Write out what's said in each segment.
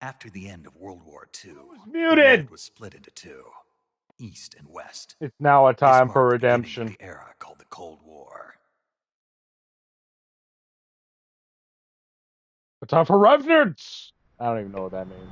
After the end of World War II, muted. the world was split into two, East and West. It's now a time for This marked the beginning redemption. of the era called the Cold War. A time for revenants. I don't even know what that means.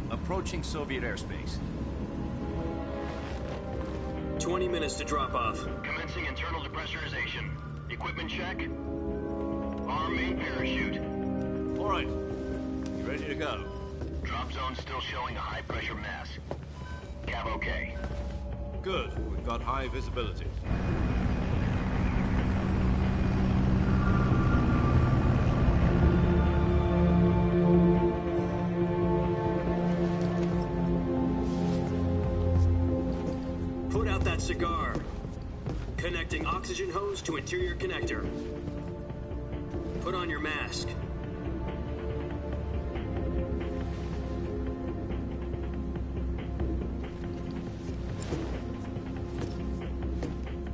Approaching Soviet airspace. 20 minutes to drop off. Commencing internal depressurization. Equipment check. Arm main parachute. All right. You ready to go? Drop zone still showing a high pressure mass. Cav okay. Good. We've got high visibility. Put out that cigar. Connecting oxygen hose to interior connector. Put on your mask.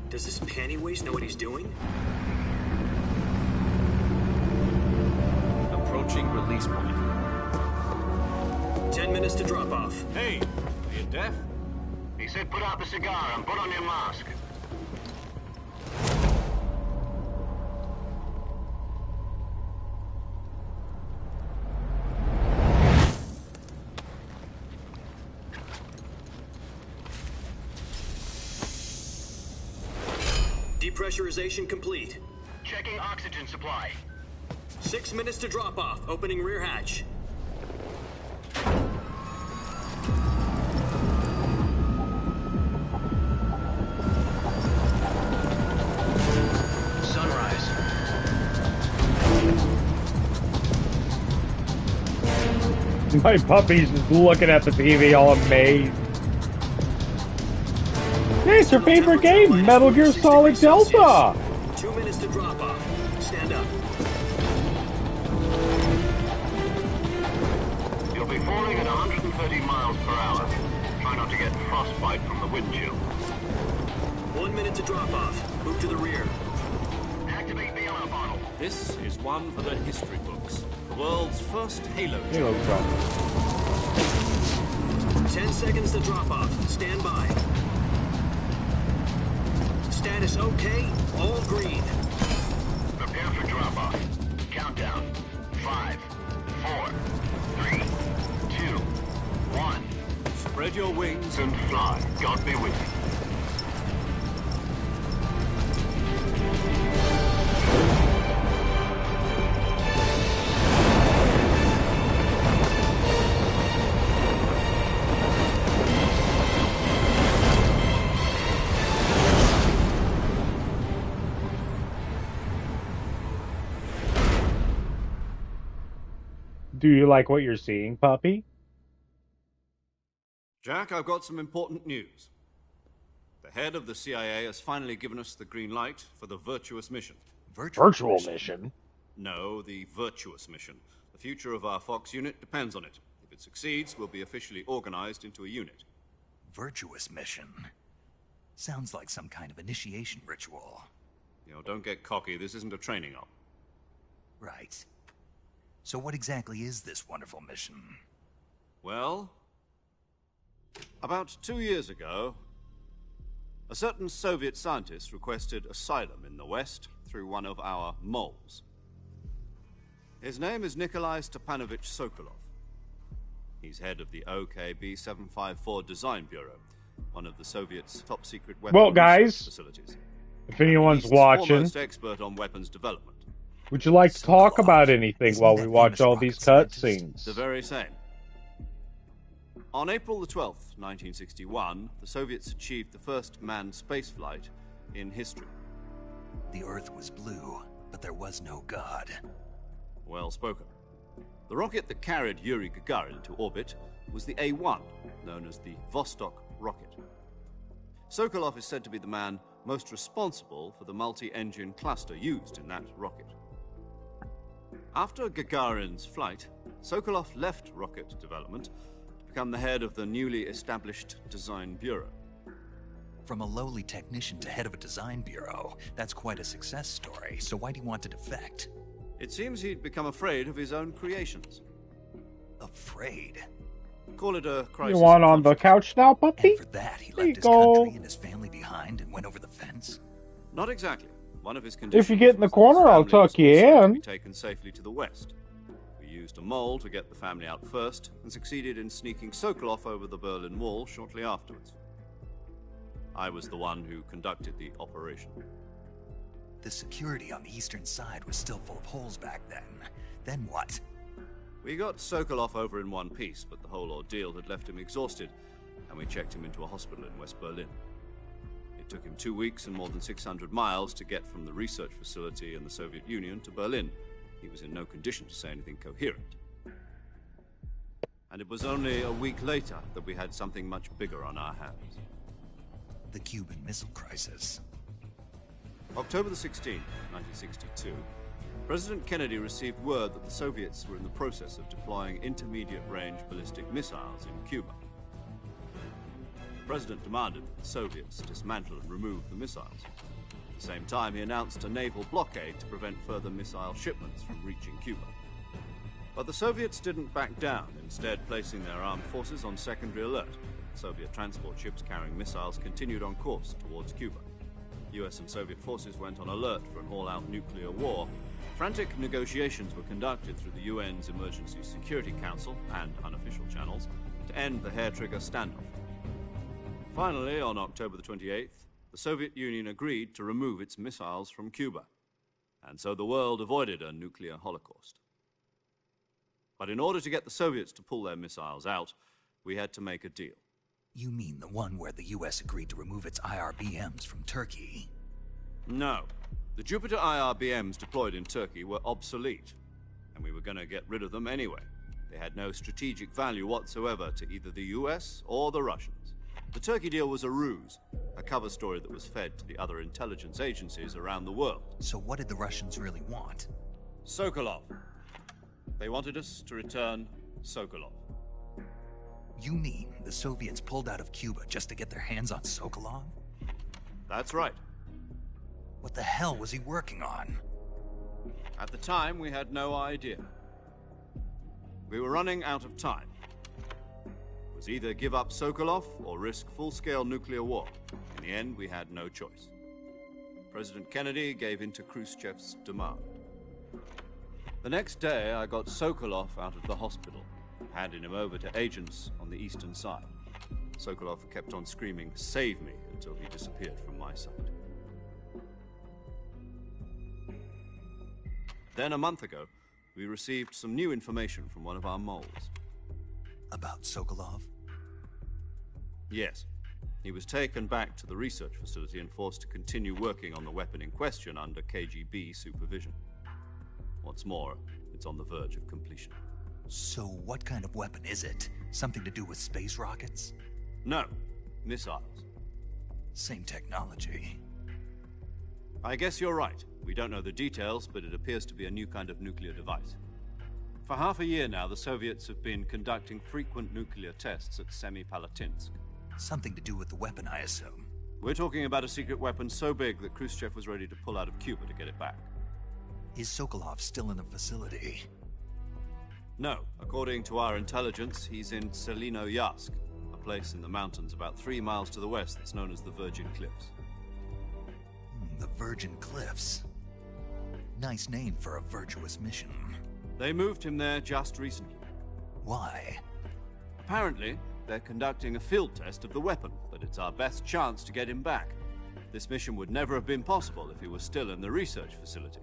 Does this panty waste know what he's doing? Approaching release point. 10 minutes to drop off. Hey, are you deaf? He said put out the cigar and put on your mask. Depressurization complete. Checking oxygen supply. 6 minutes to drop off. Opening rear hatch. Sunrise. My puppy's just looking at the TV all amazed. Hey, it's your favorite game, Metal Gear Solid Delta! 2 minutes to drop off. Stand up. You'll be falling at 130 miles per hour. Try not to get frostbite from the wind chill. 1 minute to drop off. Move to the rear. Activate bailout bottle. This is one for the history books. The world's first Halo Halo drop. 10 seconds to drop off. Stand by. Status okay. All green. Prepare for drop off. Countdown. 5, 4, 3, 2, 1. Spread your wings And fly. God be with you. Do you like what you're seeing, puppy? Jack, I've got some important news. The head of the CIA has finally given us the green light for the virtuous mission. Virtual mission? No, the virtuous mission. The future of our Fox unit depends on it. If it succeeds, we'll be officially organized into a unit. Virtuous mission. Sounds like some kind of initiation ritual. You know, don't get cocky. This isn't a training op. Right. So what exactly is this wonderful mission? Well, about 2 years ago, a certain Soviet scientist requested asylum in the West through one of our moles. His name is Nikolai Stepanovich Sokolov. He's head of the OKB 754 Design Bureau, one of the Soviets' top-secret weapons guys, facilities. If anyone's He's watching, foremost expert on weapons development. would you like to talk about anything Isn't while that we watch famous all rocket these scientist? cutscenes? The very same. On April the 12th, 1961, the Soviets achieved the first manned spaceflight in history. The Earth was blue, but there was no God. Well spoken. The rocket that carried Yuri Gagarin to orbit was the A1, known as the Vostok rocket. Sokolov is said to be the man most responsible for the multi-engine cluster used in that rocket. After Gagarin's flight, Sokolov left rocket development to become the head of the newly established Design Bureau. From a lowly technician to head of a design bureau, that's quite a success story, so why'd he want to defect? It seems he'd become afraid of his own creations. Afraid? Call it a crisis. You want on the of couch now, puppy? And for that, he There you left his go. country and his family behind and went over the fence? Not exactly. One of his conditions If you get in the was that corner, his I'll family was tuck you also to in. be taken safely to the west. We used a mole to get the family out first and succeeded in sneaking Sokolov over the Berlin Wall shortly afterwards. I was the one who conducted the operation. The security on the eastern side was still full of holes back then. Then what? We got Sokolov over in one piece, but the whole ordeal had left him exhausted, and we checked him into a hospital in West Berlin. It took him 2 weeks and more than 600 miles to get from the research facility in the Soviet Union to Berlin. He was in no condition to say anything coherent. And it was only a week later that we had something much bigger on our hands. The Cuban Missile Crisis. October the 16th, 1962, President Kennedy received word that the Soviets were in the process of deploying intermediate-range ballistic missiles in Cuba. The President demanded that the Soviets dismantle and remove the missiles. At the same time, he announced a naval blockade to prevent further missile shipments from reaching Cuba. But the Soviets didn't back down, instead placing their armed forces on secondary alert. Soviet transport ships carrying missiles continued on course towards Cuba. US and Soviet forces went on alert for an all-out nuclear war. Frantic negotiations were conducted through the UN's Emergency Security Council and unofficial channels to end the hair-trigger standoff. Finally, on October the 28th, the Soviet Union agreed to remove its missiles from Cuba, and so the world avoided a nuclear holocaust. But in order to get the Soviets to pull their missiles out, we had to make a deal. You mean the one where the US agreed to remove its IRBMs from Turkey? No. The Jupiter IRBMs deployed in Turkey were obsolete, and we were going to get rid of them anyway. They had no strategic value whatsoever to either the US or the Russians. The Turkey deal was a ruse, a cover story that was fed to the other intelligence agencies around the world. So what did the Russians really want? Sokolov. They wanted us to return Sokolov. You mean the Soviets pulled out of Cuba just to get their hands on Sokolov? That's right. What the hell was he working on? At the time, we had no idea. We were running out of time. It was either give up Sokolov or risk full-scale nuclear war. In the end, we had no choice. President Kennedy gave in to Khrushchev's demand. The next day, I got Sokolov out of the hospital, handing him over to agents on the eastern side. Sokolov kept on screaming, "Save me," until he disappeared from my sight. Then, a month ago, we received some new information from one of our moles. About Sokolov? Yes. He was taken back to the research facility and forced to continue working on the weapon in question under KGB supervision. What's more, it's on the verge of completion. So what kind of weapon is it? Something to do with space rockets? No, missiles. Same technology. I guess you're right. We don't know the details, but it appears to be a new kind of nuclear device. For half a year now, the Soviets have been conducting frequent nuclear tests at Semipalatinsk. Something to do with the weapon, I assume. We're talking about a secret weapon so big that Khrushchev was ready to pull out of Cuba to get it back. Is Sokolov still in the facility? No. According to our intelligence, he's in Selino-Yarsk, a place in the mountains about 3 miles to the west that's known as the Virgin Cliffs. The Virgin Cliffs. Nice name for a virtuous mission. They moved him there just recently. Why? Apparently, they're conducting a field test of the weapon, but it's our best chance to get him back. This mission would never have been possible if he was still in the research facility.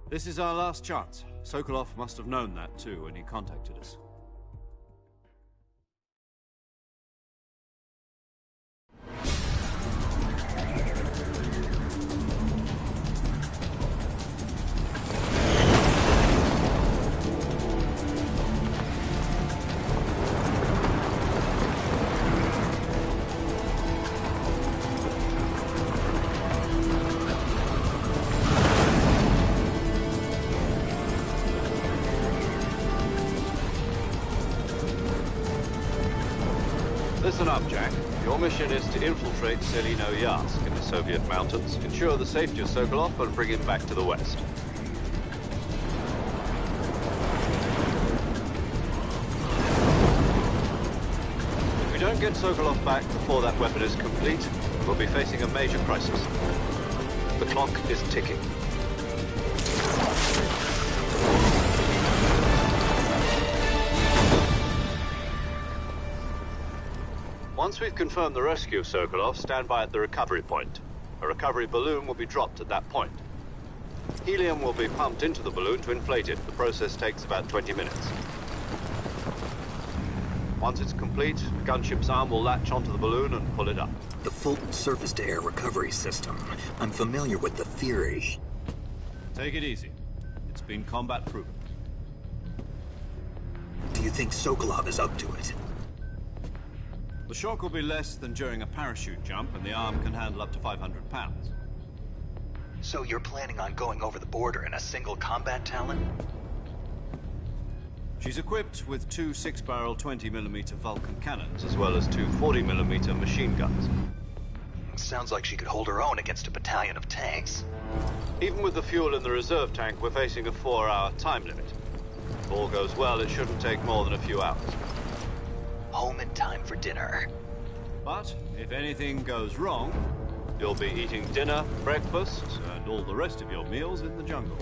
This is our last chance. Sokolov must have known that too when he contacted us. Listen up, Jack. Your mission is to infiltrate Selino-Yarsk in the Soviet mountains, ensure the safety of Sokolov, and bring him back to the west. If we don't get Sokolov back before that weapon is complete, we'll be facing a major crisis. The clock is ticking. Once we've confirmed the rescue of Sokolov, stand by at the recovery point. A recovery balloon will be dropped at that point. Helium will be pumped into the balloon to inflate it. The process takes about 20 minutes. Once it's complete, the gunship's arm will latch onto the balloon and pull it up. The Fulton surface-to-air recovery system. I'm familiar with the theory. Take it easy. It's been combat-proven. Do you think Sokolov is up to it? The shock will be less than during a parachute jump, and the arm can handle up to 500 pounds. So you're planning on going over the border in a single combat Talon? She's equipped with two 6-barrel 20mm Vulcan cannons, as well as two 40mm machine guns. Sounds like she could hold her own against a battalion of tanks. Even with the fuel in the reserve tank, we're facing a 4-hour time limit. If all goes well, it shouldn't take more than a few hours. Home in time for dinner. But if anything goes wrong, you'll be eating dinner, breakfast, and all the rest of your meals in the jungle.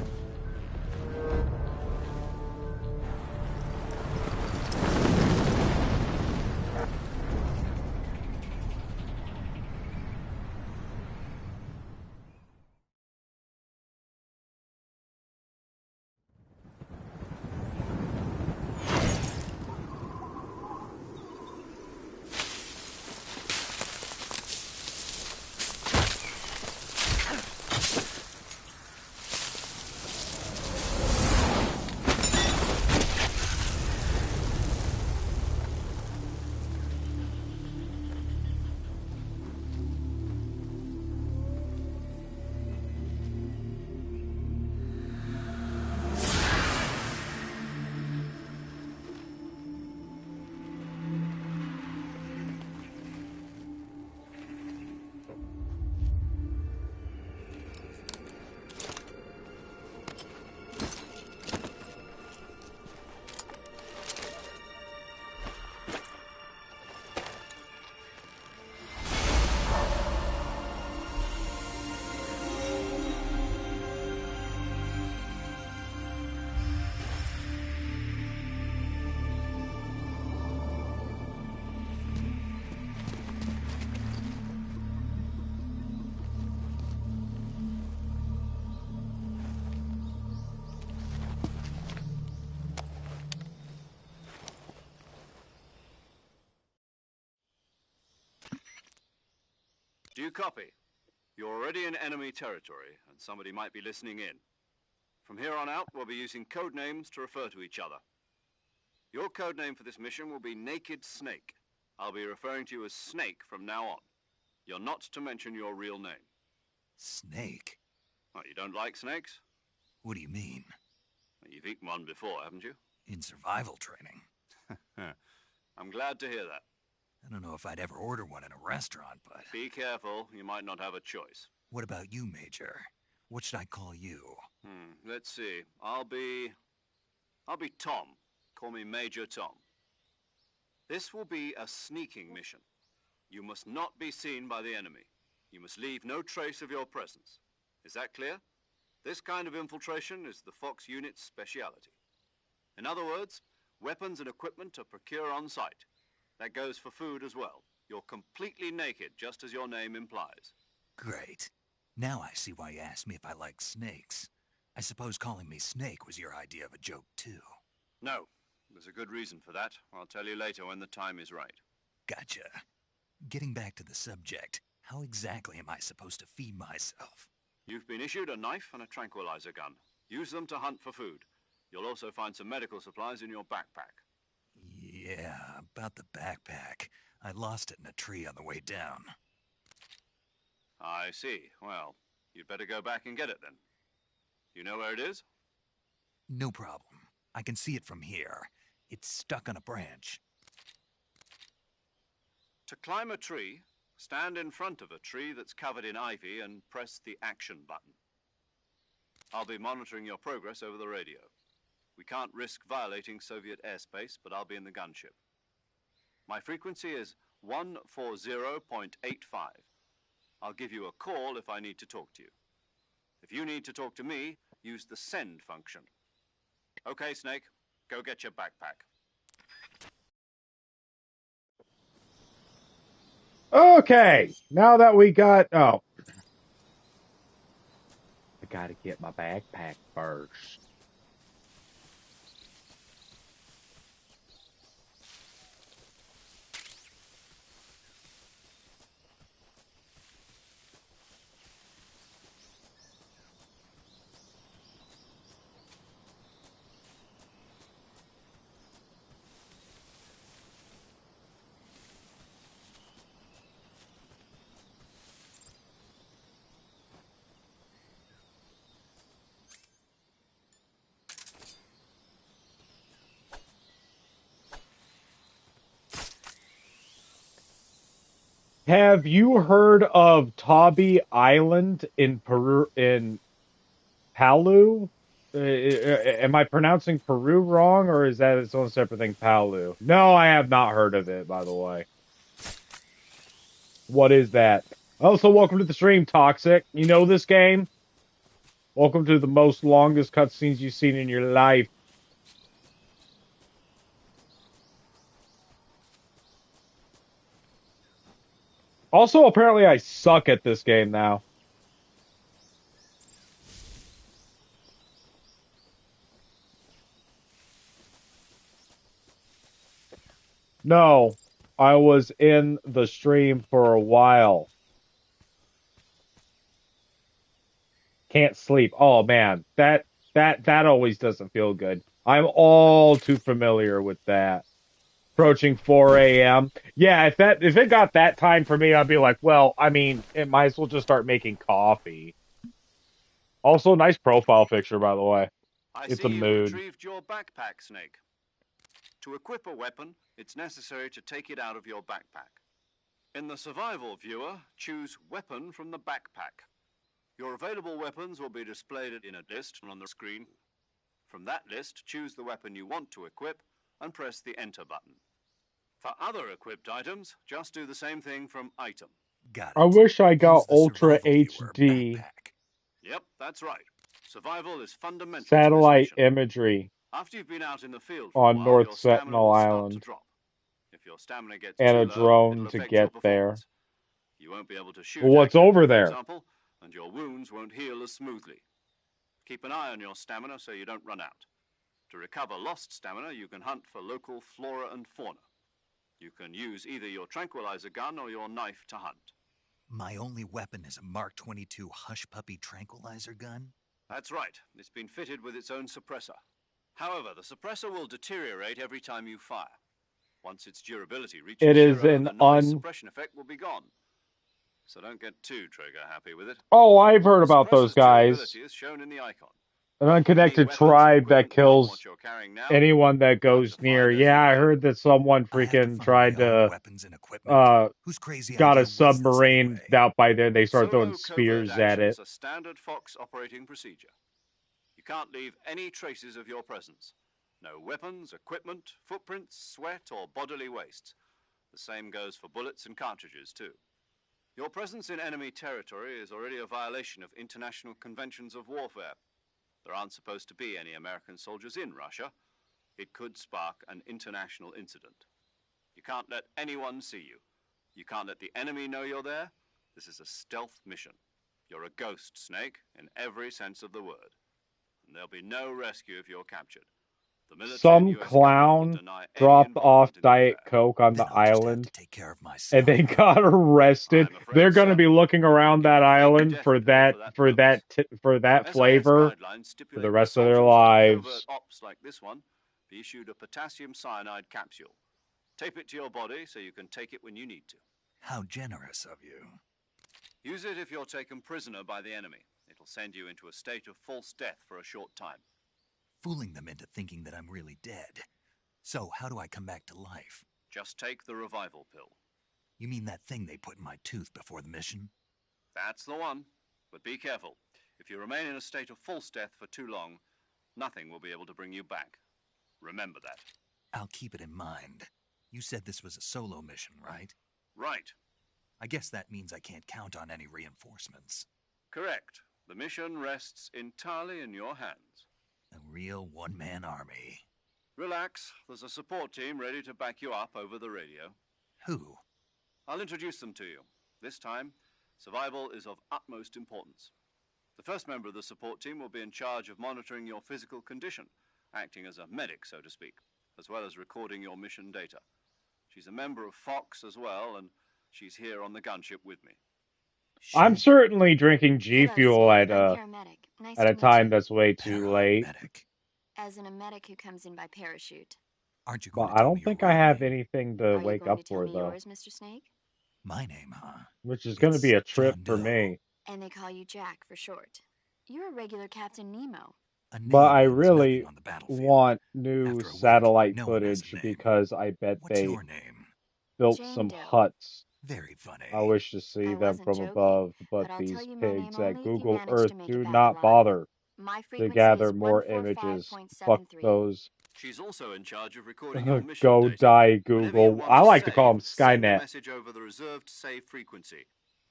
Do you copy? You're already in enemy territory, and somebody might be listening in. From here on out, we'll be using code names to refer to each other. Your code name for this mission will be Naked Snake. I'll be referring to you as Snake from now on. You're not to mention your real name. Snake? Oh, you don't like snakes? What do you mean? Well, you've eaten one before, haven't you? In survival training. I'm glad to hear that. I don't know if I'd ever order one in a restaurant, but... Be careful, you might not have a choice. What about you, Major? What should I call you? Let's see. I'll be Tom. Call me Major Tom. This will be a sneaking mission. You must not be seen by the enemy. You must leave no trace of your presence. Is that clear? This kind of infiltration is the Fox unit's speciality. In other words, weapons and equipment are procured on site. That goes for food as well. You're completely naked, just as your name implies. Great. Now I see why you asked me if I like snakes. I suppose calling me Snake was your idea of a joke, too. No. There's a good reason for that. I'll tell you later when the time is right. Gotcha. Getting back to the subject, how exactly am I supposed to feed myself? You've been issued a knife and a tranquilizer gun. Use them to hunt for food. You'll also find some medical supplies in your backpack. Yeah, about the backpack. I lost it in a tree on the way down. I see. Well, you'd better go back and get it then. You know where it is? No problem. I can see it from here. It's stuck on a branch. To climb a tree, stand in front of a tree that's covered in ivy and press the action button. I'll be monitoring your progress over the radio. We can't risk violating Soviet airspace, but I'll be in the gunship. My frequency is 140.85. I'll give you a call if I need to talk to you. If you need to talk to me, use the send function. Okay, Snake, go get your backpack. Okay, now that we got... Oh. I gotta get my backpack first. Have you heard of Tabi Island in Peru, in Palu? Am I pronouncing Peru wrong, or is that its own separate thing, Palu? No, I have not heard of it, by the way. What is that? Also, welcome to the stream, Toxic. You know this game? Welcome to the most longest cutscenes you've seen in your life. Also, apparently I suck at this game now. No, I was in the stream for a while. Can't sleep. Oh man, that always doesn't feel good. I'm all too familiar with that. Approaching 4 a.m. Yeah, if it got that time for me, I'd be like, well, I mean, it might as well just start making coffee. Also, nice profile picture, by the way. It's a mood. I see you've retrieved your backpack, Snake. To equip a weapon, it's necessary to take it out of your backpack. In the survival viewer, choose Weapon from the backpack. Your available weapons will be displayed in a list on the screen. From that list, choose the weapon you want to equip and press the Enter button. For other equipped items, just do the same thing from Item. Got it. I wish I got Ultra HD. Yep, that's right. Survival is fundamental Satellite to this mission. imagery. After you've been out in the field for on a while, North your stamina Sentinel will start Island. to drop. If your stamina gets And too a low, drone it'll to affect get your there. performance. You won't be able to shoot What's accurately, over for there? example, and your wounds won't heal as smoothly. Keep an eye on your stamina so you don't run out. To recover lost stamina, you can hunt for local flora and fauna. You can use either your tranquilizer gun or your knife to hunt. My only weapon is a Mark 22 Hush Puppy tranquilizer gun? That's right. It's been fitted with its own suppressor. However, the suppressor will deteriorate every time you fire. Once its durability reaches It is zero, an the noise suppression effect will be gone. So don't get too trigger happy with it. Oh, I've heard about those Suppressor's guys. durability is shown in the icon. An unconnected Any weapons, tribe that equipment beyond kills what you're carrying now, anyone that you'll have goes to near. find as Yeah, you I go. heard that someone I have to freaking find tried my own to weapons and equipment. Whose crazy got idea a was this submarine anyway? out by there. They start throwing Solo spears covert at it. actions are standard Fox operating procedure. You can't leave any traces of your presence. No weapons, equipment, footprints, sweat, or bodily waste. The same goes for bullets and cartridges, too. Your presence in enemy territory is already a violation of international conventions of warfare. There aren't supposed to be any American soldiers in Russia. It could spark an international incident. You can't let anyone see you. You can't let the enemy know you're there. This is a stealth mission. You're a ghost, Snake, in every sense of the word. And there'll be no rescue if you're captured. The military and Some US government will clown deny any dropped off involvement in the Diet affair. Coke on Then the I'll just have island, to take care of myself. and they got arrested. I'm afraid, They're going to sir, be looking we'll around give that a fake island death for pill that purpose. SAS flavor guidelines stipulate the rest that of their soldiers on covert lives. ops like this one be issued a potassium cyanide capsule. Tape it to your body so you can take it when you need to. How generous of you. Use it if you're taken prisoner by the enemy. It'll send you into a state of false death for a short time. Fooling them into thinking that I'm really dead. So, how do I come back to life? Just take the revival pill. You mean that thing they put in my tooth before the mission? That's the one. But be careful. If you remain in a state of false death for too long, nothing will be able to bring you back. Remember that. I'll keep it in mind. You said this was a solo mission, right? Right. I guess that means I can't count on any reinforcements. Correct. The mission rests entirely in your hands. A real one-man army. Relax. There's a support team ready to back you up over the radio. Who? I'll introduce them to you. This time, survival is of utmost importance. The first member of the support team will be in charge of monitoring your physical condition, acting as a medic, so to speak, as well as recording your mission data. She's a member of Fox as well, and she's here on the gunship with me. I'm certainly drinking G Hello, Fuel Snake. at I'm a paramedic. Nice at to a meet time you. that's way too late. Paramedic. As in a medic who comes in by parachute. Aren't you Well, going to I tell don't me your think I real have name? anything to Are you wake going up to tell for me though, yours, Mr. Snake? My name, huh? which is going to be a It's trip John for Doe. me. And they call you Jack for short. You're a regular Captain Nemo. A But name I means really nothing on the battlefield. want new After a week, satellite no one has a footage name. because I bet What's they your name? built Jane some Doe. huts. Very funny. I wish to see I them wasn't from joking, above, but but I'll tell these you my name pigs only at if you Google manage Earth to make do it back not alive. bother My to frequency gather is more images. Fuck 145.73. those. She's also in charge of recording your mission Go data. die, Whenever you Google. want I to like to save, call them send a Skynet. message over the reserved save frequency,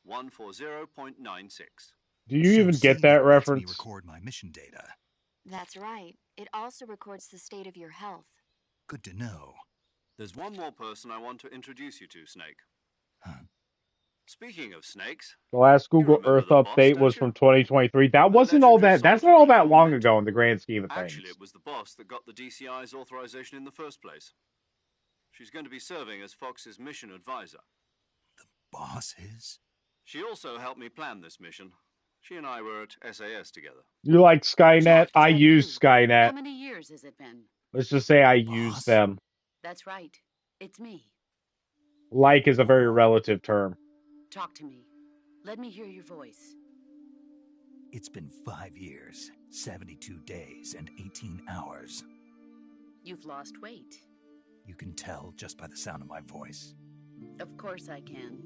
140.96. Do you So even get Sega that lets me reference? record my mission data. That's right. It also records the state of your health. Good to know. There's one more person I want to introduce you to, Snake. Huh. Speaking of snakes, The last you Google remember Earth the boss, update don't was you? from 2023. That The wasn't all legendary that. That's soldier not all we that all long met. ago in the grand scheme of Actually, things. it was the boss that got the DCI's authorization in the first place. She's going to be serving as Fox's mission advisor. Boss is? She also helped me plan this mission. She and I were at SAS together. You like Skynet? Jack, is I that use you? Skynet. How many years has it been? Let's just say I use Boss? them. That's right. It's me. Like is a very relative term. Talk to me. Let me hear your voice. It's been 5 years, 72 days, and 18 hours. You've lost weight. You can tell just by the sound of my voice. Of course I can.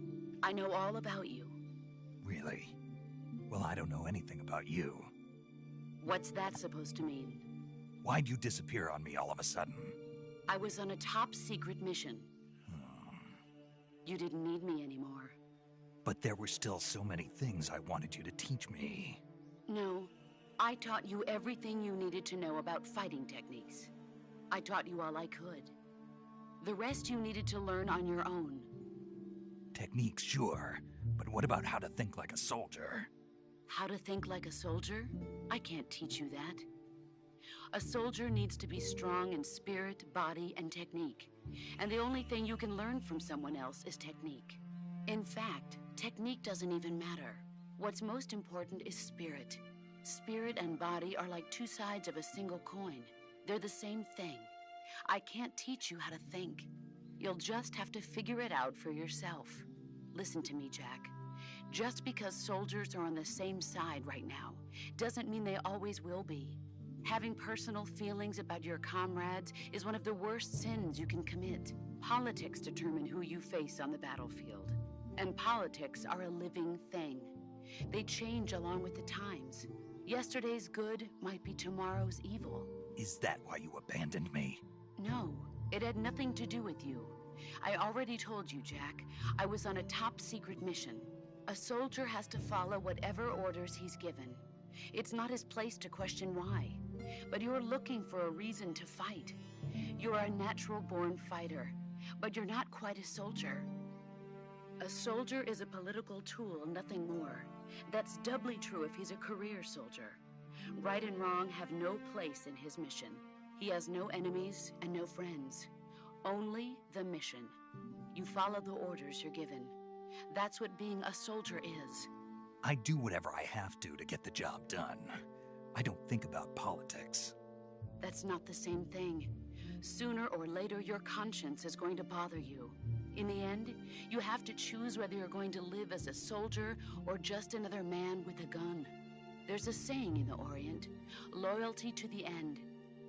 I know all about you. Really? Well, I don't know anything about you. What's that supposed to mean? Why'd you disappear on me all of a sudden? I was on a top secret mission. You didn't need me anymore. But there were still so many things I wanted you to teach me. No, I taught you everything you needed to know about fighting techniques. I taught you all I could. The rest you needed to learn on your own. Techniques, sure. But what about how to think like a soldier? How to think like a soldier? I can't teach you that. A soldier needs to be strong in spirit, body, and technique. And the only thing you can learn from someone else is technique. In fact, technique doesn't even matter. What's most important is spirit. Spirit and body are like two sides of a single coin. They're the same thing. I can't teach you how to think. You'll just have to figure it out for yourself. Listen to me, Jack. Just because soldiers are on the same side right now doesn't mean they always will be. Having personal feelings about your comrades is one of the worst sins you can commit. Politics determine who you face on the battlefield. And politics are a living thing. They change along with the times. Yesterday's good might be tomorrow's evil. Is that why you abandoned me? No, it had nothing to do with you. I already told you, Jack. I was on a top secret mission. A soldier has to follow whatever orders he's given. It's not his place to question why. But you're looking for a reason to fight. You're a natural-born fighter, but you're not quite a soldier. A soldier is a political tool, nothing more. That's doubly true if he's a career soldier. Right and wrong have no place in his mission. He has no enemies and no friends. Only the mission. You follow the orders you're given. That's what being a soldier is. I do whatever I have to get the job done. I don't think about politics. That's not the same thing. Sooner or later, your conscience is going to bother you. In the end, you have to choose whether you're going to live as a soldier or just another man with a gun. There's a saying in the Orient, loyalty to the end.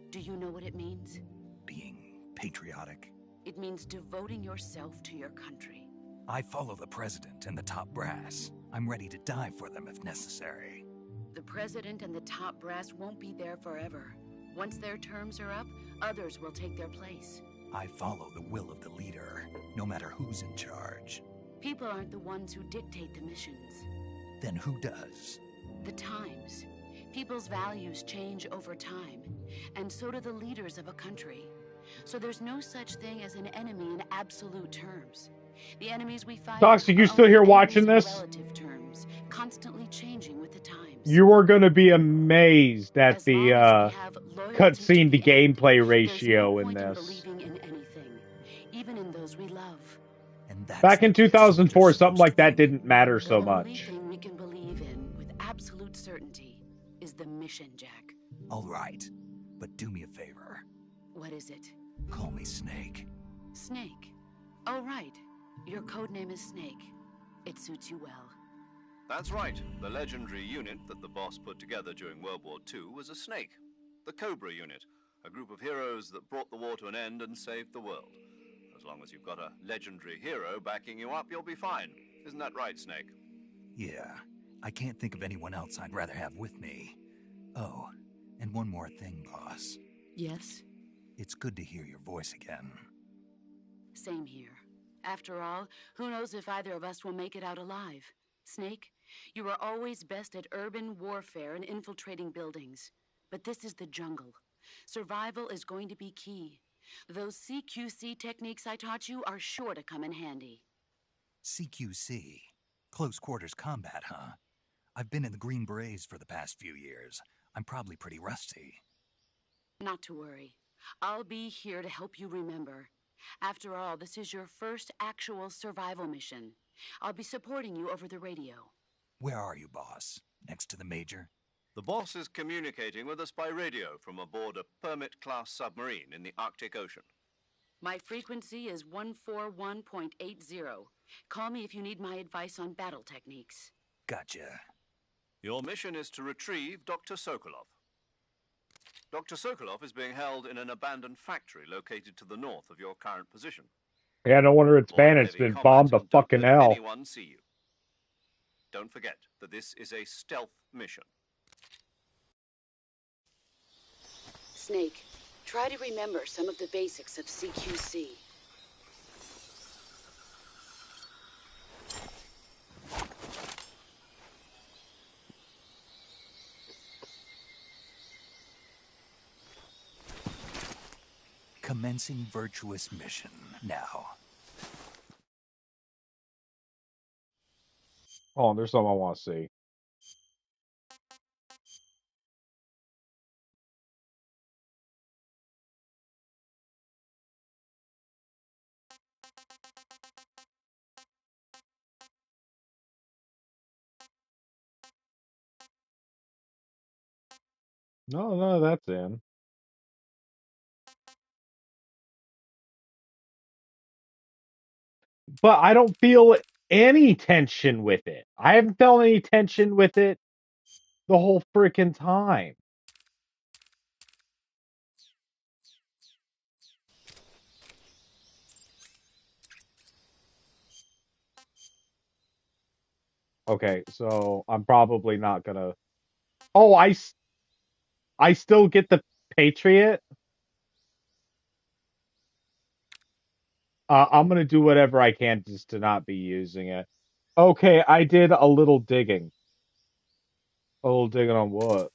Do you know what it means? Being patriotic. It means devoting yourself to your country. I follow the president and the top brass. I'm ready to die for them if necessary. The president and the top brass won't be there forever. Once their terms are up, others will take their place. I follow the will of the leader, no matter who's in charge. People aren't the ones who dictate the missions. Then who does? The times. People's values change over time, and so do the leaders of a country. So there's no such thing as an enemy in absolute terms. The enemies we fight Toxic, you are still only here enemies watching in this? relative terms, constantly changing with the times. You are going to be amazed at As the long as we have loyalty cutscene to the end, gameplay there's ratio no in point this. believing in anything, even in those we love. And that's Back in the case 2004, soldiers something like that supposed to didn't matter so The only much. thing we can believe in with absolute certainty is the mission, Jack. be. All right, but do me a favor. What is it? Call me Snake. Snake. Oh, right. Your codename is Snake. It suits you well. That's right. The legendary unit that the boss put together during World War II was a snake. The Cobra unit, a group of heroes that brought the war to an end and saved the world. As long as you've got a legendary hero backing you up, you'll be fine. Isn't that right, Snake? Yeah, I can't think of anyone else I'd rather have with me. Oh, and one more thing, boss. Yes? It's good to hear your voice again. Same here. After all, who knows if either of us will make it out alive? Snake, you are always best at urban warfare and infiltrating buildings. But this is the jungle. Survival is going to be key. Those CQC techniques I taught you are sure to come in handy. CQC? Close quarters combat, huh? I've been in the Green Berets for the past few years. I'm probably pretty rusty. Not to worry. I'll be here to help you remember. After all, this is your first actual survival mission. I'll be supporting you over the radio. Where are you, boss? Next to the Major? The boss is communicating with us by radio from aboard a Permit-class submarine in the Arctic Ocean. My frequency is 141.80. Call me if you need my advice on battle techniques. Gotcha. Your mission is to retrieve Dr. Sokolov. Dr. Sokolov is being held in an abandoned factory located to the north of your current position. Yeah, no wonder it's Avoid banned. It's heavy been combat bombed to and don't fucking let hell. anyone see you. Don't forget that this is a stealth mission. Snake, try to remember some of the basics of CQC. Commencing virtuous mission now. Oh, there's something I want to see. No, that's in. But I don't feel any tension with it. I haven't felt any tension with it the whole freaking time. Okay, so I'm probably not gonna. Oh, I still get the Patriot. I'm gonna do whatever I can just to not be using it. Okay, I did a little digging. A little digging on what?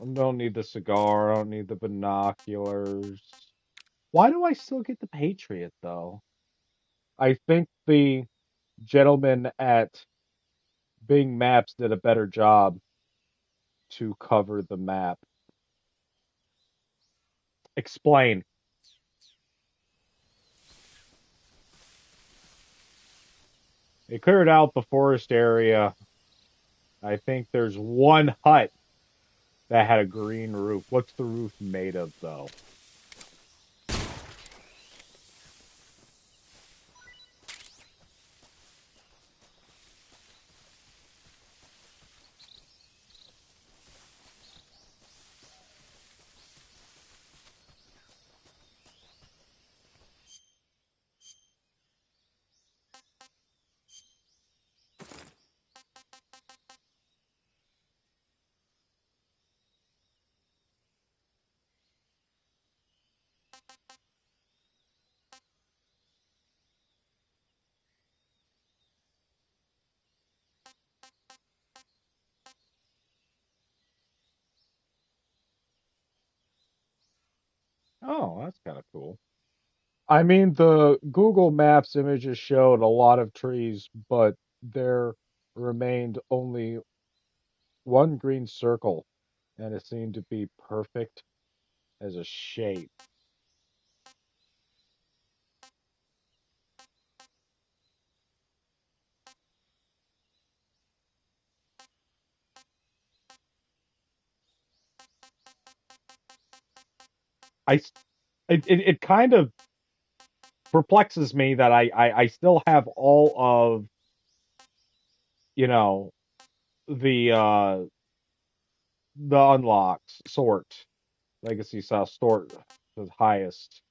I don't need the cigar. I don't need the binoculars. Why do I still get the Patriot, though? I think the gentleman at Bing Maps did a better job to cover the map. Explain. They cleared out the forest area. I think there's one hut that had a green roof. What's the roof made of, though? Oh, that's kind of cool. I mean, the Google Maps images showed a lot of trees, but there remained only one green circle, and it seemed to be perfect as a shape. I, it kind of perplexes me that I still have all of, you know, the the unlocks sort legacy style sort the highest.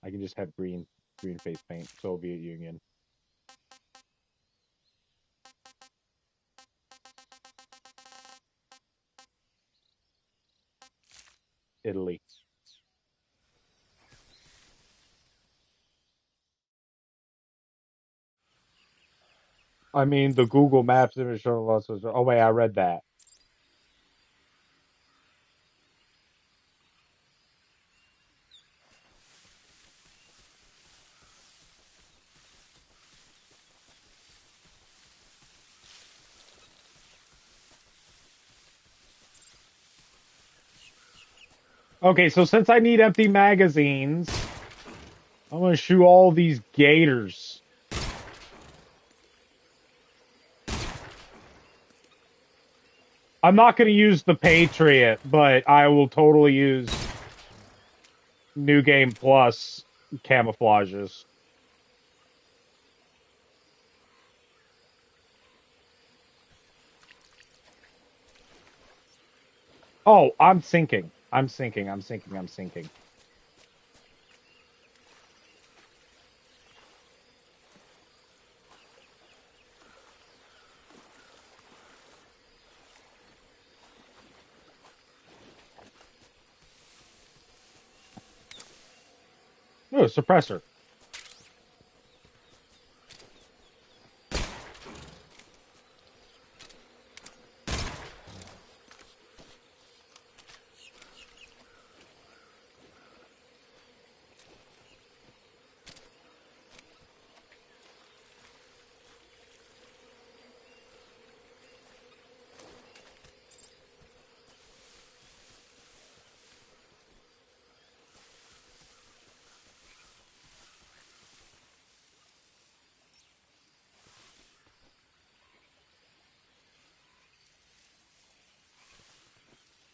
I can just have green face paint. Soviet Union, Italy. I mean, the Google Maps image showed us. Oh wait, I read that. Okay, so since I need empty magazines, I'm gonna shoot all these gators. I'm not gonna use the Patriot, but I will totally use New Game Plus camouflages. Oh, I'm sinking. I'm sinking. I'm sinking. I'm sinking. Oh, suppressor.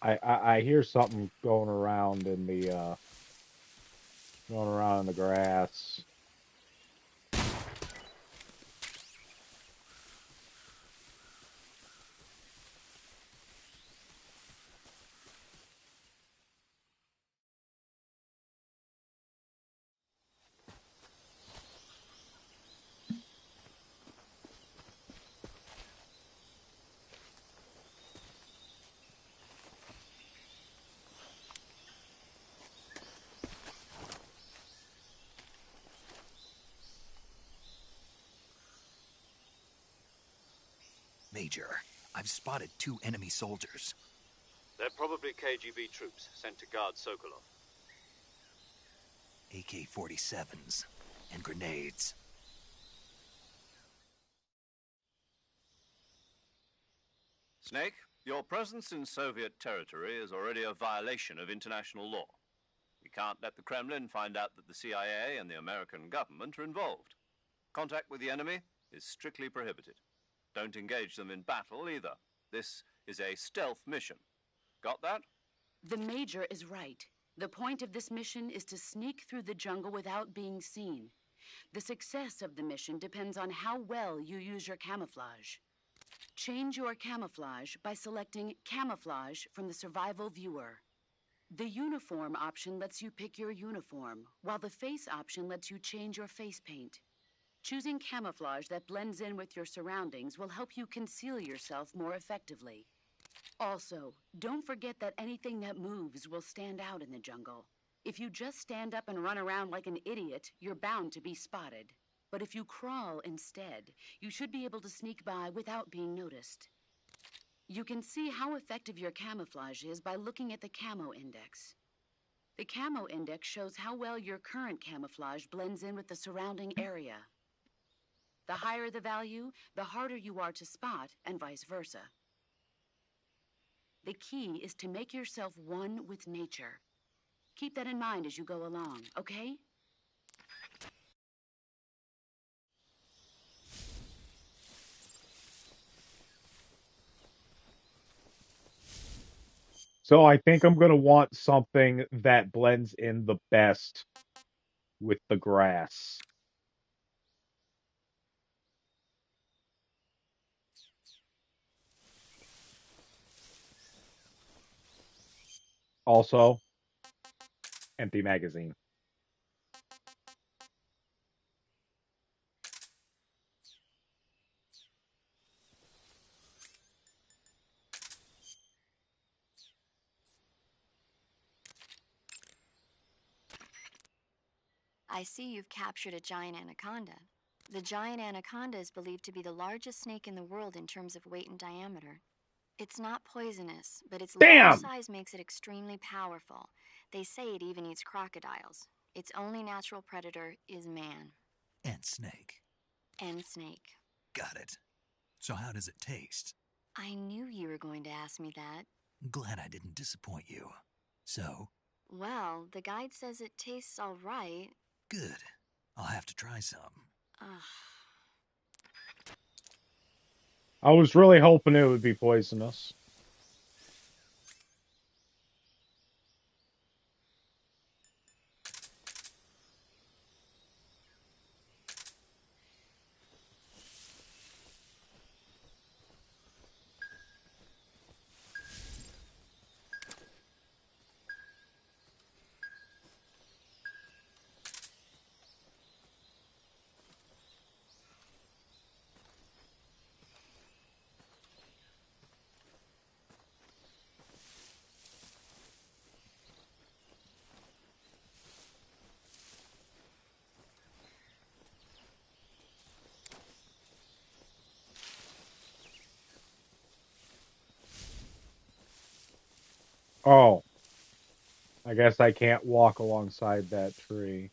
I hear something going around in the grass. Major, I've spotted 2 enemy soldiers. They're probably KGB troops sent to guard Sokolov. AK-47s and grenades. Snake, your presence in Soviet territory is already a violation of international law. We can't let the Kremlin find out that the CIA and the American government are involved. Contact with the enemy is strictly prohibited. Don't engage them in battle either. This is a stealth mission. Got that? The Major is right. The point of this mission is to sneak through the jungle without being seen. The success of the mission depends on how well you use your camouflage. Change your camouflage by selecting Camouflage from the Survival Viewer. The Uniform option lets you pick your uniform, while the Face option lets you change your face paint. Choosing camouflage that blends in with your surroundings will help you conceal yourself more effectively. Also, don't forget that anything that moves will stand out in the jungle. If you just stand up and run around like an idiot, you're bound to be spotted. But if you crawl instead, you should be able to sneak by without being noticed. You can see how effective your camouflage is by looking at the camo index. The camo index shows how well your current camouflage blends in with the surrounding area. The higher the value, the harder you are to spot, and vice versa. The key is to make yourself one with nature. Keep that in mind as you go along, okay? So I think I'm going to want something that blends in the best with the grass. Also, empty magazine. I see you've captured a giant anaconda. The giant anaconda is believed to be the largest snake in the world in terms of weight and diameter. It's not poisonous, but its large Damn! size makes it extremely powerful. They say it even eats crocodiles. Its only natural predator is man. And snake. And snake. Got it. So how does it taste? I knew you were going to ask me that. Glad I didn't disappoint you. So? Well, the guide says it tastes all right. Good. I'll have to try some. Ugh. I was really hoping it would be poisonous. Oh, I guess I can't walk alongside that tree.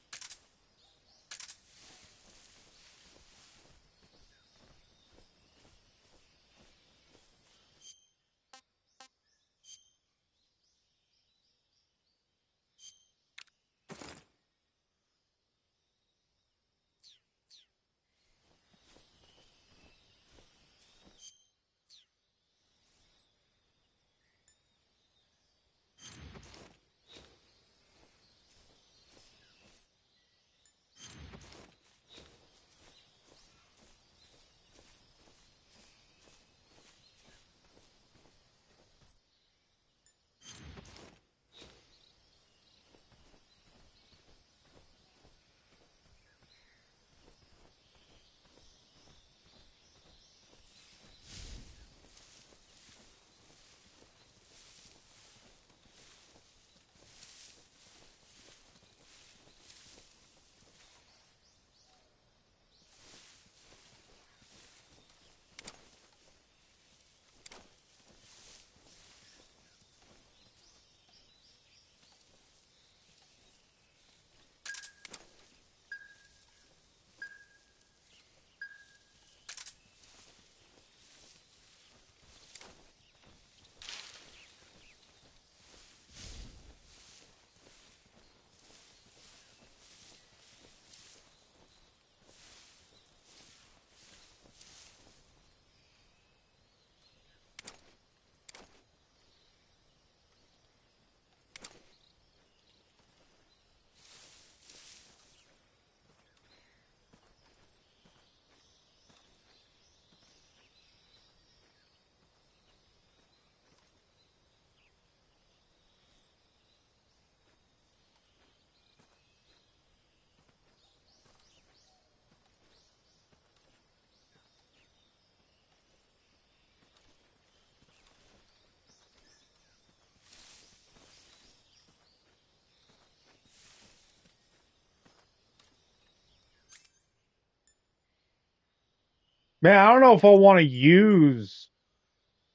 Man, I don't know if I want to use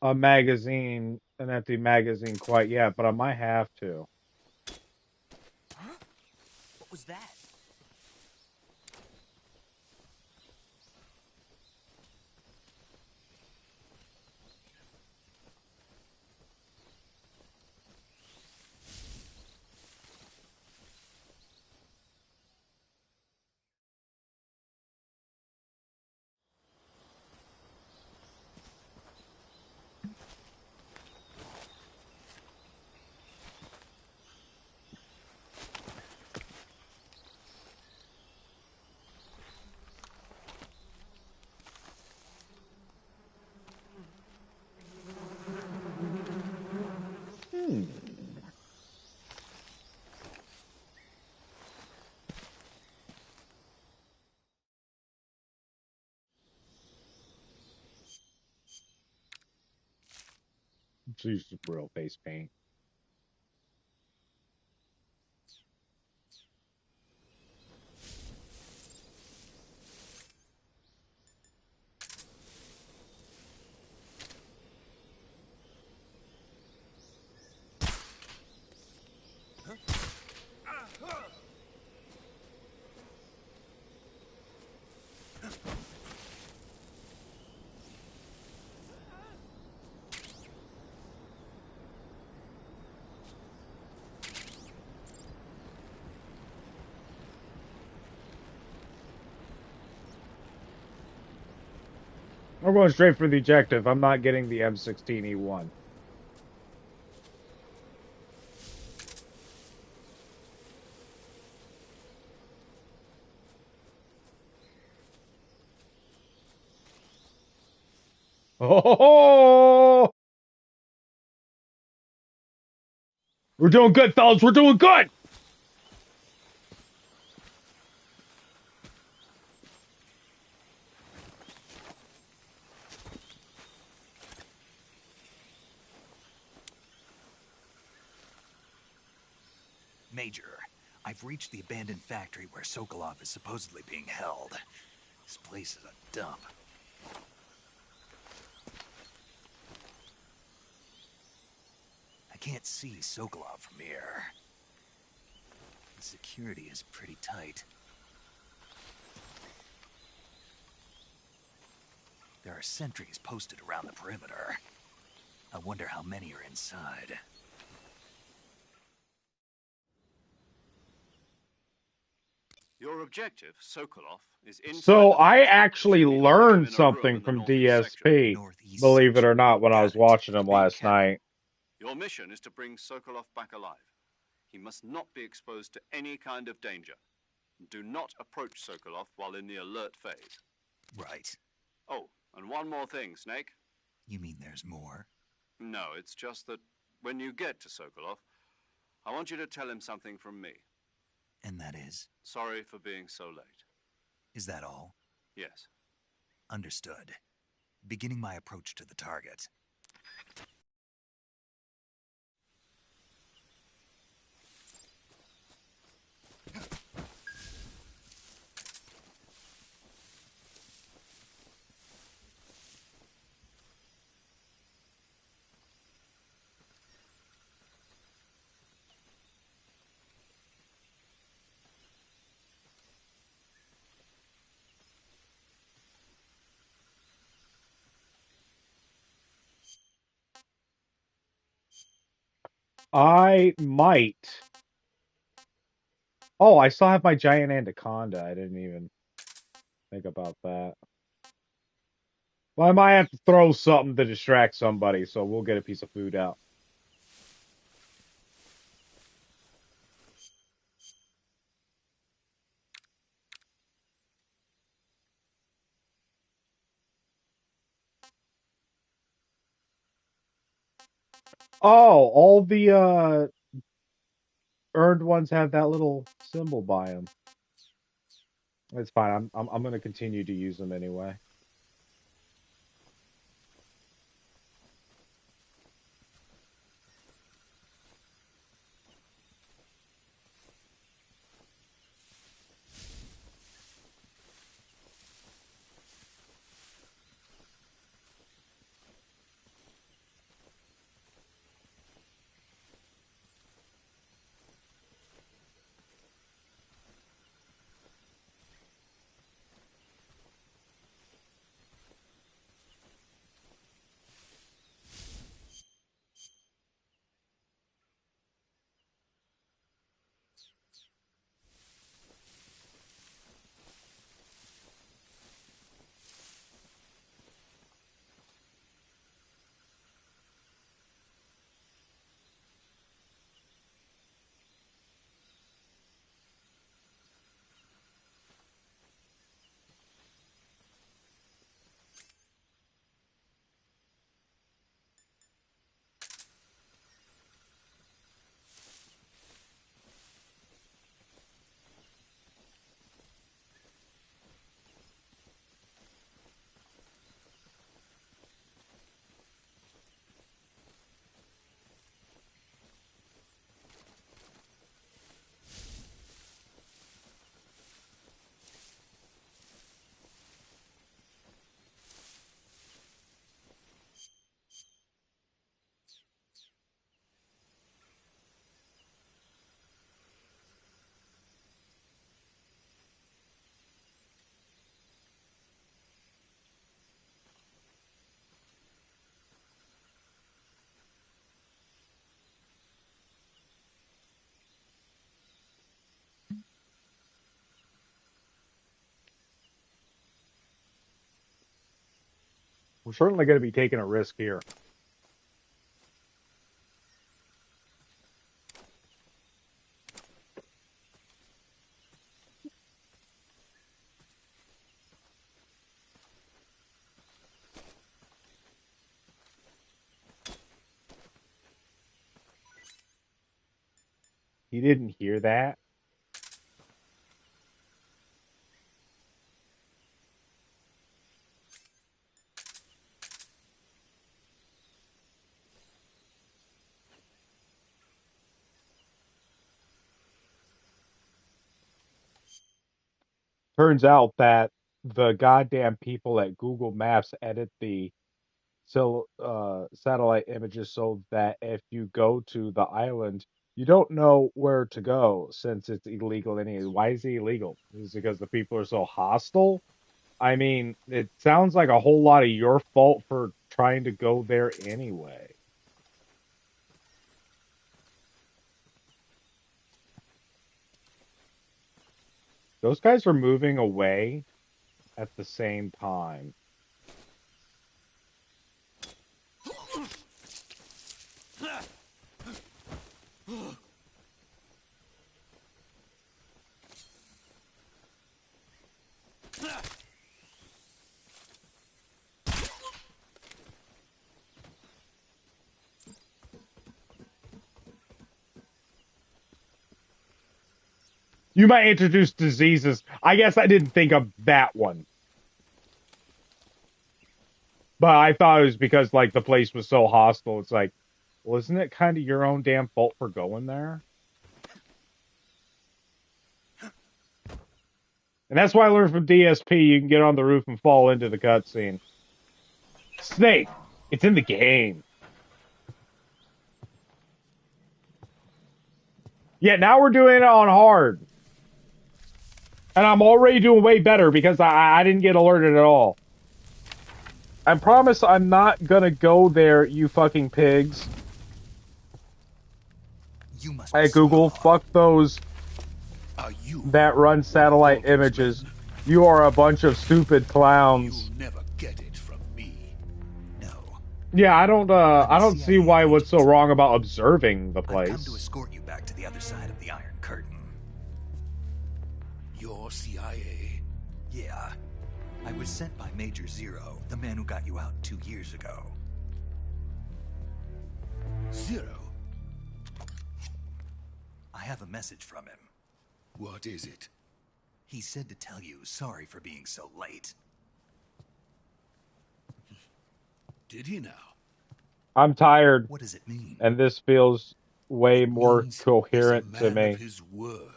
a magazine, an empty magazine quite yet, but I might have to. Huh? What was that? Let's use some real face paint. I'm going straight for the objective. I'm not getting the M16E1. Oh, we're doing good, fellas. We're doing good. Major, I've reached the abandoned factory where Sokolov is supposedly being held. This place is a dump. I can't see Sokolov from here. The security is pretty tight. There are sentries posted around the perimeter. I wonder how many are inside. Your objective, Sokolov, is inside So the I factory. actually Should be hiding him learned in a room something in the from northeast section. DSP, Northeast believe it or section. not, when I Got was it. watching him Be last careful. night. Your mission is to bring Sokolov back alive. He must not be exposed to any kind of danger. Do not approach Sokolov while in the alert phase. Right. Oh, and one more thing, Snake. You mean there's more? No, it's just that when you get to Sokolov, I want you to tell him something from me. And that is? Sorry for being so late. Is that all? Yes. Understood. Beginning my approach to the target. I might. Oh, I still have my giant anaconda. I didn't even think about that. Well, I might have to throw something to distract somebody, so we'll get a piece of food out. Oh, all the earned ones have that little symbol by them. It's fine. I'm gonna continue to use them anyway. We're certainly going to be taking a risk here. He didn't hear that. Turns out that the goddamn people at Google Maps edit the satellite images so that if you go to the island, you don't know where to go since it's illegal anyway. Why is it illegal? Is it because the people are so hostile? I mean, it sounds like a whole lot of your fault for trying to go there anyway. Those guys are moving away at the same time. You might introduce diseases. I guess I didn't think of that one. But I thought it was because, like, the place was so hostile. It's like, well, isn't it kind of your own damn fault for going there? And that's why I learned from DSP, you can get on the roof and fall into the cutscene. Snake! It's in the game. Yeah, now we're doing it on hard. And I'm already doing way better because I didn't get alerted at all. I promise I'm not gonna go there, you fucking pigs. You must Hey, Google, fuck those that run satellite images. You are a bunch of stupid clowns. You'll never get it from me. No. Yeah, I don't see why what's so wrong about observing the place. I've come to escort you back to the other side of the Iron Curtain. You're CIA? Yeah. I was sent by Major Zero, the man who got you out 2 years ago. Zero? I have a message from him. What is it? He said to tell you sorry for being so late. Did he now? I'm tired. What does it mean? And this feels way more coherent to me. Of his word.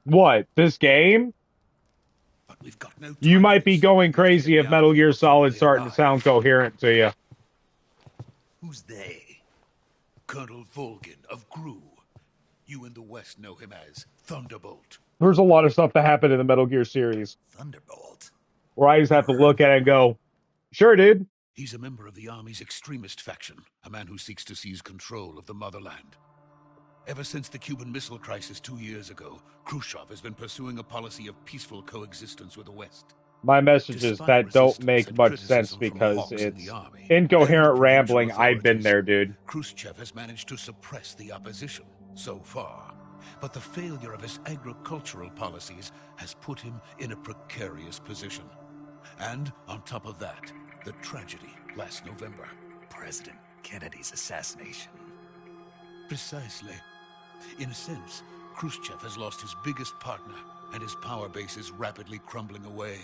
What? This game? But we've got no time. You might be going crazy if Metal Gear Solid's starting to sound coherent to you. Who's they? Colonel Volgin of GRU. You in the West know him as Thunderbolt. There's a lot of stuff that happened in the Metal Gear series. Thunderbolt? Where I just have to look at it and go, sure, dude. He's a member of the Army's extremist faction, a man who seeks to seize control of the motherland. Ever since the Cuban Missile Crisis 2 years ago, Khrushchev has been pursuing a policy of peaceful coexistence with the West. My messages that don't make much sense because it's incoherent rambling. I've been there, dude. Khrushchev has managed to suppress the opposition so far, but the failure of his agricultural policies has put him in a precarious position. And on top of that, the tragedy last November. President Kennedy's assassination. Precisely. In a sense, Khrushchev has lost his biggest partner, and his power base is rapidly crumbling away.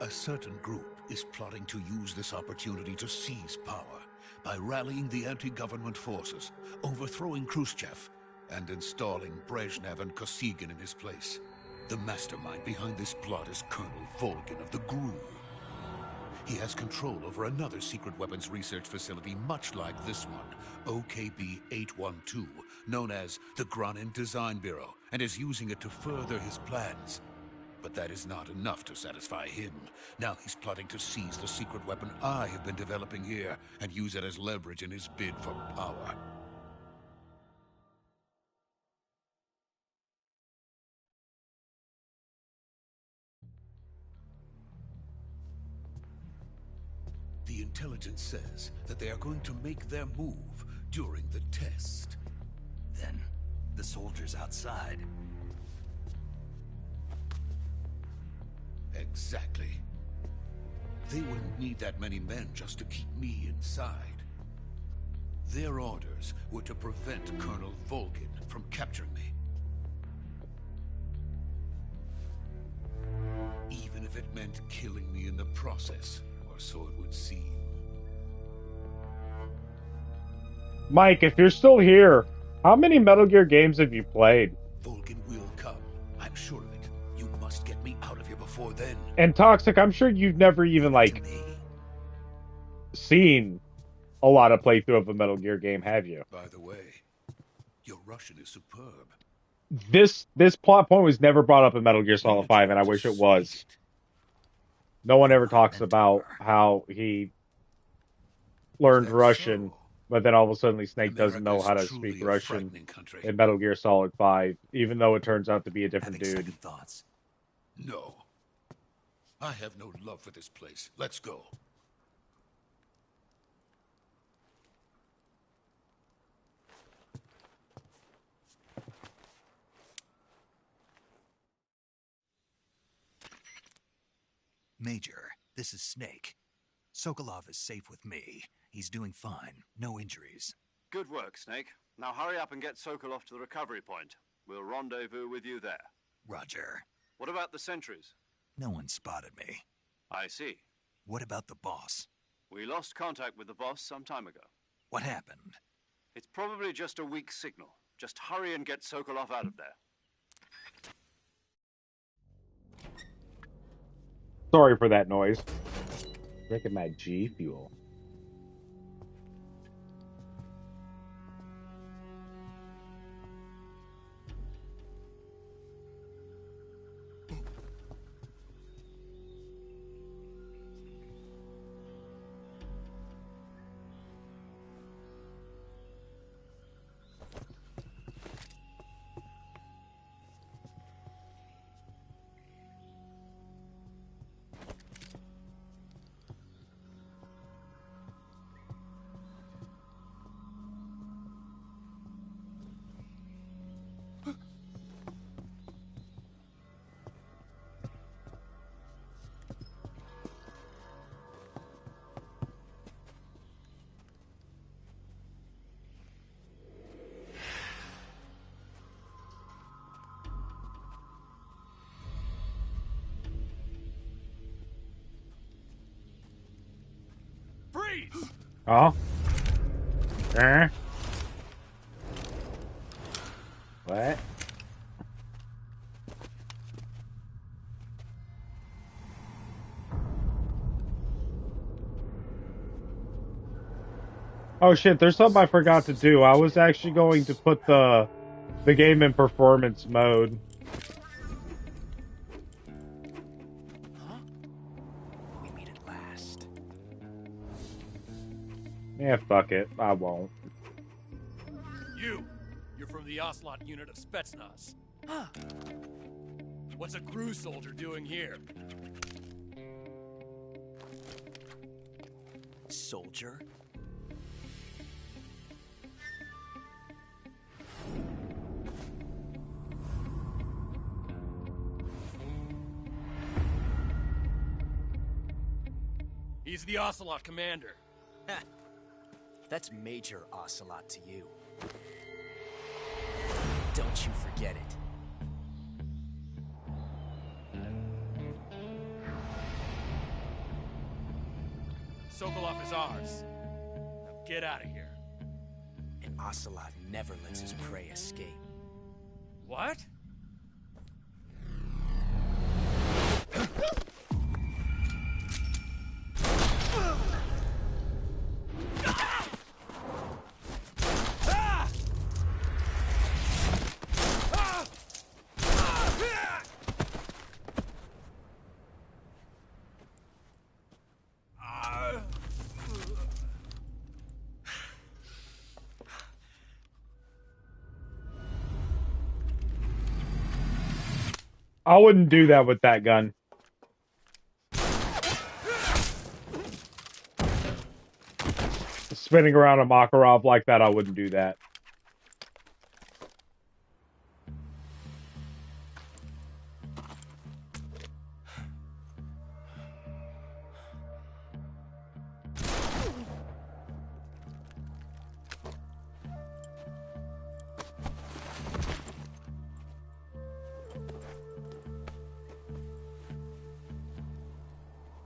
A certain group is plotting to use this opportunity to seize power by rallying the anti-government forces, overthrowing Khrushchev, and installing Brezhnev and Kosygin in his place. The mastermind behind this plot is Colonel Volgin of the GRU. He has control over another secret weapons research facility much like this one, OKB-812, known as the Granin Design Bureau, and is using it to further his plans. But that is not enough to satisfy him. Now he's plotting to seize the secret weapon I have been developing here and use it as leverage in his bid for power. The intelligence says that they are going to make their move during the test. Then, the soldiers outside. Exactly. They wouldn't need that many men just to keep me inside. Their orders were to prevent Colonel Volgin from capturing me. Even if it meant killing me in the process, or so it would seem. Mike, if you're still here, how many Metal Gear games have you played? Volgin will come. I'm sure of it. You must get me out of here before then. And Toxic, I'm sure you've never even, like, seen a lot of playthrough of a Metal Gear game, have you? By the way, your Russian is superb. This plot point was never brought up in Metal Gear Solid 5, and I wish it was. No one ever talks about how he learned Russian, but then all of a sudden Snake doesn't know how to speak Russian in Metal Gear Solid 5, even though it turns out to be a different dude. Second thoughts. No. I have no love for this place. Let's go. Major, this is Snake. Sokolov is safe with me. He's doing fine. No injuries. Good work, Snake. Now hurry up and get Sokolov to the recovery point. We'll rendezvous with you there. Roger. What about the sentries? No one spotted me. I see. What about the boss? We lost contact with the boss some time ago. What happened? It's probably just a weak signal. Just hurry and get Sokolov out of there. Sorry for that noise. Drinking my G Fuel. Oh? What? Oh shit, there's something I forgot to do. I was actually going to put the game in performance mode. Huh? We meet at last. Yeah, fuck it. I won't. You're from the Ocelot unit of Spetsnaz. What's a crew soldier doing here? Soldier? He's the Ocelot commander. That's Major Ocelot to you. Don't you forget it. Sokolov is ours. Now get out of here. And Ocelot never lets his prey escape. What? I wouldn't do that with that gun. spinning around a Makarov like that, I wouldn't do that.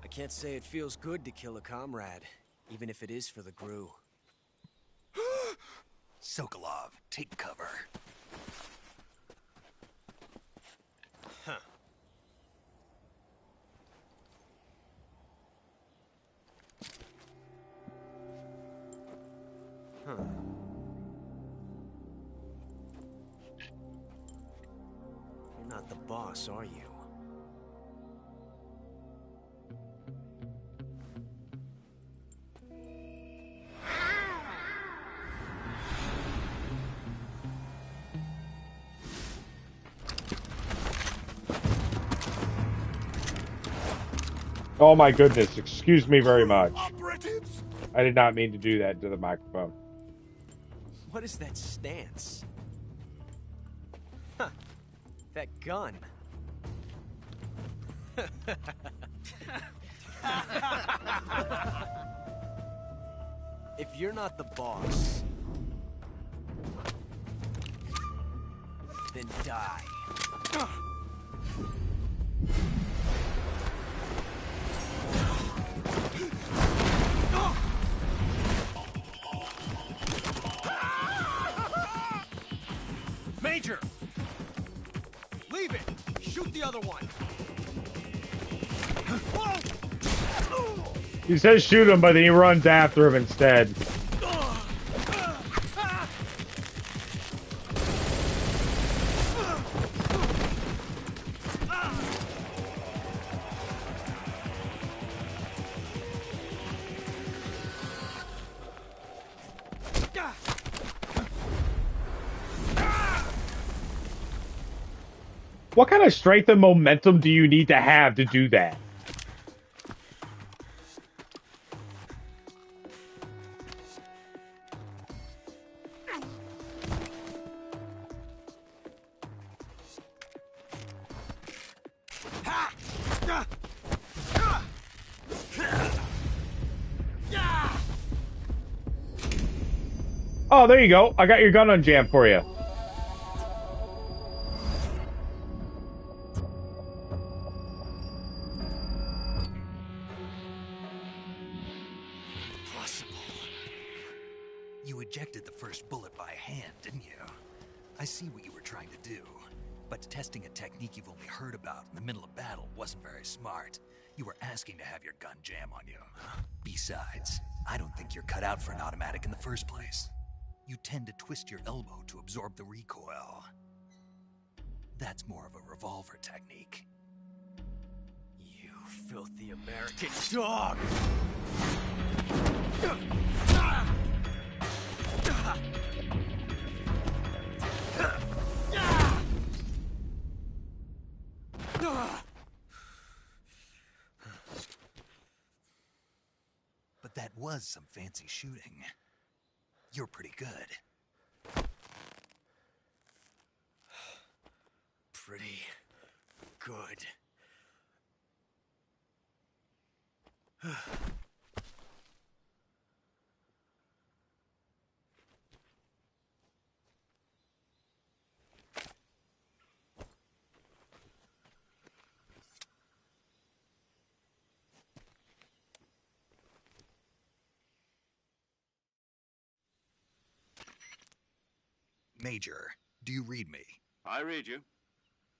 I can't say it feels good to kill a comrade, even if it is for the GRU. Sokolov, take cover. Huh. Huh. You're not the boss, are you? Oh my goodness, excuse me very much. Operatives? I did not mean to do that to the microphone. What is that stance? Huh. That gun. If you're not the boss, then die. Major! Leave it! Shoot the other one! He says shoot him, but then he runs after him instead. What kind of strength and momentum do you need to have to do that? Oh, there you go. I got your gun unjammed for you. You ejected the first bullet by hand, didn't you? I see what you were trying to do. But testing a technique you've only heard about in the middle of battle wasn't very smart. You were asking to have your gun jam on you. Besides, I don't think you're cut out for an automatic in the first place. You tend to twist your elbow to absorb the recoil. That's more of a revolver technique. You filthy American dog! But that was some fancy shooting. You're pretty good. Pretty good. Major, do you read me? I read you.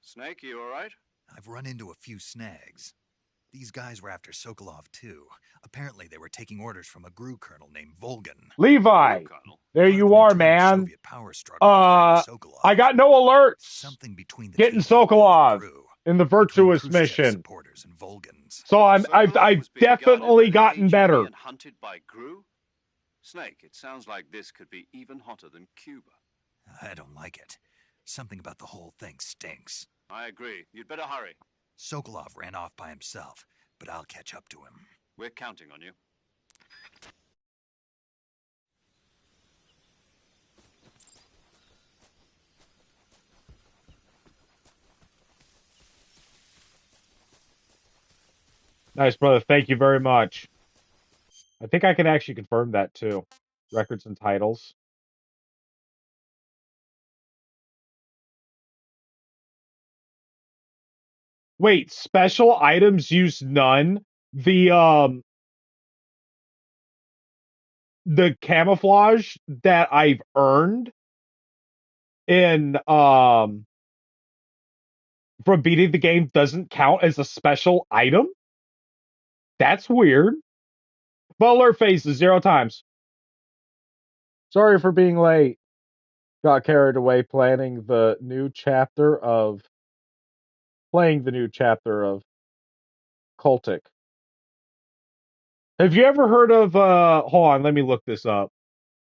Snake, you all right? I've run into a few snags. These guys were after Sokolov too. Apparently they were taking orders from a GRU colonel named Volgan. Levi, there you are, man. I I got no alerts. Something between the Getting TPP and Sokolov GRU, in the between virtuous Khrushchev's mission. supporters and Volgan's. So I've Sokolov was being definitely guarded by gotten the better. KGB and hunted by GRU? Snake, it sounds like this could be even hotter than Cuba. I don't like it. Something about the whole thing stinks. I agree. You'd better hurry. Sokolov ran off by himself, but I'll catch up to him. We're counting on you. Nice, brother. Thank you very much. I think I can actually confirm that too. Records and titles. Wait, special items use none. The camouflage that I've earned in from beating the game doesn't count as a special item? That's weird. But alert phases 0 times. Sorry for being late. Got carried away playing the new chapter of Cultic. Have you ever heard of hold on, let me look this up.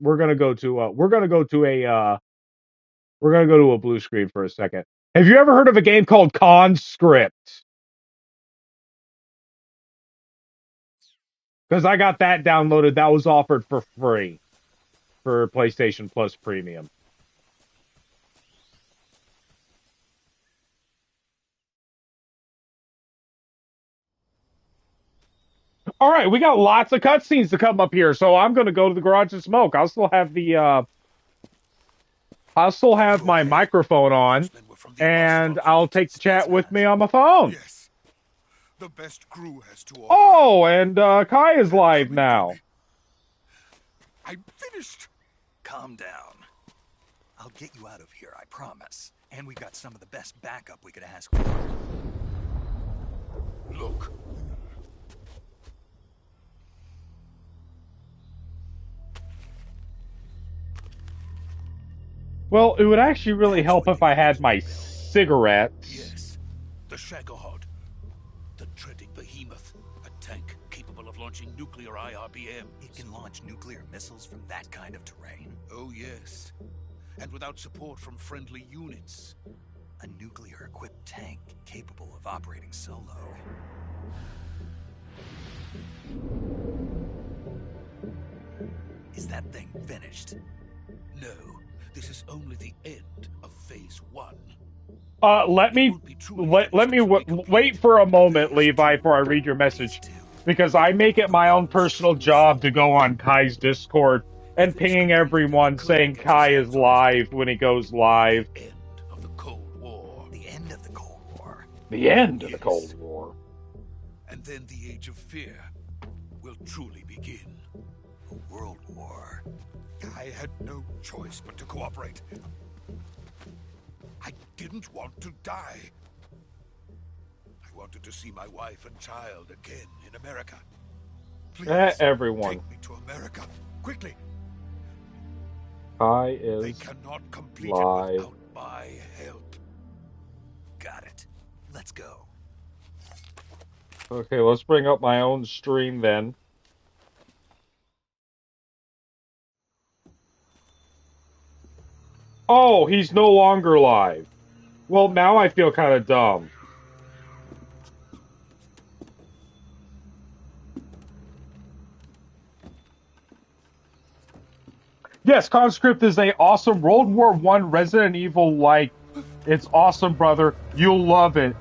We're gonna go to a blue screen for a second. Have you ever heard of a game called Conscript? Because I got that downloaded. That was offered for free for PlayStation Plus Premium. All right, we got lots of cutscenes to come up here, so I'm gonna go to the garage and smoke. I'll still have my microphone on, and I'll take the chat with me on my phone. Yes. The best crew has to offer. Oh, and Kai is live now. I'm finished. Calm down. I'll get you out of here, I promise. And we've got some of the best backup we could ask for. Look. Well, it would actually really help if I had my cigarettes. Yes. The Shagohod. The treading behemoth. A tank capable of launching nuclear IRBM. It can launch nuclear missiles from that kind of terrain? Oh, yes. And without support from friendly units. A nuclear-equipped tank capable of operating solo. Is that thing finished? No. This is only the end of Phase 1. Let me wait for a moment, Levi, before I read your message, because I make it my own personal job to go on Kai's Discord and pinging everyone saying Kai is live when he goes live. The end of the Cold War. The end of the Cold War. The end of the Cold War. And then the Age of Fear will truly begin. A world war. I had no choice but to cooperate. I didn't want to die. I wanted to see my wife and child again in America. Please, everyone. take me to America, quickly. Kai is They cannot complete live. it without my help. Got it. Let's go. Okay, let's bring up my own stream then. Oh, he's no longer live. Well, now I feel kind of dumb. Yes, Conscript is a awesome World War I Resident Evil like. It's awesome, brother. You'll love it.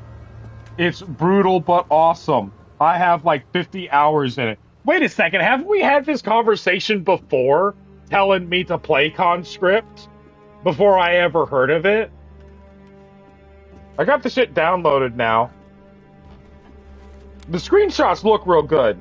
It's brutal but awesome. I have like 50 hours in it. Wait a second, haven't we had this conversation before? Telling me to play Conscript? Before I ever heard of it? I got the shit downloaded now. The screenshots look real good.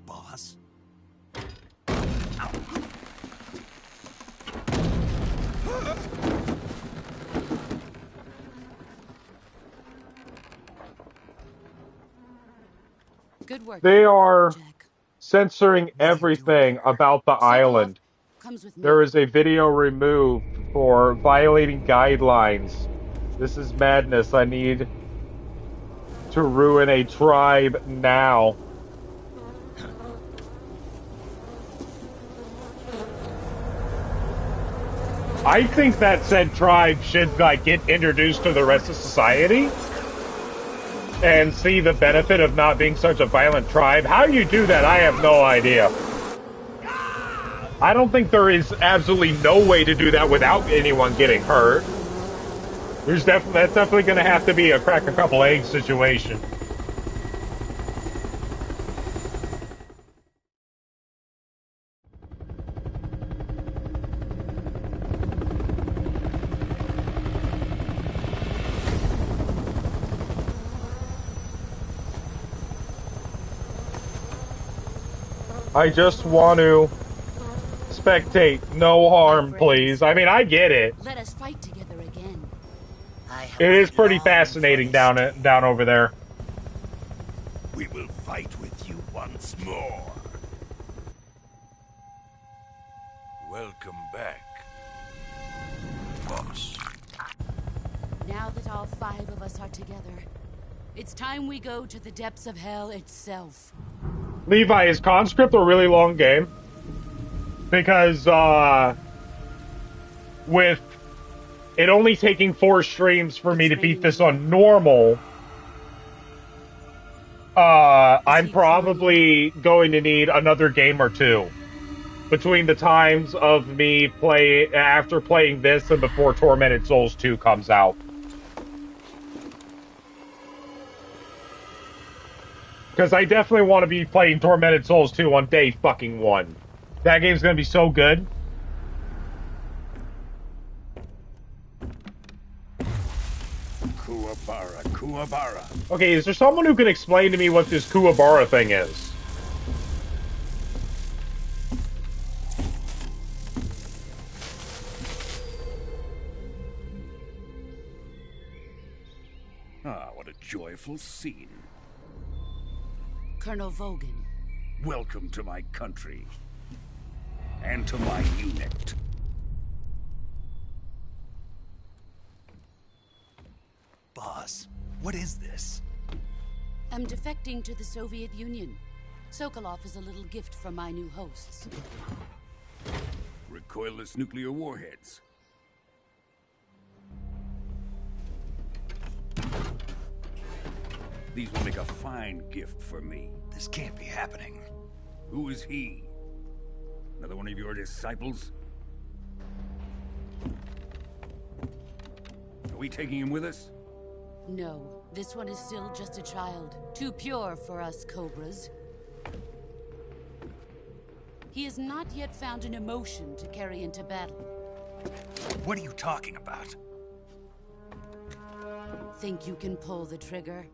Boss? Good work. They are Jack. censoring everything about the island. Comes with me. There is a video removed for violating guidelines. This is madness. I need to ruin a tribe now. I think that said tribe should like get introduced to the rest of society. and see the benefit of not being such a violent tribe. How you do that, I have no idea. I don't think there is absolutely no way to do that without anyone getting hurt. That's definitely going to have to be a crack a couple eggs situation. I just want to spectate, no harm, please. I mean, I get it. Let us fight together again. It is pretty fascinating down over there. We will fight with you once more. Welcome back, boss. Now that all 5 of us are together, it's time we go to the depths of hell itself. Levi, is Conscript a really long game? Because, with it only taking 4 streams for me to beat this on normal, I'm probably going to need another game or 2 between the times of me after playing this and before Tormented Souls 2 comes out. Because I definitely want to be playing Tormented Souls 2 on day fucking 1. That game's gonna be so good. Kuwabara, Kuwabara. Okay, is there someone who can explain to me what this Kuwabara thing is? Ah, what a joyful scene. Colonel Vogan. Welcome to my country. And to my unit. Boss, what is this? I'm defecting to the Soviet Union. Sokolov is a little gift from my new hosts. Recoilless nuclear warheads. These will make a fine gift for me. This can't be happening. Who is he? Another one of your disciples? Are we taking him with us? No, this one is still just a child. Too pure for us Cobras. He has not yet found an emotion to carry into battle. What are you talking about? Think you can pull the trigger?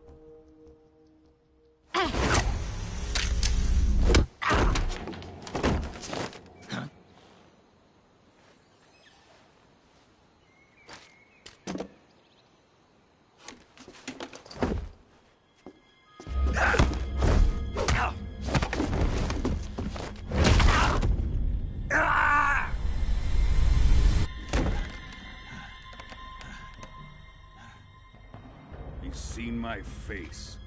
He's seen my face.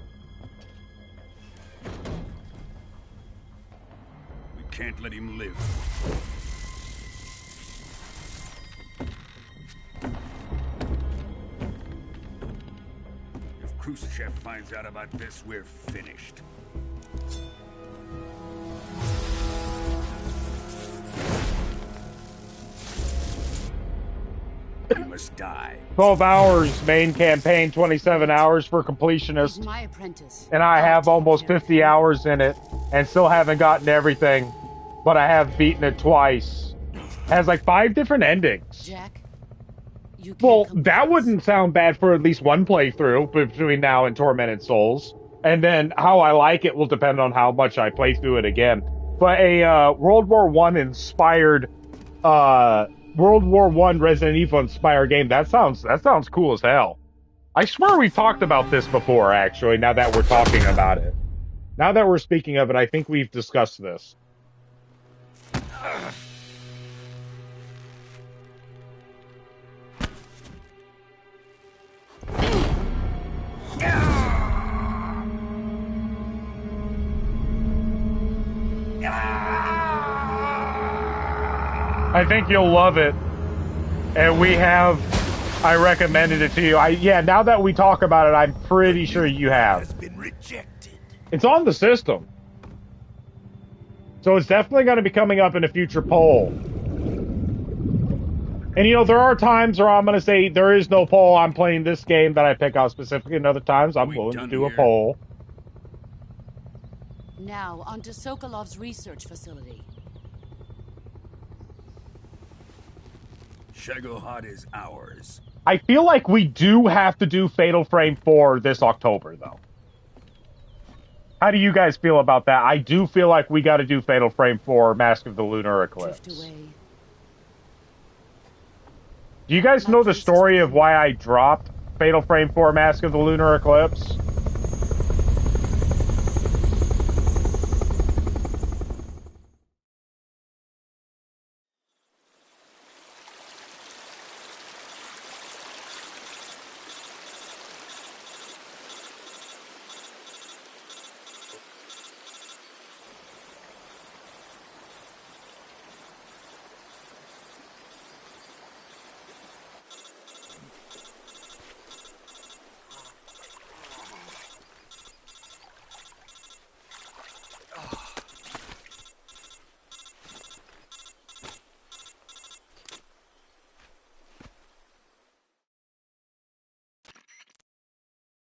We can't let him live. If Khrushchev finds out about this, we're finished. You must die. 12 hours main campaign, 27 hours for completionist. He's my apprentice. And I have almost 50 hours in it and still haven't gotten everything, but I have beaten it twice. It has like 5 different endings. Jack, you can't well, that wouldn't sound bad for at least one playthrough between now and Tormented Souls. And then how I like it will depend on how much I play through it again. But a World War I inspired World War I Resident Evil inspired game. That sounds cool as hell. I swear we talked about this before, actually, now that we're talking about it. Now that we're speaking of it, I think we've discussed this. I think you'll love it. And we have I recommended it to you. Yeah, now that we talk about it, I'm pretty sure you have. Has been rejected. It's on the system. So it's definitely going to be coming up in a future poll. And you know, there are times where I'm going to say there is no poll. I'm playing this game that I pick out specifically, and other times I'm willing to do a poll. Now, on to Sokolov's research facility. Shagohod is ours. I feel like we do have to do Fatal Frame 4 this October, though. How do you guys feel about that? I do feel like we got to do Fatal Frame 4 Mask of the Lunar Eclipse. Drift away. Do you guys know the story of why I dropped Fatal Frame 4 Mask of the Lunar Eclipse?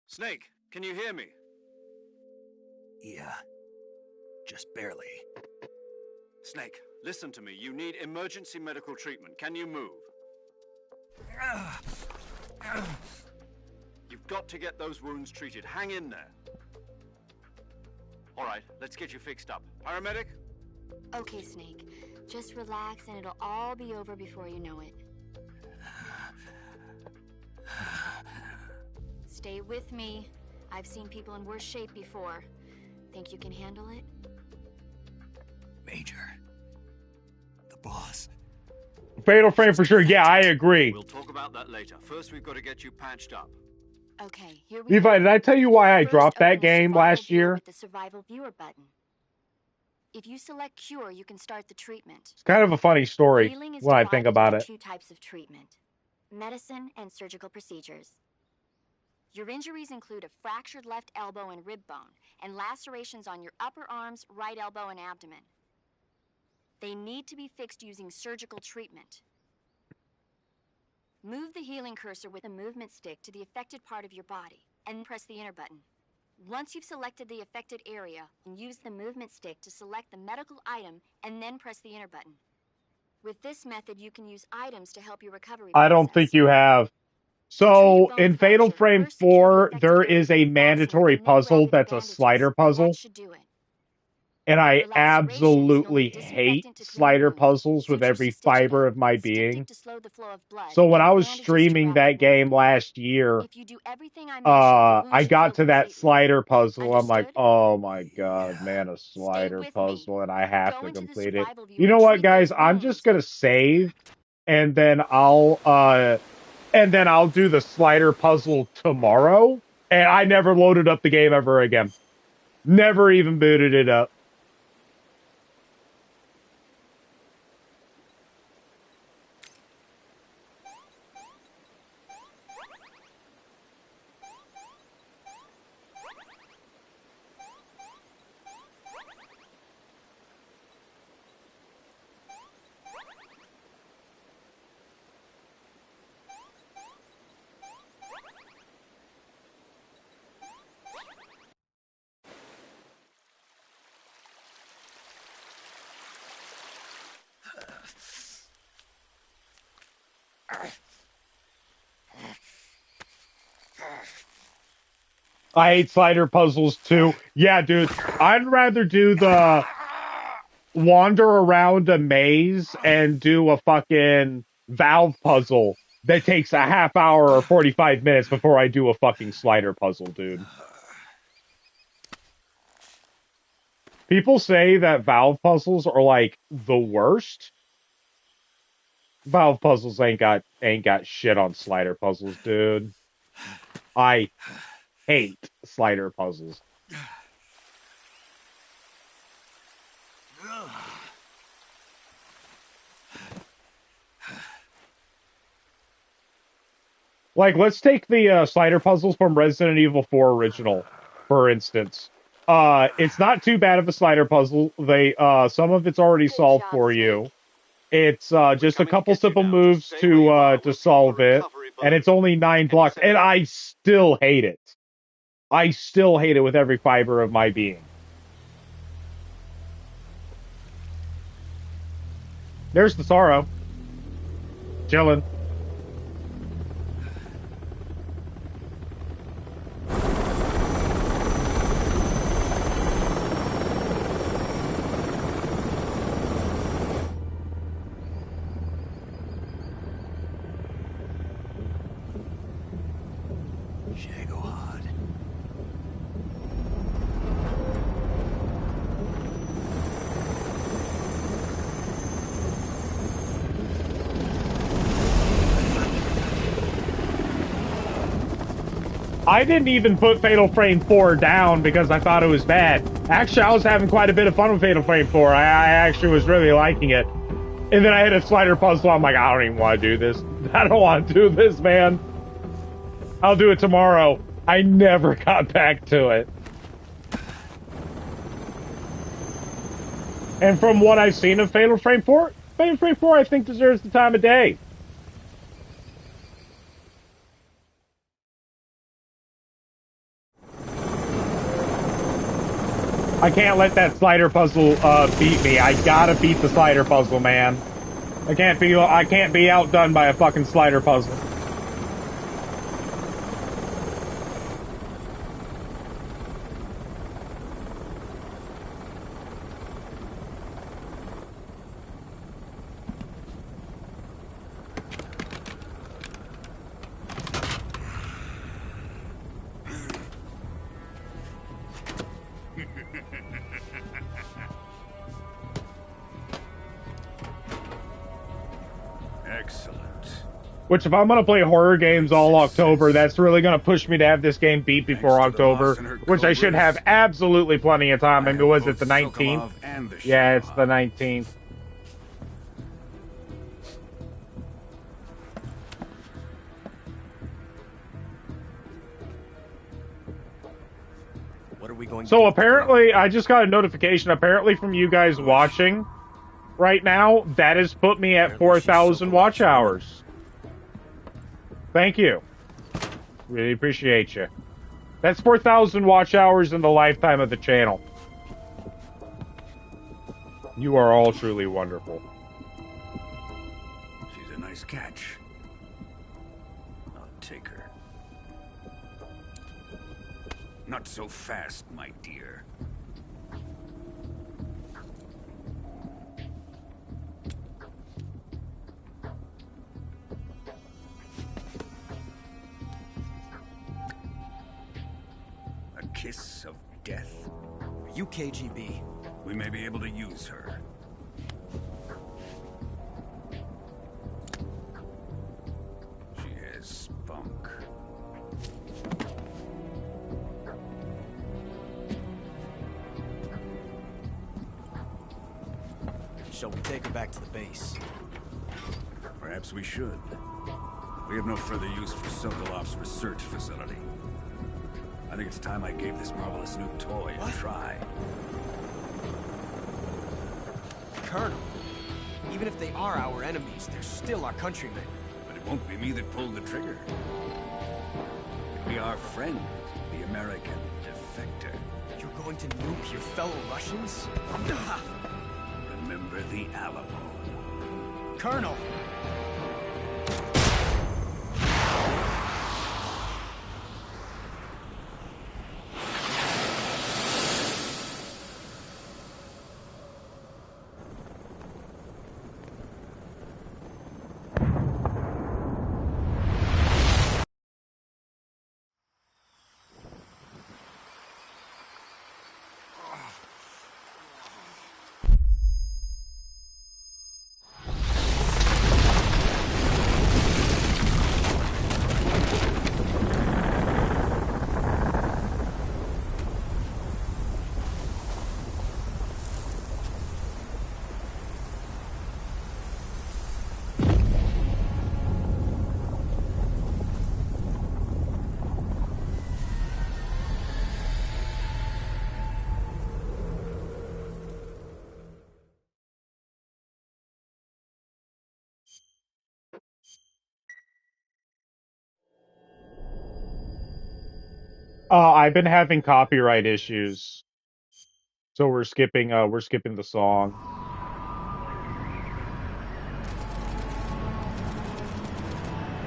Snake, can you hear me? Yeah. Just barely. Snake, listen to me. You need emergency medical treatment. Can you move? You've got to get those wounds treated. Hang in there. All right, let's get you fixed up. Paramedic? Okay, Snake. Just relax and it'll all be over before you know it. Stay with me. I've seen people in worse shape before. Think you can handle it? Major. The boss. Fatal Frame for sure. Yeah, I agree. We'll talk about that later. First, we've got to get you patched up. Okay, here we Levi, go. did I tell you why I First, dropped that open the game survival last viewer year? with the survival viewer button. If you select cure, you can start the treatment. It's kind of a funny story Healing is when I divided think about into it. two types of treatment: medicine and surgical procedures. Your injuries include a fractured left elbow and rib bone, and lacerations on your upper arms, right elbow, and abdomen. They need to be fixed using surgical treatment. Move the healing cursor with a movement stick to the affected part of your body, and press the enter button. Once you've selected the affected area, use the movement stick to select the medical item, and then press the enter button. With this method, you can use items to help your recovery I don't process. think you have. So in Fatal Frame 4, there is a mandatory puzzle that's a slider puzzle. And I absolutely hate slider puzzles with every fiber of my being. So when I was streaming that game last year, I got to that slider puzzle. I'm like, oh my god, man, a slider puzzle, and I have to complete it. You know what, guys? I'm just gonna save, and then I'll do the slider puzzle tomorrow. And I never loaded up the game ever again. Never even booted it up. I hate slider puzzles too. Yeah, dude. I'd rather do the wander around a maze and do a fucking valve puzzle that takes a half hour or 45 minutes before I do a fucking slider puzzle, dude. People say that valve puzzles are like the worst. Valve puzzles ain't got shit on slider puzzles, dude. I hate slider puzzles. Like, let's take the slider puzzles from Resident Evil 4 original, for instance. It's not too bad of a slider puzzle. Some of it's already solved for you. It's just a couple simple moves to solve it, and it's only 9 blocks, and I still hate it. I still hate it with every fiber of my being. There's the sorrow. Chilling. I didn't even put Fatal Frame 4 down because I thought it was bad. Actually, I was having quite a bit of fun with Fatal Frame 4. I actually was really liking it. And then I hit a slider puzzle. I'm like, I don't even want to do this. I don't want to do this, man. I'll do it tomorrow. I never got back to it. And from what I've seen of Fatal Frame 4, Fatal Frame 4 I think deserves the time of day. I can't let that slider puzzle beat me. I gotta beat the slider puzzle, man. I can't be outdone by a fucking slider puzzle. Excellent. Which, if I'm going to play horror games all October, that's really going to push me to have this game beat before October, which I should have absolutely plenty of time. I mean, was it the 19th? Yeah, it's the 19th. What are we going to So apparently, I just got a notification, apparently from you guys watching right now, that has put me at 4,000 watch hours. Thank you. Really appreciate you. That's 4,000 watch hours in the lifetime of the channel. You are all truly wonderful. She's a nice catch. I'll take her. Not so fast, my dear. A kiss of death? Are you KGB? We may be able to use her. She has spunk. Shall we take her back to the base? Perhaps we should. We have no further use for Sokolov's research facility. I think it's time I gave this marvelous new toy a try. Colonel, even if they are our enemies, they're still our countrymen. But it won't be me that pulled the trigger. It'll be our friend, the American defector. You're going to nuke your fellow Russians? Remember the Alamo. Colonel! I've been having copyright issues, so we're skipping the song.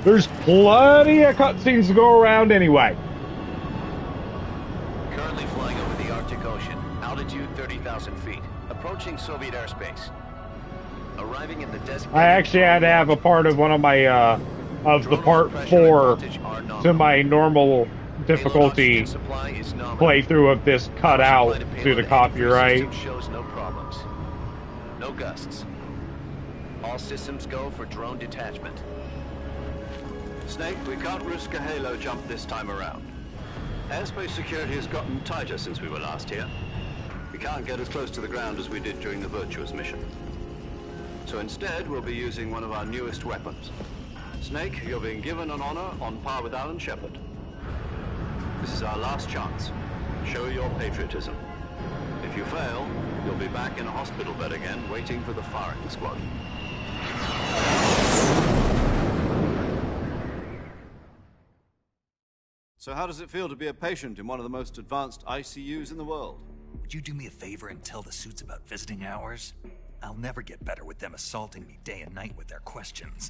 There's plenty of cutscenes to go around anyway. Currently flying over the Arctic Ocean. Altitude 30,000 feet. Approaching Soviet airspace. Arriving in the designated... I actually had to have a part of one of my, of the part 4 to my normal difficulty playthrough of this cut out due to copyright. Shows no problems. No gusts. All systems go for drone detachment. Snake, we can't risk a halo jump this time around. Airspace security has gotten tighter since we were last here. We can't get as close to the ground as we did during the Virtuous mission. So instead, we'll be using one of our newest weapons. Snake, you're being given an honor on par with Alan Shepard. This is our last chance. Show your patriotism. If you fail, you'll be back in a hospital bed again, waiting for the firing squad. So how does it feel to be a patient in one of the most advanced ICUs in the world? Would you do me a favor and tell the suits about visiting hours? I'll never get better with them assaulting me day and night with their questions.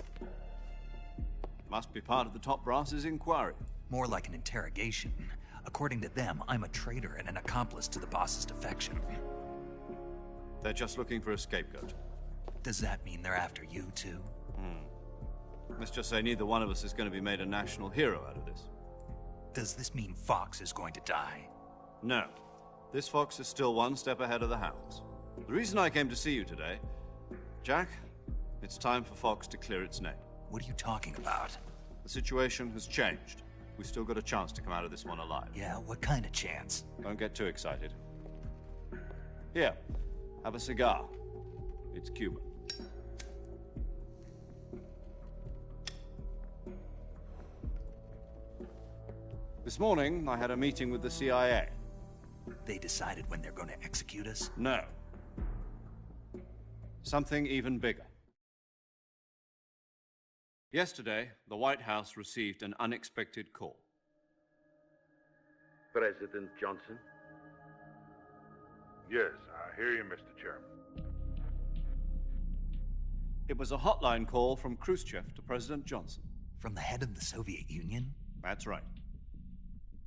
Must be part of the top brass's inquiry. More like an interrogation. According to them, I'm a traitor and an accomplice to the boss's defection. They're just looking for a scapegoat. Does that mean they're after you, too? Let's just say neither one of us is going to be made a national hero out of this. Does this mean Fox is going to die? No. This Fox is still one step ahead of the Hounds. The reason I came to see you today... Jack, it's time for Fox to clear its name. What are you talking about? The situation has changed. We've still got a chance to come out of this one alive. Yeah, what kind of chance? Don't get too excited. Here, have a cigar. It's Cuban. This morning, I had a meeting with the CIA. They decided when they're going to execute us? No. Something even bigger. Yesterday, the White House received an unexpected call. President Johnson? Yes, I hear you, Mr. Chairman. It was a hotline call from Khrushchev to President Johnson. From the head of the Soviet Union? That's right.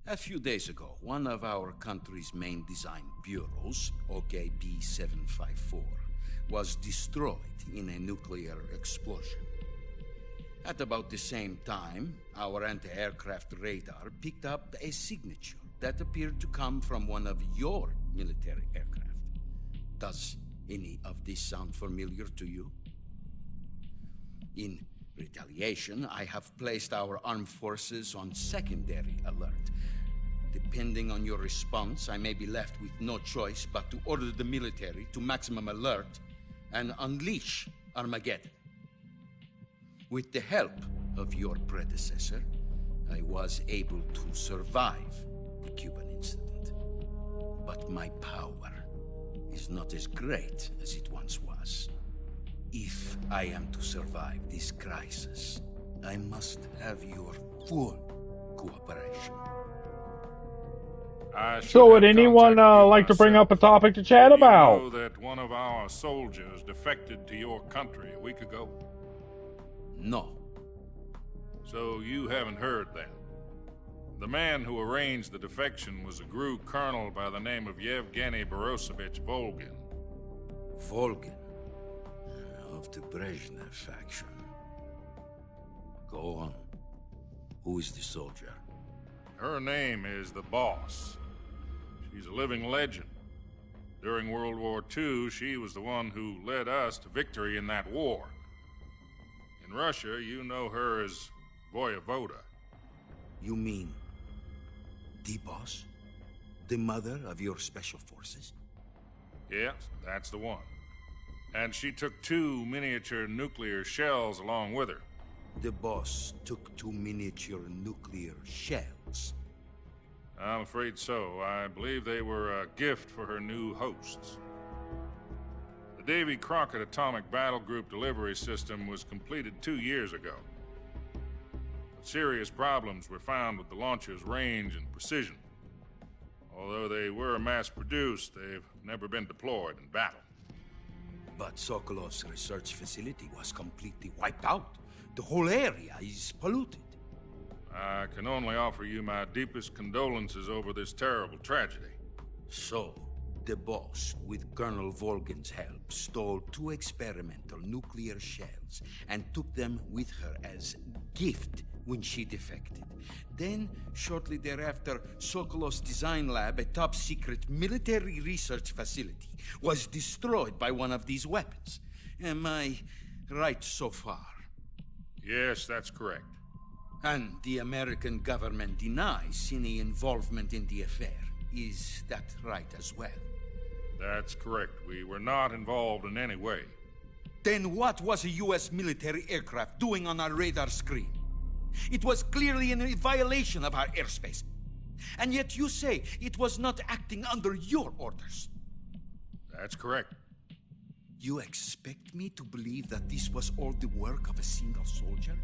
A few days ago, one of our country's main design bureaus, OKB-754, was destroyed in a nuclear explosion. At about the same time, our anti-aircraft radar picked up a signature that appeared to come from one of your military aircraft. Does any of this sound familiar to you? In retaliation, I have placed our armed forces on secondary alert. Depending on your response, I may be left with no choice but to order the military to maximum alert and unleash Armageddon. With the help of your predecessor, I was able to survive the Cuban incident. But my power is not as great as it once was. If I am to survive this crisis, I must have your full cooperation. So would anyone like to bring up a topic to chat about? You know that one of our soldiers defected to your country a week ago? No. So you haven't heard that. The man who arranged the defection was a GRU colonel by the name of Yevgeny Borosovich Volgin. Volgin? Of the Brezhnev faction. Go on. Who is the soldier? Her name is the Boss. She's a living legend. During World War II, she was the one who led us to victory in that war. In Russia, you know her as Voyevoda. You mean the Boss? The mother of your special forces? Yes, that's the one. And she took 2 miniature nuclear shells along with her. The Boss took 2 miniature nuclear shells? I'm afraid so. I believe they were a gift for her new hosts. The Davy Crockett Atomic Battle Group delivery system was completed 2 years ago. But serious problems were found with the launcher's range and precision. Although they were mass-produced, they've never been deployed in battle. But Sokolov's research facility was completely wiped out. The whole area is polluted. I can only offer you my deepest condolences over this terrible tragedy. So, the boss, with Colonel Volgin's help, stole 2 experimental nuclear shells and took them with her as gift when she defected. Then, shortly thereafter, Sokolov's design lab, a top-secret military research facility, was destroyed by one of these weapons. Am I right so far? Yes, that's correct. And the American government denies any involvement in the affair. Is that right as well? That's correct. We were not involved in any way. Then what was a U.S. military aircraft doing on our radar screen? It was clearly in violation of our airspace. And yet you say it was not acting under your orders. That's correct. You expect me to believe that this was all the work of a single soldier?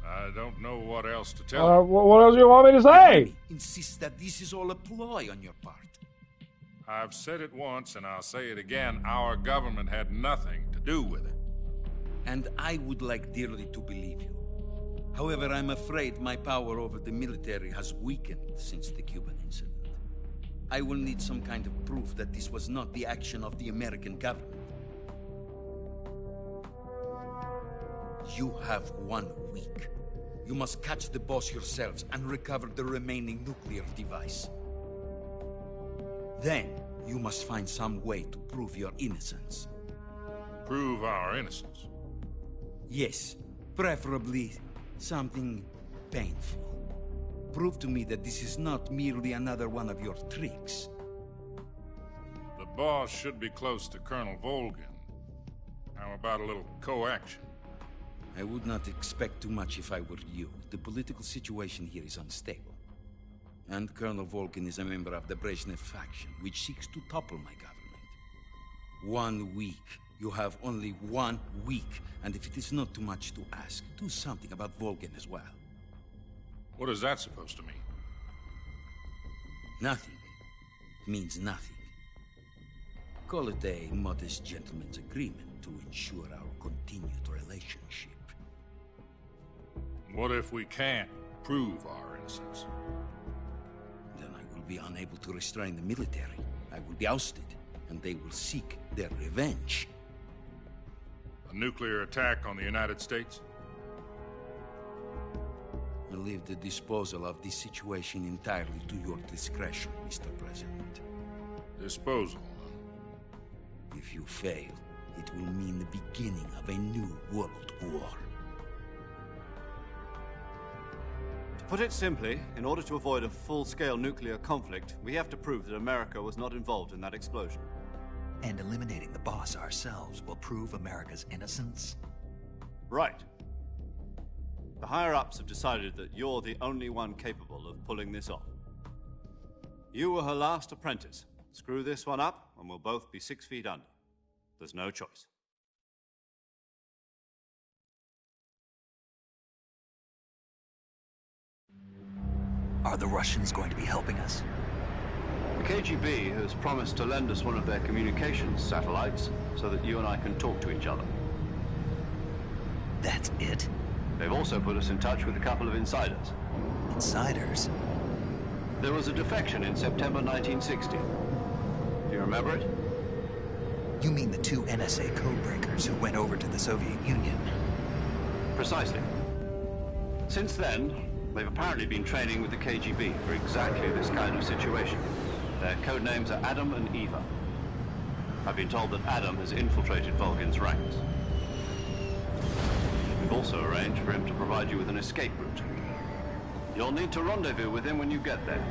I don't know what else to tell you. What else do you want me to say? Insist that this is all a ploy on your part. I've said it once, and I'll say it again. Our government had nothing to do with it. And I would like dearly to believe you. However, I'm afraid my power over the military has weakened since the Cuban incident. I will need some kind of proof that this was not the action of the American government. You have 1 week. You must catch the boss yourselves and recover the remaining nuclear device. Then, you must find some way to prove your innocence. Prove our innocence? Yes, preferably something painful. Prove to me that this is not merely another one of your tricks. The boss should be close to Colonel Volgin. How about a little co-action? I would not expect too much if I were you. The political situation here is unstable. And Colonel Volgin is a member of the Brezhnev faction, which seeks to topple my government. 1 week. You have only 1 week. And if it is not too much to ask, do something about Volgin as well. What is that supposed to mean? Nothing. It means nothing. Call it a modest gentleman's agreement to ensure our continued relationship. What if we can't prove our innocence? Then I will be unable to restrain the military. I will be ousted, and they will seek their revenge. A nuclear attack on the United States? I leave the disposal of this situation entirely to your discretion, Mr. President. Disposal? If you fail, it will mean the beginning of a new world war. To put it simply, in order to avoid a full-scale nuclear conflict, we have to prove that America was not involved in that explosion. And eliminating the boss ourselves will prove America's innocence? Right. The higher-ups have decided that you're the only one capable of pulling this off. You were her last apprentice. Screw this one up, and we'll both be 6 feet under. There's no choice. Are the Russians going to be helping us? The KGB has promised to lend us one of their communications satellites so that you and I can talk to each other. That's it? They've also put us in touch with a couple of insiders. Insiders? There was a defection in September 1960. Do you remember it? You mean the 2 NSA codebreakers who went over to the Soviet Union? Precisely. Since then, they've apparently been training with the KGB for exactly this kind of situation. Their code names are Adam and Eva. I've been told that Adam has infiltrated Volgin's ranks. We've also arranged for him to provide you with an escape route. You'll need to rendezvous with him when you get there.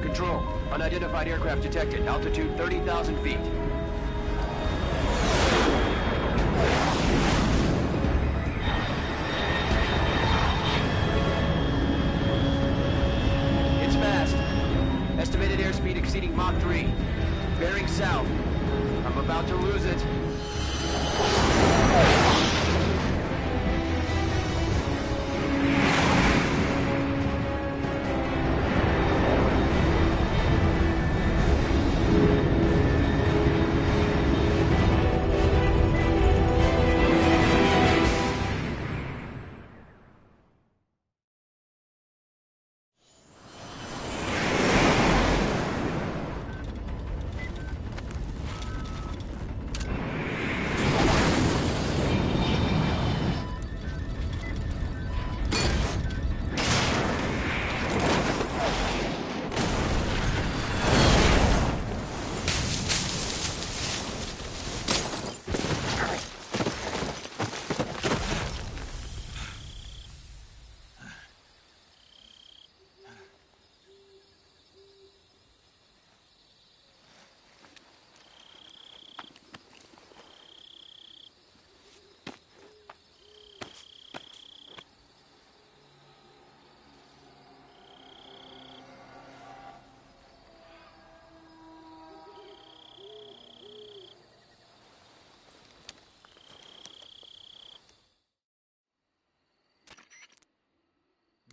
Control. Unidentified aircraft detected. Altitude 30,000 feet. It's bad. airspeed exceeding Mach 3. Bearing south. I'm about to lose it.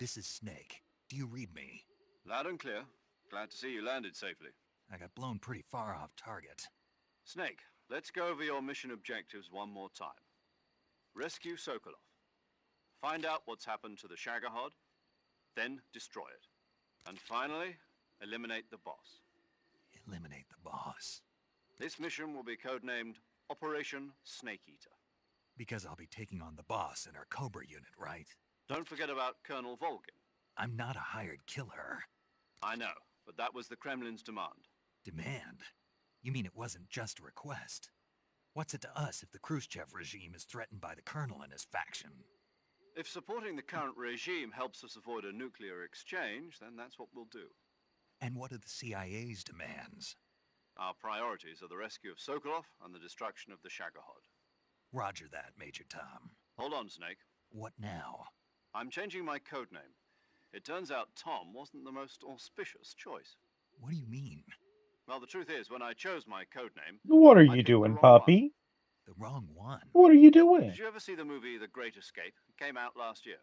This is Snake. Do you read me? Loud and clear. Glad to see you landed safely. I got blown pretty far off target. Snake, let's go over your mission objectives one more time. Rescue Sokolov. Find out what's happened to the Shagohod, then destroy it. And finally, eliminate the boss. Eliminate the boss. This mission will be codenamed Operation Snake Eater. Because I'll be taking on the boss in our Cobra unit, right? Don't forget about Colonel Volgin. I'm not a hired killer. I know, but that was the Kremlin's demand. Demand? You mean it wasn't just a request? What's it to us if the Khrushchev regime is threatened by the Colonel and his faction? If supporting the current regime helps us avoid a nuclear exchange, then that's what we'll do. And what are the CIA's demands? Our priorities are the rescue of Sokolov and the destruction of the Shagohod. Roger that, Major Tom. Hold on, Snake. What now? I'm changing my codename. It turns out Tom wasn't the most auspicious choice. What do you mean? Well, the truth is, when I chose my codename... What are you doing, puppy? The wrong one? What are you doing? Did you ever see the movie The Great Escape? It came out last year.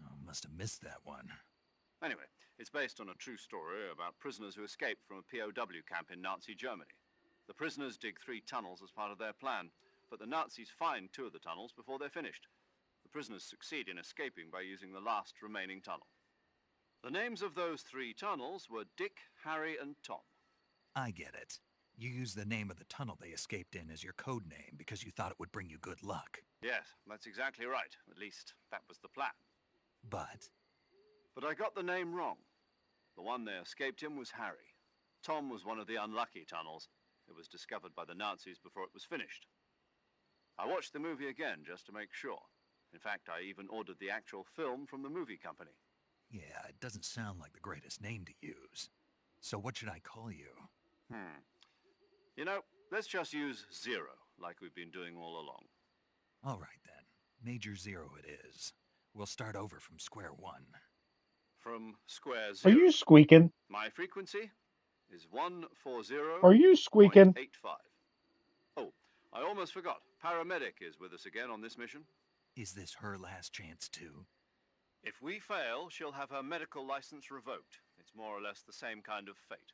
Oh, must have missed that one. Anyway, it's based on a true story about prisoners who escaped from a POW camp in Nazi Germany. The prisoners dig 3 tunnels as part of their plan, but the Nazis find 2 of the tunnels before they're finished. The prisoners succeed in escaping by using the last remaining tunnel. The names of those 3 tunnels were Dick, Harry, and Tom. I get it. You used the name of the tunnel they escaped in as your code name because you thought it would bring you good luck. Yes, that's exactly right. At least, that was the plan. But I got the name wrong. The one they escaped in was Harry. Tom was one of the unlucky tunnels. It was discovered by the Nazis before it was finished. I watched the movie again just to make sure. In fact, I even ordered the actual film from the movie company. yeah, it doesn't sound like the greatest name to use. So what should I call you? You know, let's just use Zero, like we've been doing all along. All right then. Major Zero it is. We'll start over from square one. From square Are 0. you squeaking? My frequency is 140. Are you squeaking? 85. Oh, I almost forgot. Paramedic is with us again on this mission. Is this her last chance too? If we fail, she'll have her medical license revoked. It's more or less the same kind of fate.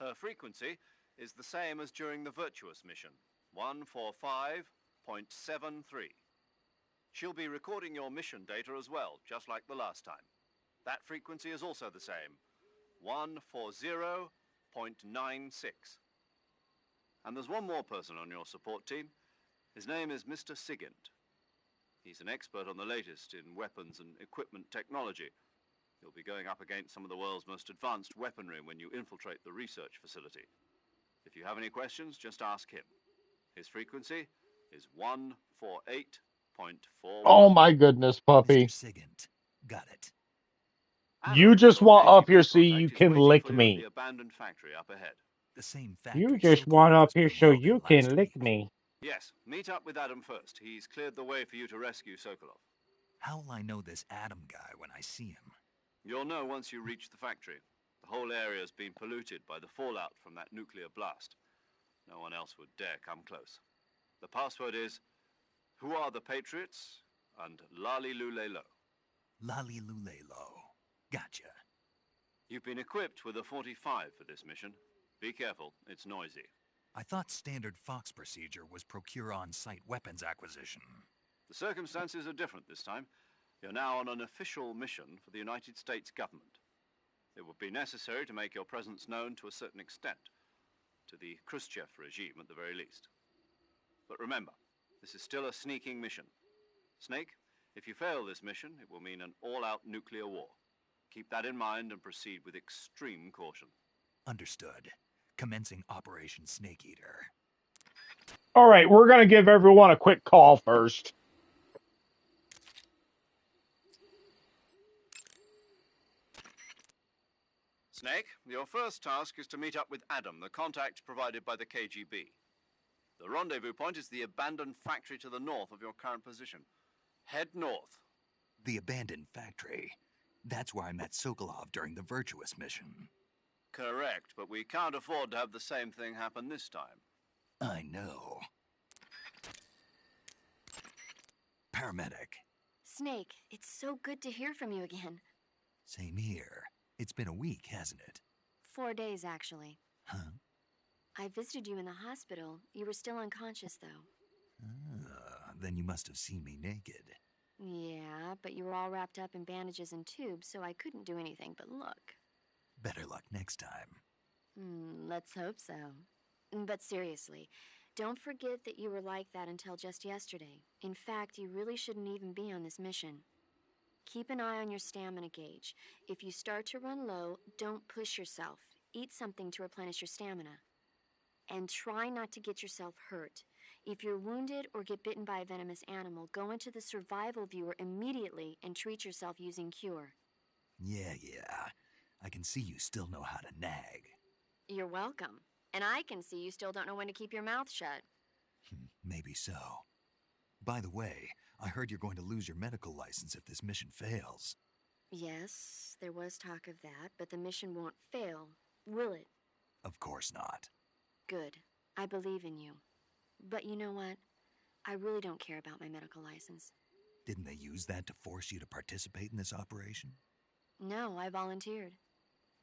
Her frequency is the same as during the Virtuous mission, 145.73. She'll be recording your mission data as well, just like the last time. That frequency is also the same, 140.96. And there's one more person on your support team. His name is Mr. Sigint. He's an expert on the latest in weapons and equipment technology. You'll be going up against some of the world's most advanced weaponry when you infiltrate the research facility. If you have any questions, just ask him. His frequency is 148.4. Oh my goodness, puppy. Mr. Sigint. Got it. You just want up here so you can lick me. The abandoned factory up ahead. The same factory. You just want up here so you can lick me. Yes, meet up with Adam first. He's cleared the way for you to rescue Sokolov. How will I know this Adam guy when I see him? You'll know once you reach the factory. The whole area's been polluted by the fallout from that nuclear blast. No one else would dare come close. The password is, "Who are the Patriots?" and "Lali Lulelo." Lali Lulelo. Gotcha. You've been equipped with a 45 for this mission. Be careful, it's noisy. I thought standard Fox procedure was procure on-site weapons acquisition. The circumstances are different this time. You're now on an official mission for the United States government. It would be necessary to make your presence known to a certain extent, to the Khrushchev regime at the very least. But remember, this is still a sneaking mission. Snake, if you fail this mission, it will mean an all-out nuclear war. Keep that in mind and proceed with extreme caution. Understood. Commencing Operation Snake Eater. All right, we're going to give everyone a quick call first. Snake, your first task is to meet up with Adam, the contact provided by the KGB. The rendezvous point is the abandoned factory to the north of your current position. Head north. The abandoned factory. That's where I met Sokolov during the Virtuous mission. Correct, but we can't afford to have the same thing happen this time. I know. Paramedic. Snake, it's so good to hear from you again. Same here. It's been a week, hasn't it? 4 days, actually. Huh? I visited you in the hospital. You were still unconscious, though. Then you must have seen me naked. Yeah, but you were all wrapped up in bandages and tubes, so I couldn't do anything but look. Better luck next time. Let's hope so. But seriously, don't forget that you were like that until just yesterday. In fact, you really shouldn't even be on this mission. Keep an eye on your stamina gauge. If you start to run low, don't push yourself. Eat something to replenish your stamina. And try not to get yourself hurt. If you're wounded or get bitten by a venomous animal, go into the survival viewer immediately and treat yourself using Cure. Yeah. I can see you still know how to nag. You're welcome. And I can see you still don't know when to keep your mouth shut. Maybe so. By the way, I heard you're going to lose your medical license if this mission fails. Yes, there was talk of that, but the mission won't fail, will it? Of course not. Good. I believe in you. But you know what? I really don't care about my medical license. Didn't they use that to force you to participate in this operation? No, I volunteered.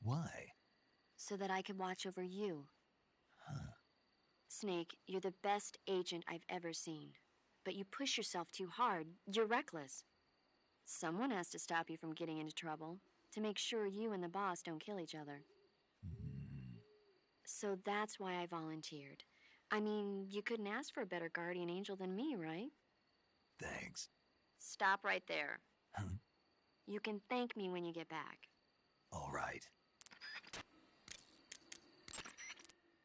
Why? So that I could watch over you. Huh. Snake, you're the best agent I've ever seen. But you push yourself too hard. You're reckless. Someone has to stop you from getting into trouble, to make sure you and the boss don't kill each other. So that's why I volunteered. I mean, you couldn't ask for a better guardian angel than me, right? Thanks. Stop right there. Huh? You can thank me when you get back. All right.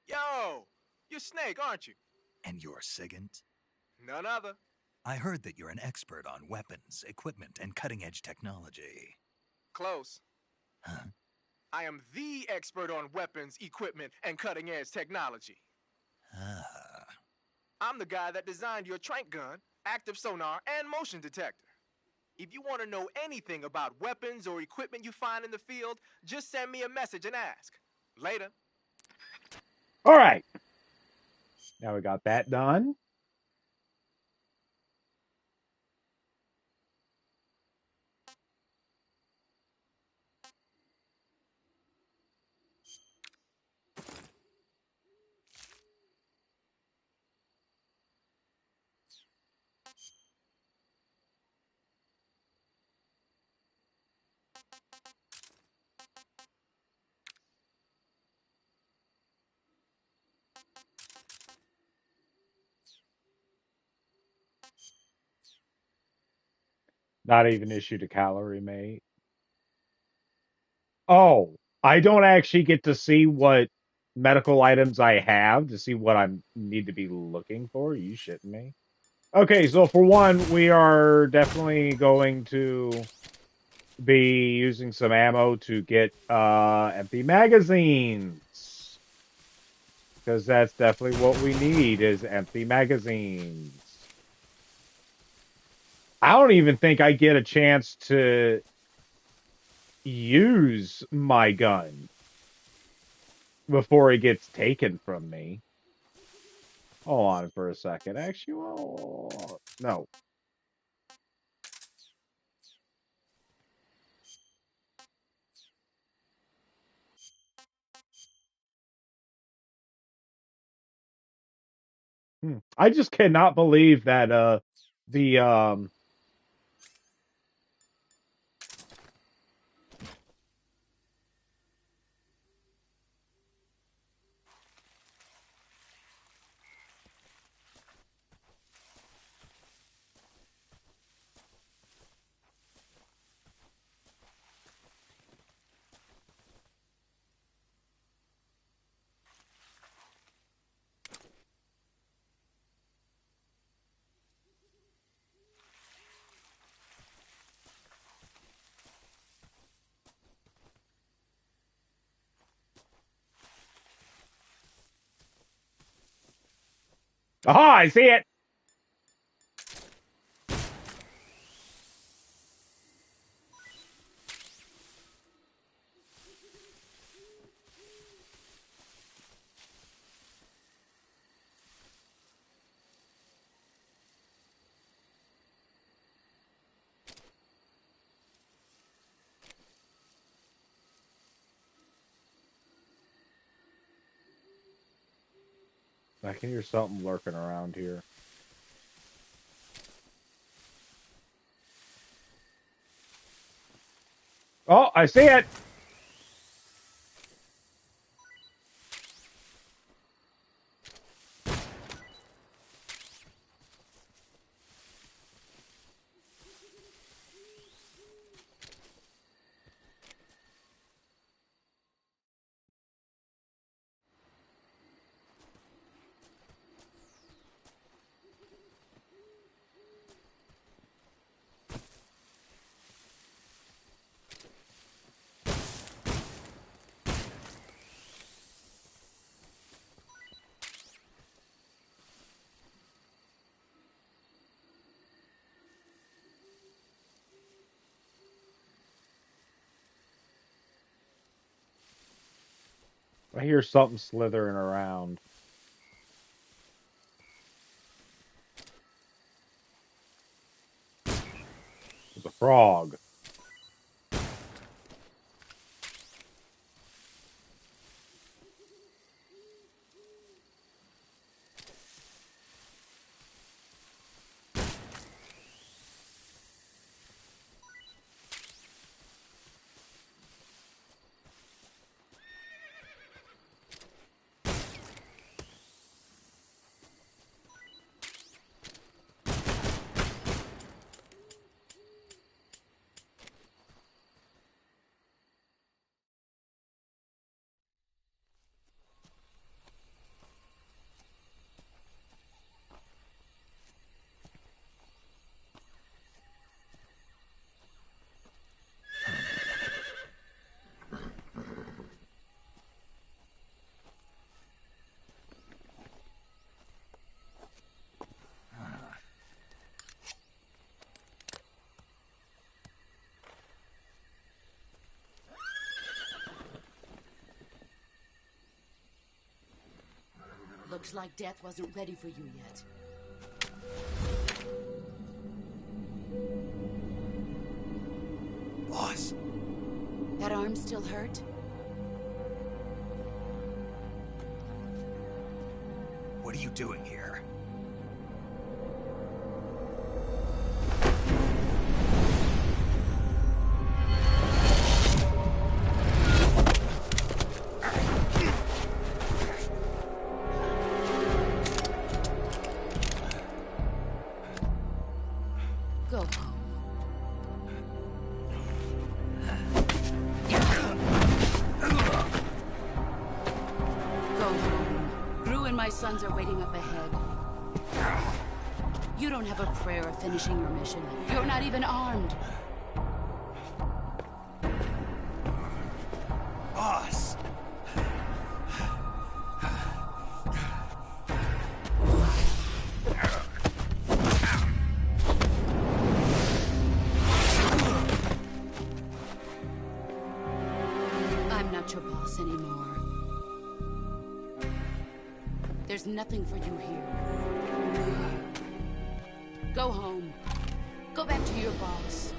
Yo! You're Snake, aren't you? And you're Sigint? None other. I heard that you're an expert on weapons, equipment, and cutting-edge technology. Close. Huh? I am the expert on weapons, equipment, and cutting-edge technology. Ah. I'm the guy that designed your trank gun, active sonar, and motion detector. If you want to know anything about weapons or equipment you find in the field, just send me a message and ask. Later. All right. Now we got that done. Not even issued a calorie, mate. Oh, I don't actually get to see what medical items I have to see what I need to be looking for. Are you shitting me? Okay, so for one, we are definitely going to be using some ammo to get empty magazines. Because that's definitely what we need is empty magazines. I don't even think I get a chance to use my gun before he gets taken from me. Hold on for a second. Actually, well, no. I just cannot believe that the aha, I see it. I can hear something lurking around here. Oh, I see it. I hear something slithering around. It's a frog. Looks like death wasn't ready for you yet. Boss. That arm still hurt? What are you doing here? Go home. Go home. Gru and my sons are waiting up ahead. You don't have a prayer of finishing your mission. You're not even armed. Boss! I'm not your boss anymore. There's nothing for you here. Go home. Go back to your boss.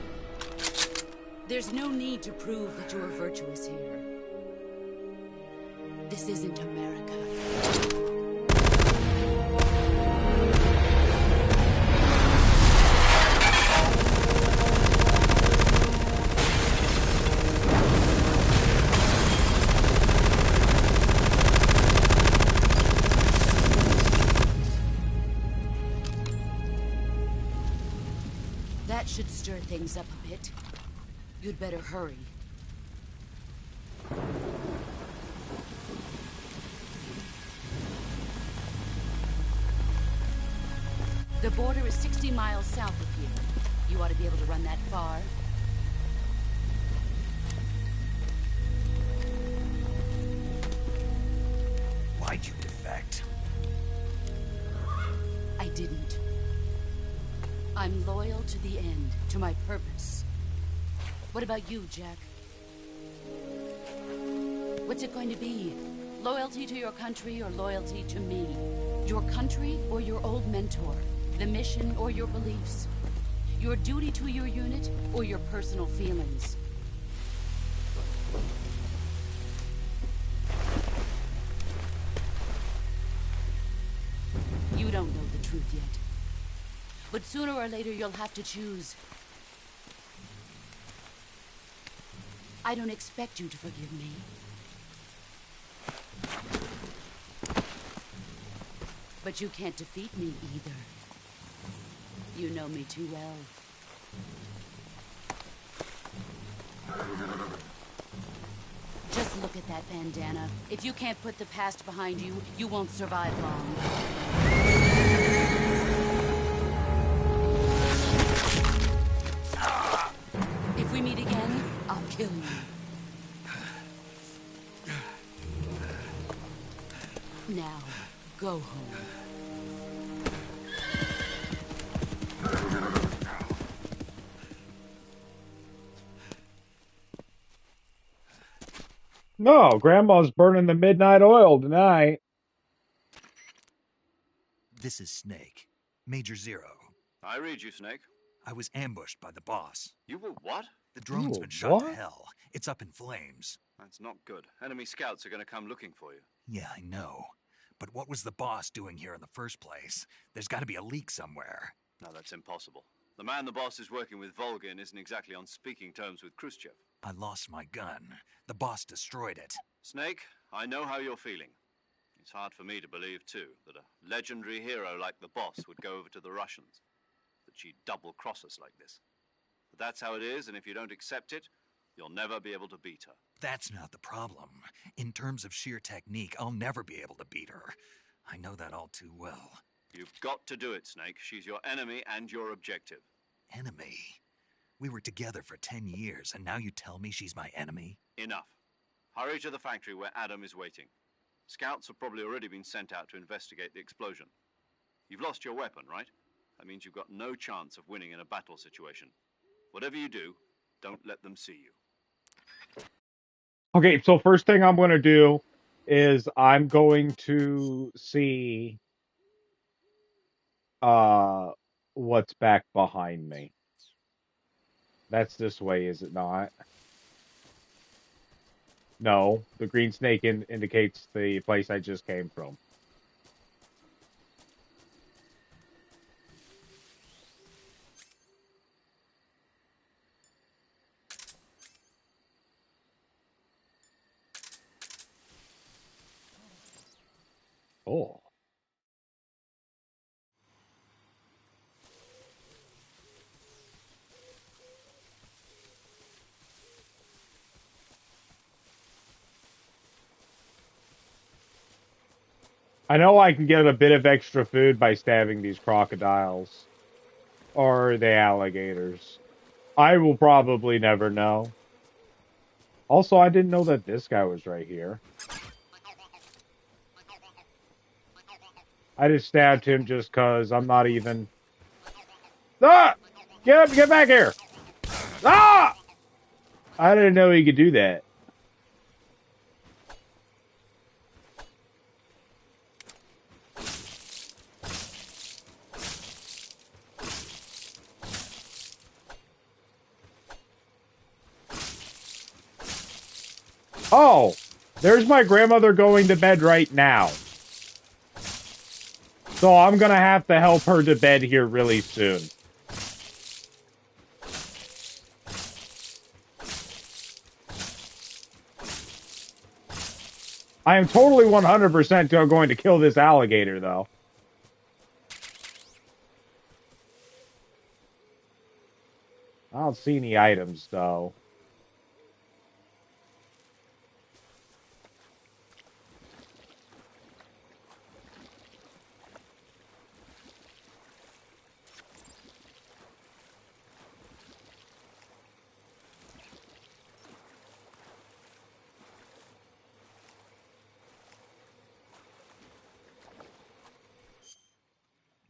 There's no need to prove that you are virtuous here. This isn't America. That should stir things up a bit. You'd better hurry. The border is 60 miles south of here. You ought to be able to run that far. Why'd you defect? I didn't. I'm loyal to the end, to my purpose. What about you, Jack? What's it going to be? Loyalty to your country or loyalty to me? Your country or your old mentor? The mission or your beliefs? Your duty to your unit or your personal feelings? You don't know the truth yet. But sooner or later you'll have to choose. I don't expect you to forgive me. But you can't defeat me either. You know me too well. Just look at that bandana. If you can't put the past behind you, you won't survive long. If we meet again, I'll kill you. Now, go home. No, Grandma's burning the midnight oil tonight. This is Snake. Major Zero. I read you, Snake. I was ambushed by the boss. You were what? The drone's You been were shot to what? hell. It's up in flames. That's not good. Enemy scouts are going to come looking for you. Yeah, I know. But what was the boss doing here in the first place? There's got to be a leak somewhere. No, that's impossible. The man the boss is working with, Volgin, isn't exactly on speaking terms with Khrushchev. I lost my gun. The boss destroyed it. Snake, I know how you're feeling. It's hard for me to believe, too, that a legendary hero like the boss would go over to the Russians. That she'd double-cross us like this. But that's how it is, and if you don't accept it, you'll never be able to beat her. That's not the problem. In terms of sheer technique, I'll never be able to beat her. I know that all too well. You've got to do it, Snake. She's your enemy and your objective. Enemy? We were together for 10 years, and now you tell me she's my enemy? Enough. Hurry to the factory where Adam is waiting. Scouts have probably already been sent out to investigate the explosion. You've lost your weapon, right? That means you've got no chance of winning in a battle situation. Whatever you do, don't let them see you. Okay, so first thing I'm going to do is I'm going to see what's back behind me. That's this way, is it not? No, the green snake indicates the place I just came from. Oh. I know I can get a bit of extra food by stabbing these crocodiles. Or the alligators. I will probably never know. Also, I didn't know that this guy was right here. I just stabbed him just because I'm not even... Ah! Get back here! Ah! I didn't know he could do that. Oh, there's my grandmother going to bed right now. So I'm gonna have to help her to bed here really soon. I am totally 100% going to kill this alligator, though. I don't see any items, though.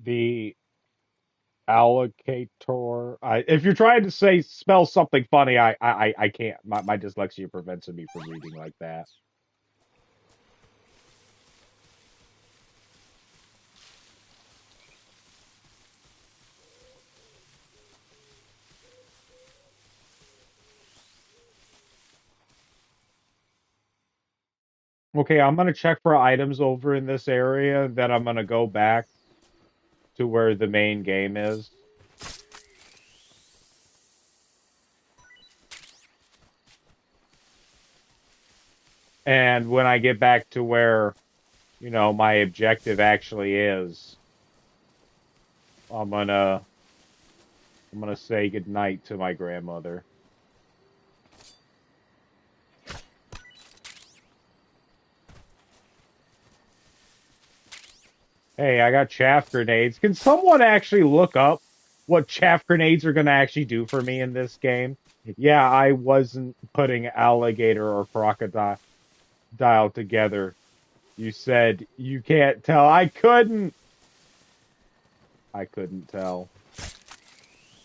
The alligator. If you're trying to spell something funny, I can't. My dyslexia prevents me from reading like that. Okay, I'm gonna check for items over in this area. Then I'm gonna go back to where the main game is. And when I get back to where, my objective actually is, I'm gonna say goodnight to my grandmother. Hey, I got chaff grenades. Can someone actually look up what chaff grenades are gonna actually do for me in this game? Yeah, I wasn't putting alligator or crocodile together. You said you can't tell. I couldn't tell.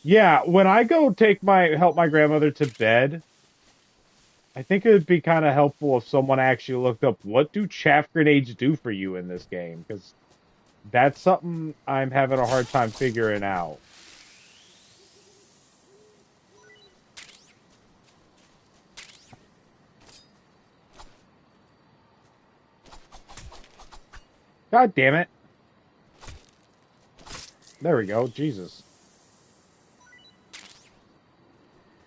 Yeah, when I go help my grandmother to bed, I think it would be kind of helpful if someone actually looked up what do chaff grenades do for you in this game, because that's something I'm having a hard time figuring out. God damn it. There we go. Jesus.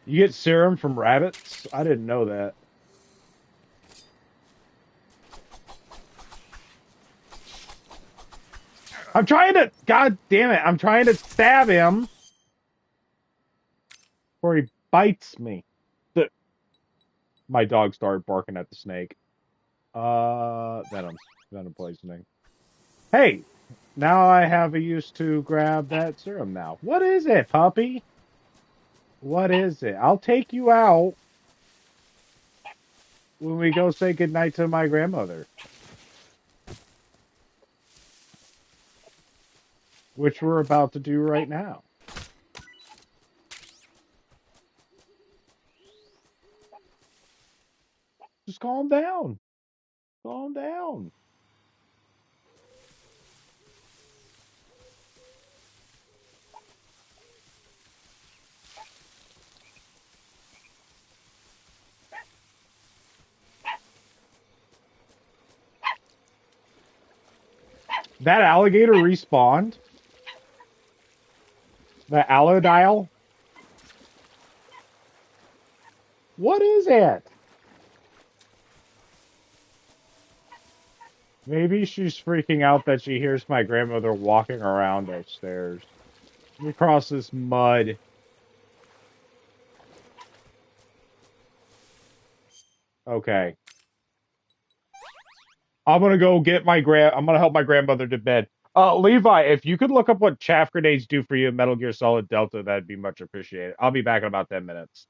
You get serum from rabbits? I didn't know that. I'm trying to... God damn it. I'm trying to stab him before he bites me. My dog started barking at the snake. Venom poisoning. Hey! Now I have a use to grab that serum now. What is it, puppy? What is it? I'll take you out when we go say goodnight to my grandmother. Which we're about to do right now. Just calm down. Calm down. That alligator respawned? The allodial? What is it? Maybe she's freaking out that she hears my grandmother walking around upstairs. Let me cross this mud. Okay. I'm gonna go get I'm gonna help my grandmother to bed. Levi, if you could look up what chaff grenades do for you in Metal Gear Solid Delta, that'd be much appreciated. I'll be back in about 10 minutes.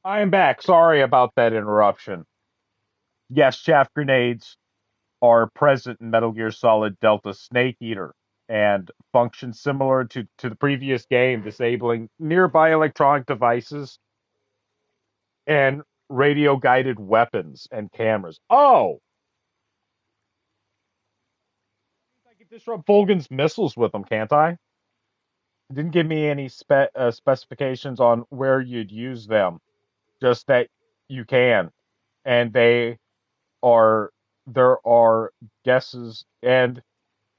I am back. Sorry about that interruption. Yes, chaff grenades are present in Metal Gear Solid Delta Snake Eater and function similar to the previous game, disabling nearby electronic devices and radio guided weapons and cameras. Oh! I can disrupt Volgan's missiles with them, can't I? It didn't give me any specifications on where you'd use them, just that you can. And are, there are guesses, and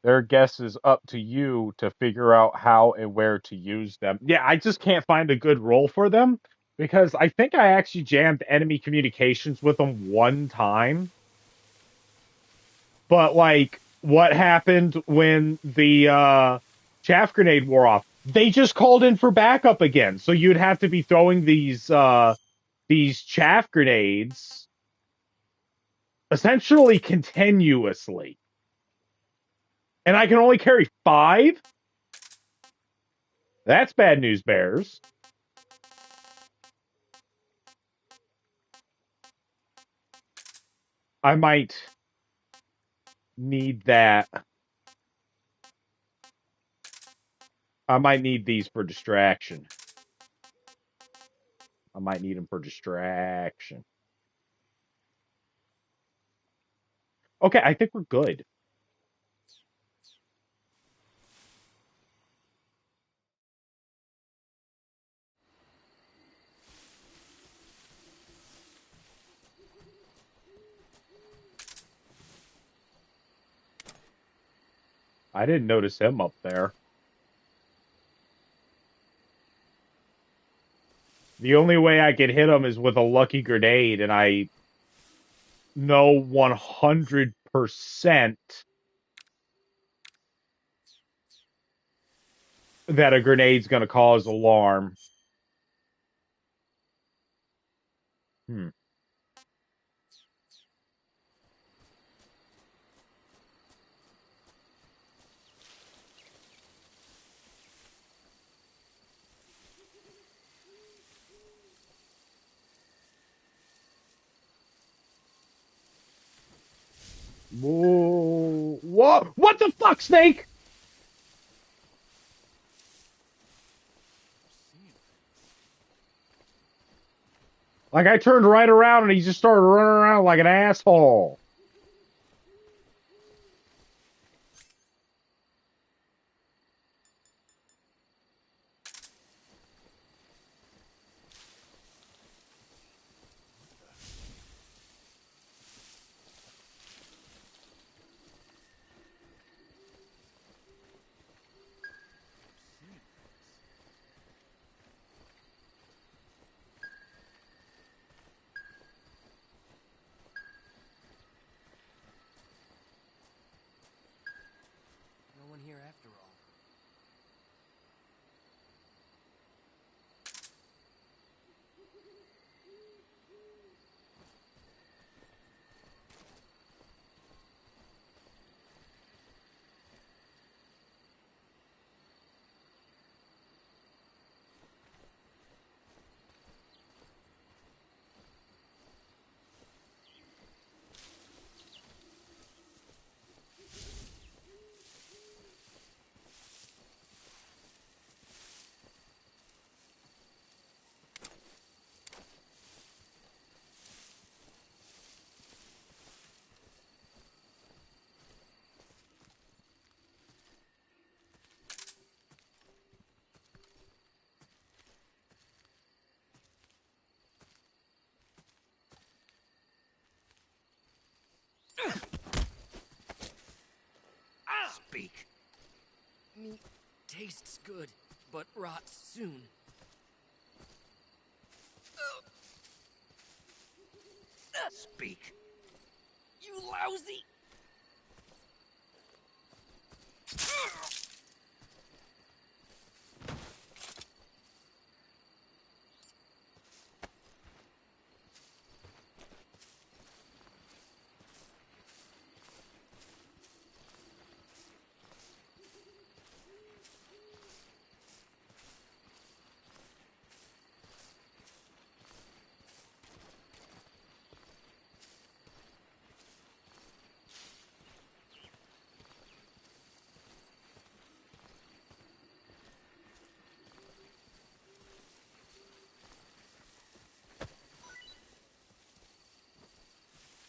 their guess is up to you to figure out how and where to use them. Yeah, I just can't find a good role for them because I think I actually jammed enemy communications with them one time. But like, what happened when the chaff grenade wore off? They just called in for backup again. So you'd have to be throwing these chaff grenades essentially continuously. And I can only carry 5? That's bad news, Bears. I might need that. I might need these for distraction. I might need them for distraction. Okay, I think we're good. I didn't notice him up there. The only way I could hit him is with a lucky grenade, and I know 100% that a grenade's going to cause alarm. Hmm. Whoa. Whoa. What the fuck, Snake? Like, I turned right around and he just started running around like an asshole. No one here after all. Speak. Meat tastes good, but rots soon. Speak. You lousy!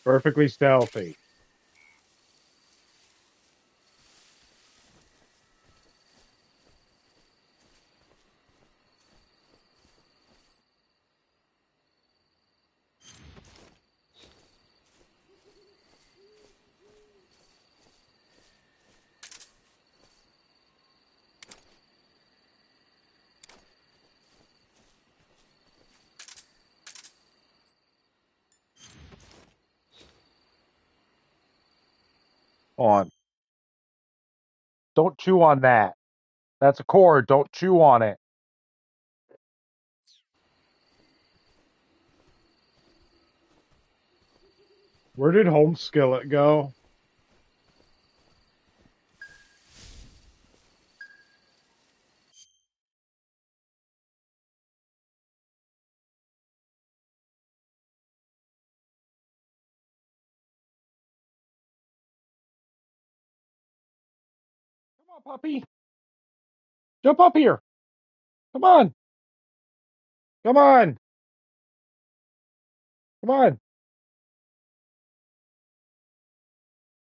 Perfectly stealthy. On. Don't chew on that. That's a cord. Don't chew on it. Where did Home Skillet go? Come on, puppy. Jump up here. Come on. Come on. Come on.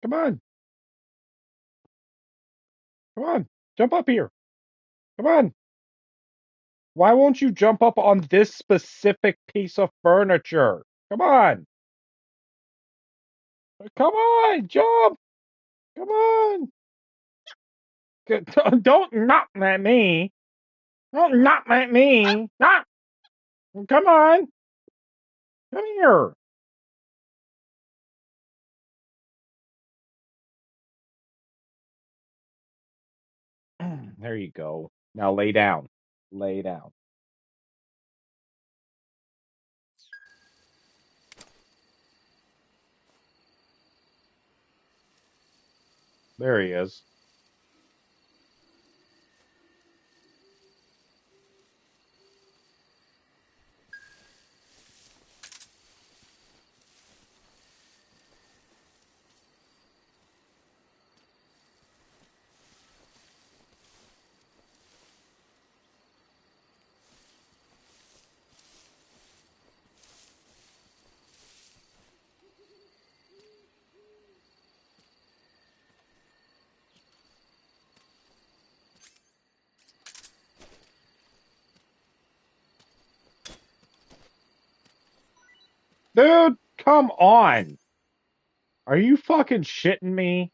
Come on. Come on. Jump up here. Come on. Why won't you jump up on this specific piece of furniture? Come on. Come on. Jump. Come on. Don't knock at me. Don't knock at me. Knock. Come on. Come here. There you go. Now lay down. Lay down. There he is. Dude, come on. Are you fucking shitting me?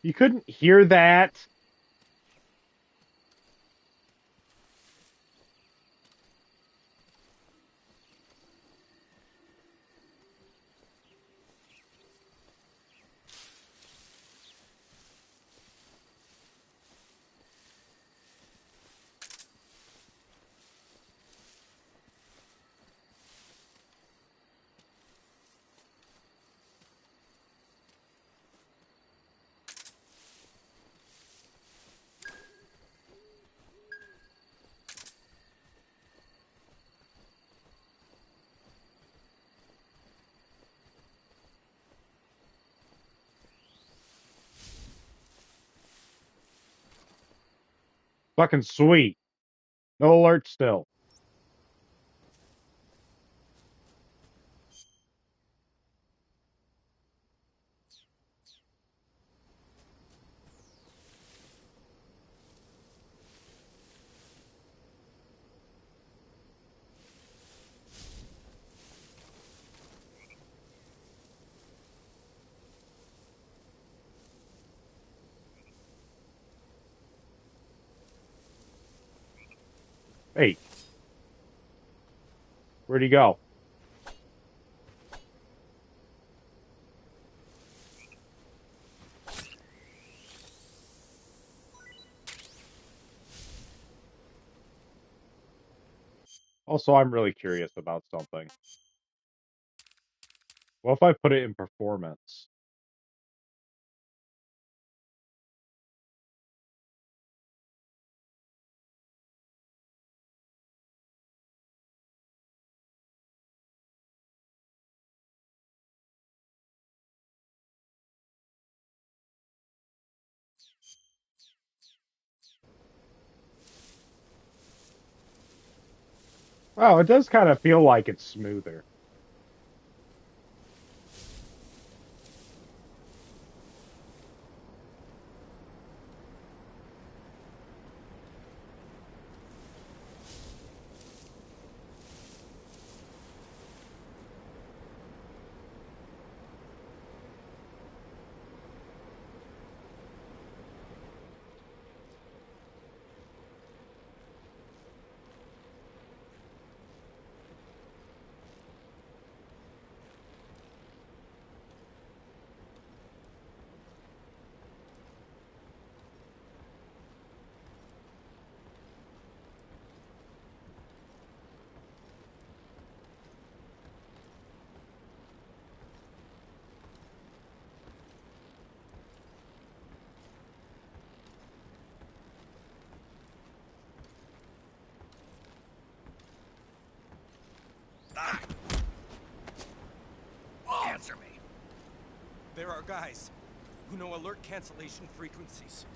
You couldn't hear that? Fucking sweet. No alert still. Hey. Where'd he go? Also, I'm really curious about something. What if I put it in performance? Oh, it does kind of feel like it's smoother. Answer me. There are guys who know alert cancellation frequencies.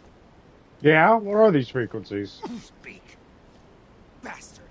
Yeah, what are these frequencies? Speak, bastard.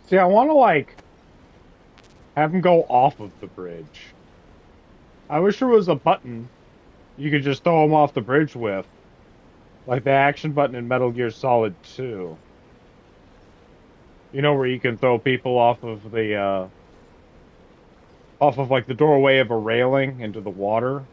See, I want to, like, have him go off of the bridge. I wish there was a button you could just throw him off the bridge with. Like the action button in Metal Gear Solid 2. You know, where you can throw people off of the, like, the doorway of a railing into the water.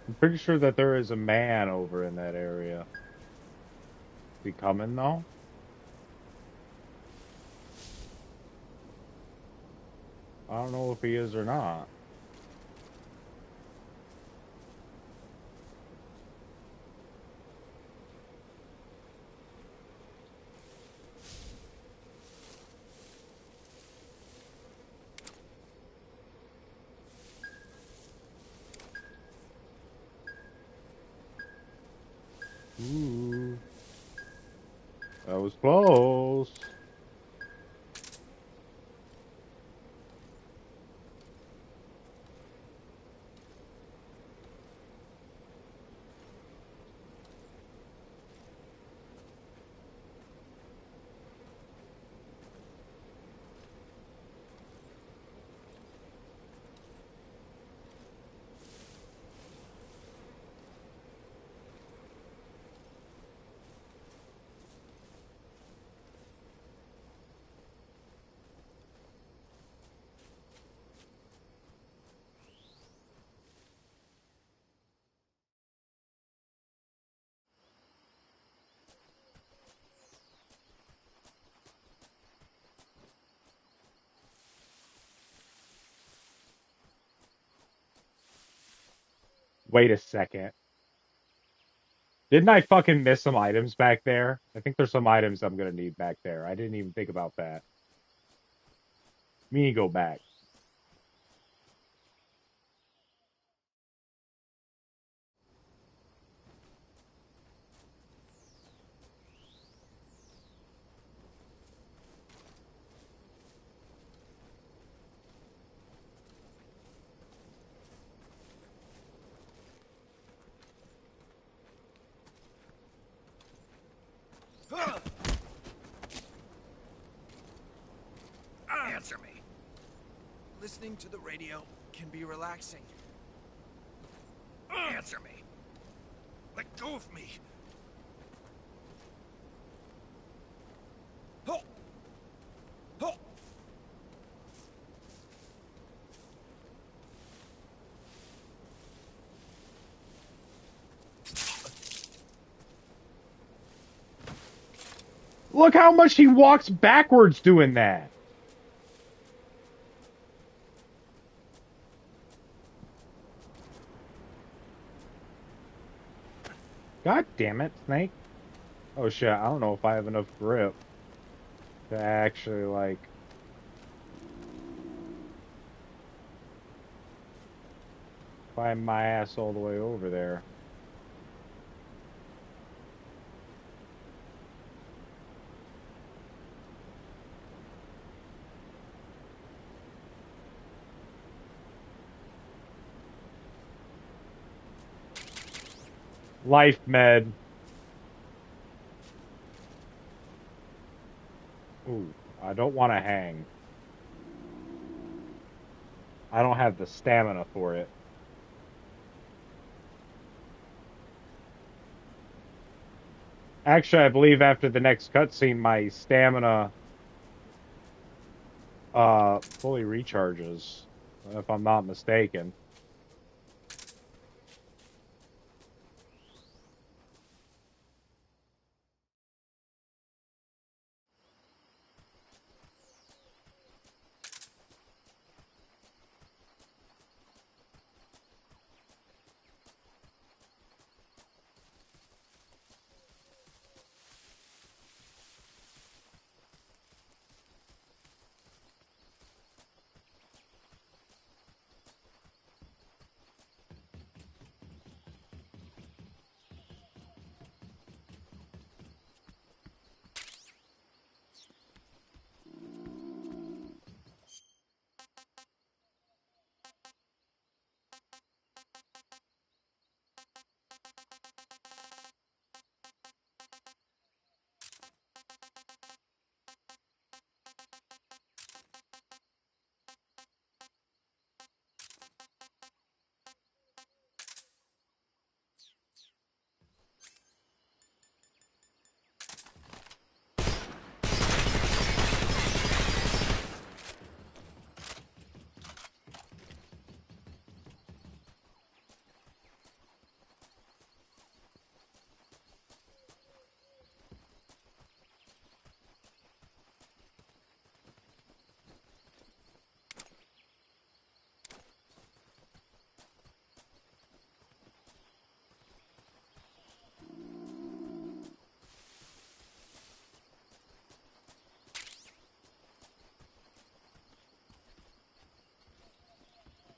I'm pretty sure that there is a man over in that area. Is he coming, though? I don't know if he is or not. Ooh. That was close. Wait a second. Didn't I fucking miss some items back there? I think there's some items I'm gonna need back there. I didn't even think about that. Me go back. Listening to the radio can be relaxing. Answer me. Let go of me. Oh. Oh. Look how much he walks backwards doing that. God damn it, Snake. Oh shit, I don't know if I have enough grip to actually, like... find my ass all the way over there. Life med. Ooh, I don't want to hang. I don't have the stamina for it. Actually, I believe after the next cutscene, my stamina fully recharges, if I'm not mistaken.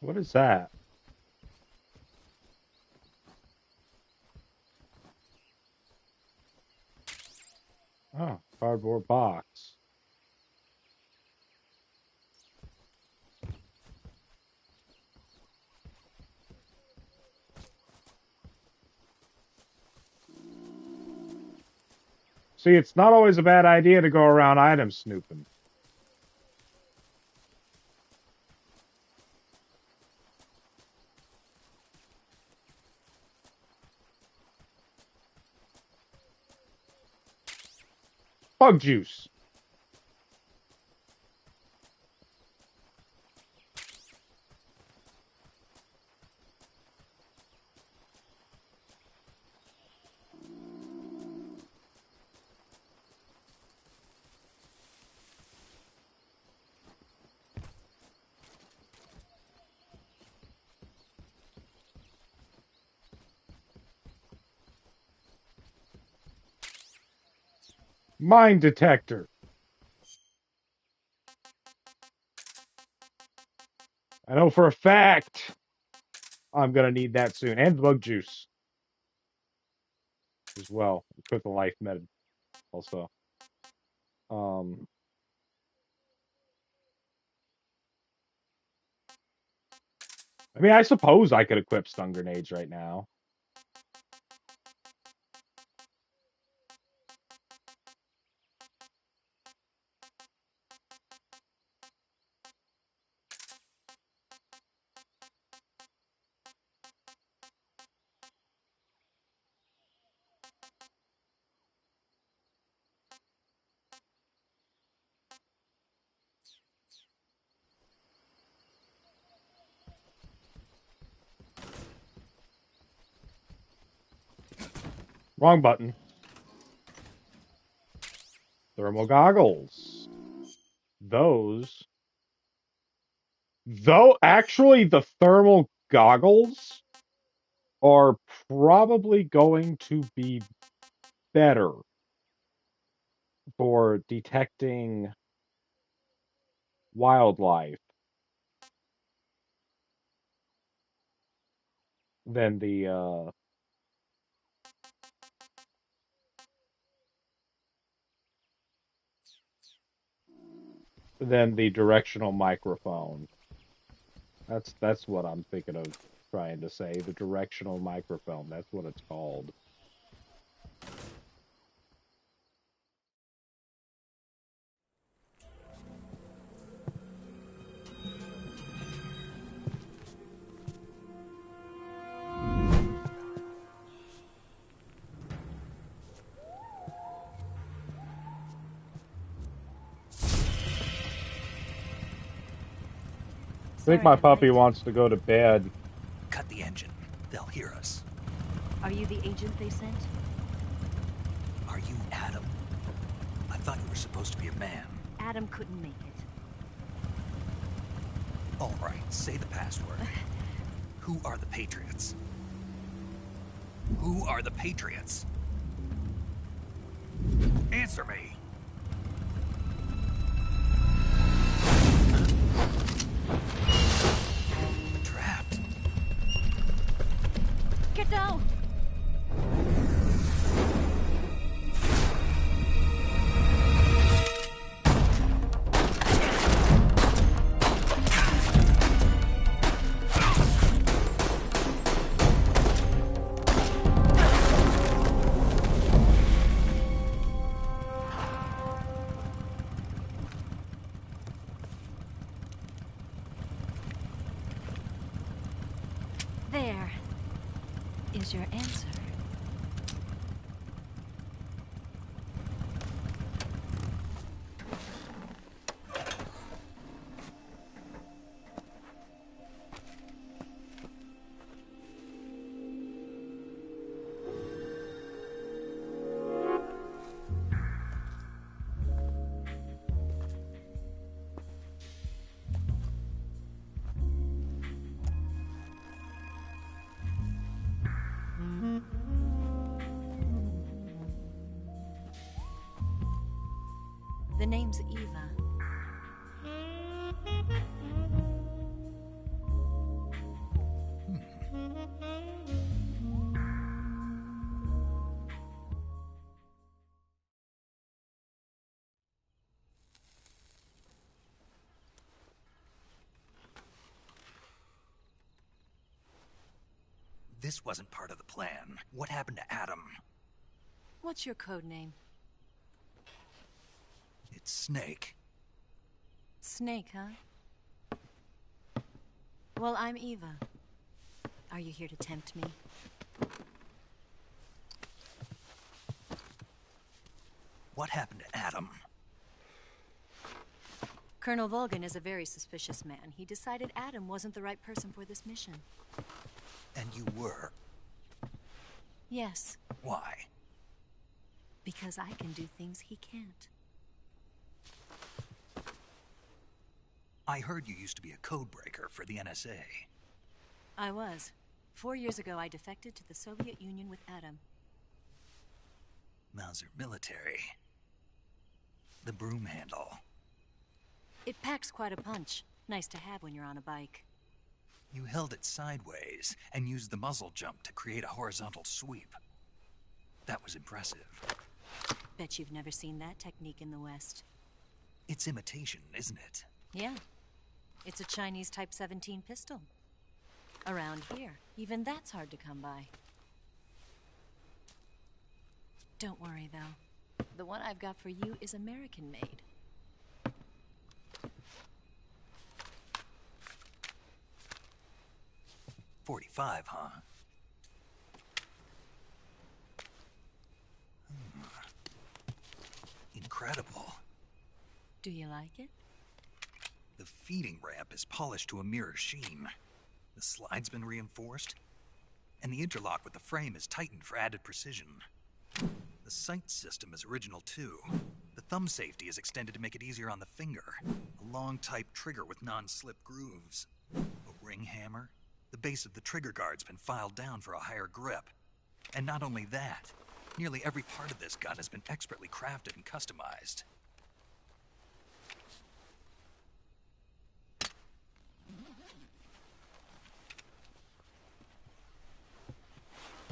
What is that? Oh, cardboard box. See, it's not always a bad idea to go around item snooping. Bug juice. Mine detector. I know for a fact I'm gonna need that soon. And bug juice as well. With the life med also. I mean, I suppose I could equip stun grenades right now. Wrong button. Thermal goggles. Though actually the thermal goggles are probably going to be better for detecting wildlife than the directional microphone. That's what I'm thinking of trying to say. The directional microphone. That's what it's called. I think my puppy wants to go to bed. Cut the engine. They'll hear us. Are you the agent they sent? Are you Adam? I thought you were supposed to be a man. Adam couldn't make it. All right, say the password. Who are the Patriots? Who are the Patriots? Answer me. Trapped. Get down! There is your answer. The name's Eva. This wasn't part of the plan. What happened to Adam? What's your code name? It's Snake. Snake, huh? Well, I'm Eva. Are you here to tempt me? What happened to Adam? Colonel Volgan is a very suspicious man. He decided Adam wasn't the right person for this mission. And you were? Yes. Why? Because I can do things he can't. I heard you used to be a codebreaker for the NSA. I was. 4 years ago, I defected to the Soviet Union with Adam. Mauser military. The broom handle. It packs quite a punch. Nice to have when you're on a bike. You held it sideways and used the muzzle jump to create a horizontal sweep. That was impressive. Bet you've never seen that technique in the West. It's imitation, isn't it? Yeah. It's a Chinese Type 17 pistol. Around here, even that's hard to come by. Don't worry, though. The one I've got for you is American-made. .45, huh? Incredible. Do you like it? The feeding ramp is polished to a mirror sheen. The slide's been reinforced, and the interlock with the frame is tightened for added precision. The sight system is original too. The thumb safety is extended to make it easier on the finger. A long type trigger with non-slip grooves. A ring hammer. The base of the trigger guard's been filed down for a higher grip. And not only that, nearly every part of this gun has been expertly crafted and customized.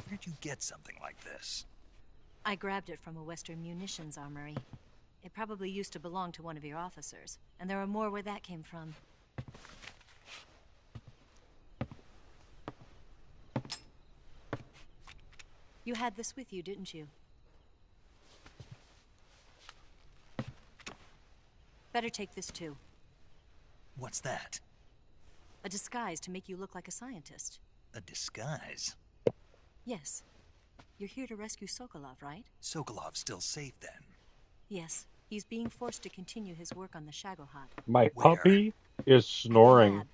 Where'd you get something like this? I grabbed it from a Western munitions armory. It probably used to belong to one of your officers, and there are more where that came from. You had this with you, didn't you? Better take this too. What's that? A disguise to make you look like a scientist. A disguise? Yes. You're here to rescue Sokolov, right? Sokolov's still safe then? Yes. He's being forced to continue his work on the Shagohod. My puppy is snoring.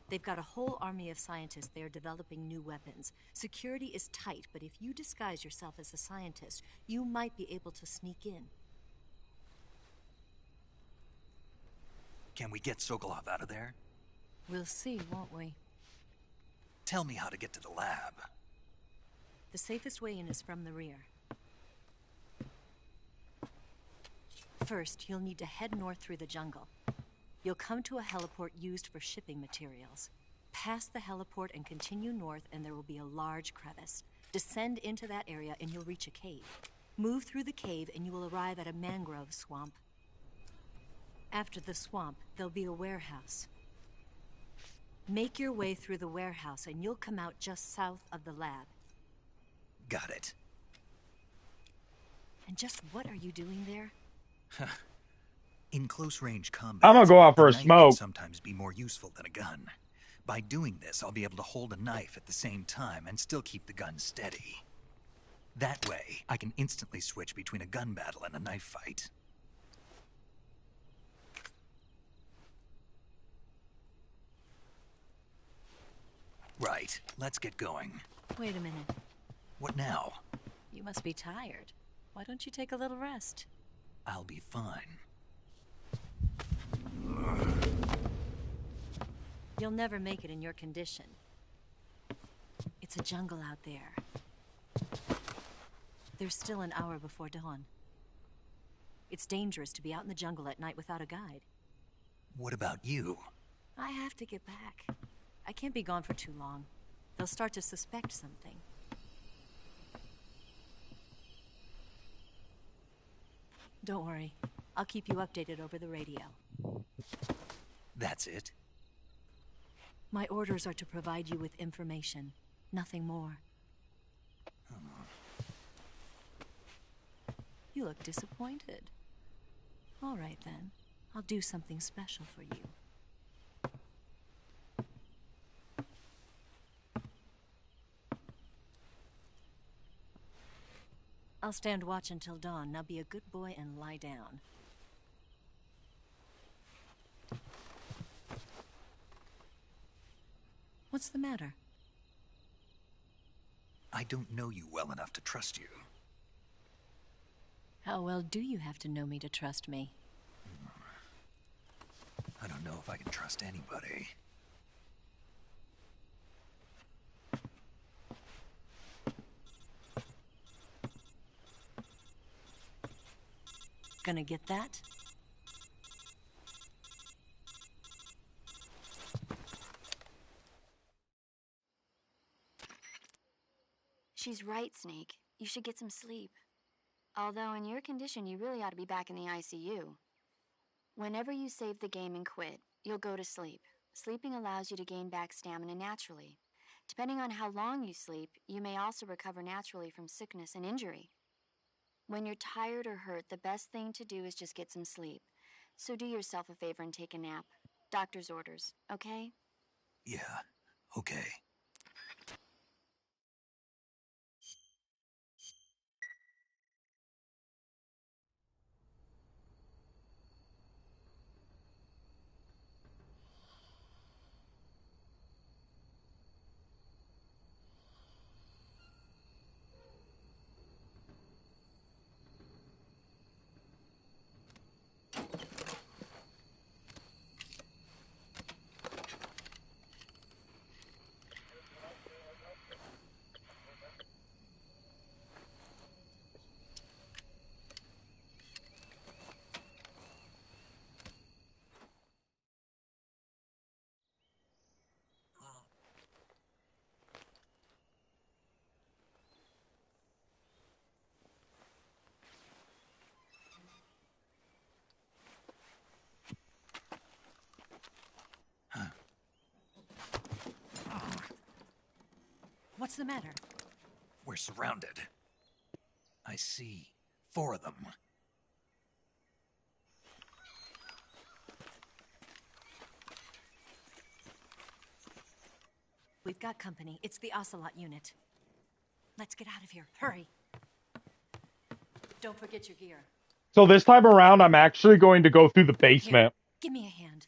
They've got a whole army of scientists there developing new weapons. Security is tight, but if you disguise yourself as a scientist, you might be able to sneak in. Can we get Sokolov out of there? We'll see, won't we? Tell me how to get to the lab. The safest way in is from the rear. First, you'll need to head north through the jungle. You'll come to a heliport used for shipping materials. Pass the heliport and continue north, and there will be a large crevice. Descend into that area and you'll reach a cave. Move through the cave and you will arrive at a mangrove swamp. After the swamp, there'll be a warehouse. Make your way through the warehouse and you'll come out just south of the lab. Got it. And just what are you doing there? In close-range combat, I'm gonna go out for a knife smoke. can sometimes be more useful than a gun. By doing this, I'll be able to hold a knife at the same time and still keep the gun steady. That way, I can instantly switch between a gun battle and a knife fight. Right, let's get going. Wait a minute. What now? You must be tired. Why don't you take a little rest? I'll be fine. You'll never make it in your condition. It's a jungle out there. There's still an hour before dawn. It's dangerous to be out in the jungle at night without a guide. What about you? I have to get back. I can't be gone for too long. They'll start to suspect something. Don't worry. I'll keep you updated over the radio. That's it? My orders are to provide you with information. Nothing more. You look disappointed. All right, then. I'll do something special for you. I'll stand watch until dawn. Now be a good boy and lie down. What's the matter? I don't know you well enough to trust you. How well do you have to know me to trust me? I don't know if I can trust anybody. Gonna get that? She's right, Snake. You should get some sleep. Although in your condition, you really ought to be back in the ICU. Whenever you save the game and quit, you'll go to sleep. Sleeping allows you to gain back stamina naturally. Depending on how long you sleep, you may also recover naturally from sickness and injury. When you're tired or hurt, the best thing to do is just get some sleep. So do yourself a favor and take a nap. Doctor's orders, okay? Yeah, okay. What's the matter? We're surrounded. I see 4 of them. We've got company. It's the Ocelot unit. Let's get out of here. Hurry. Don't forget your gear. So this time around, I'm actually going to go through the basement. Here, give me a hand.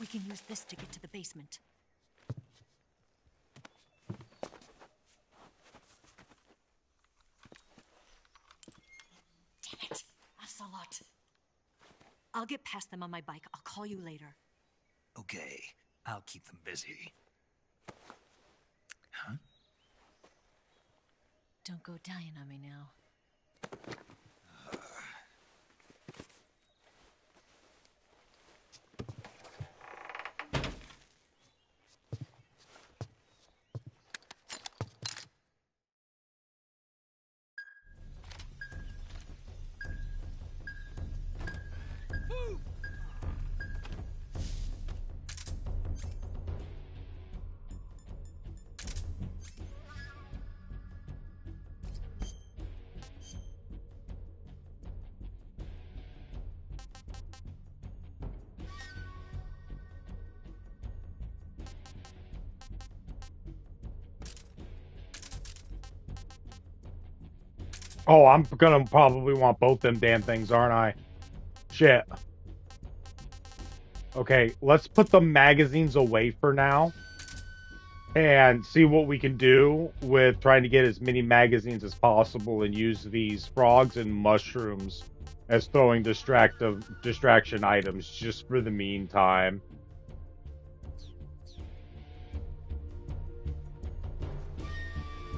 We can use this to get to the basement. Damn it, Ocelot. I'll get past them on my bike. I'll call you later. Okay, I'll keep them busy. Huh? Don't go dying on me now. Oh, I'm gonna probably want both them damn things, aren't I? Shit. Okay, let's put the magazines away for now. And see what we can do with trying to get as many magazines as possible and use these frogs and mushrooms as throwing distraction items just for the meantime.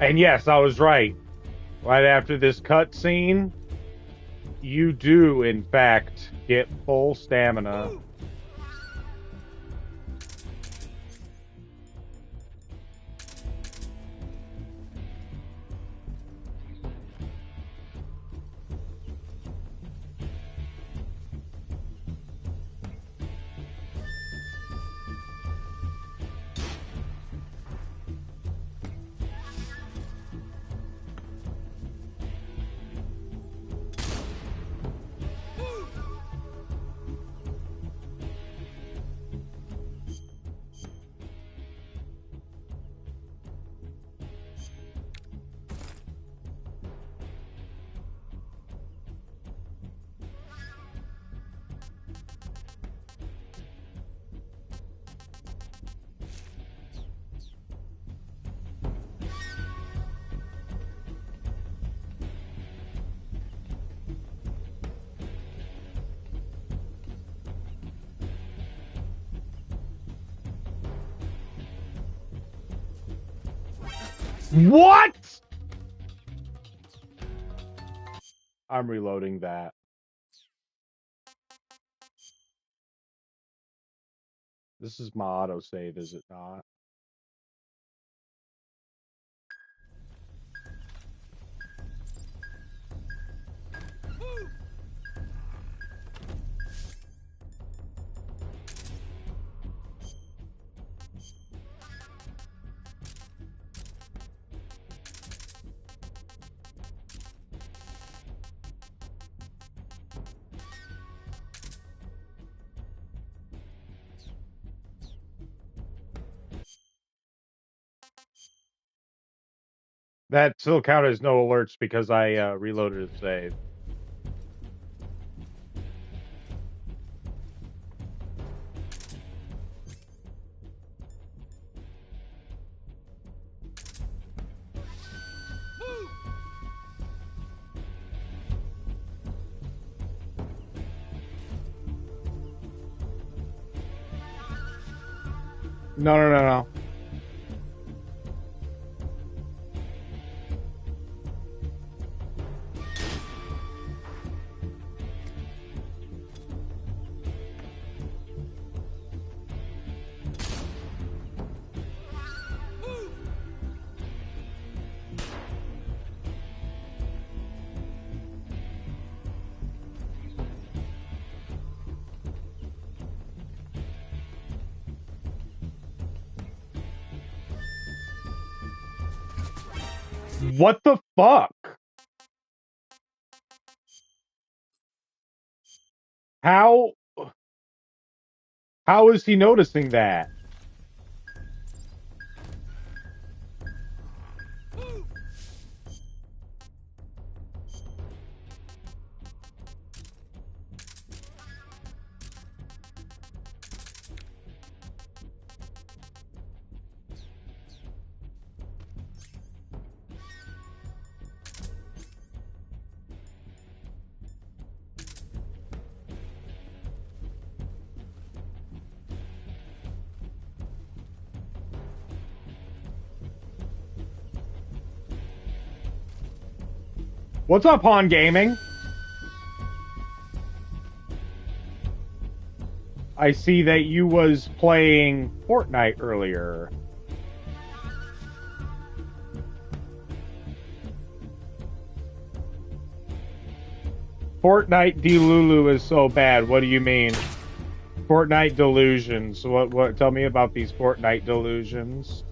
And yes, I was right. Right after this cutscene, you do, in fact, get full stamina. What? I'm reloading that. This is my autosave, is it not? That still counted as no alerts because I reloaded the save. No. What the fuck? How is he noticing that? What's up, Han Gaming? I see that you was playing Fortnite earlier. Fortnite Delulu is so bad. What do you mean? Fortnite delusions. What tell me about these Fortnite delusions.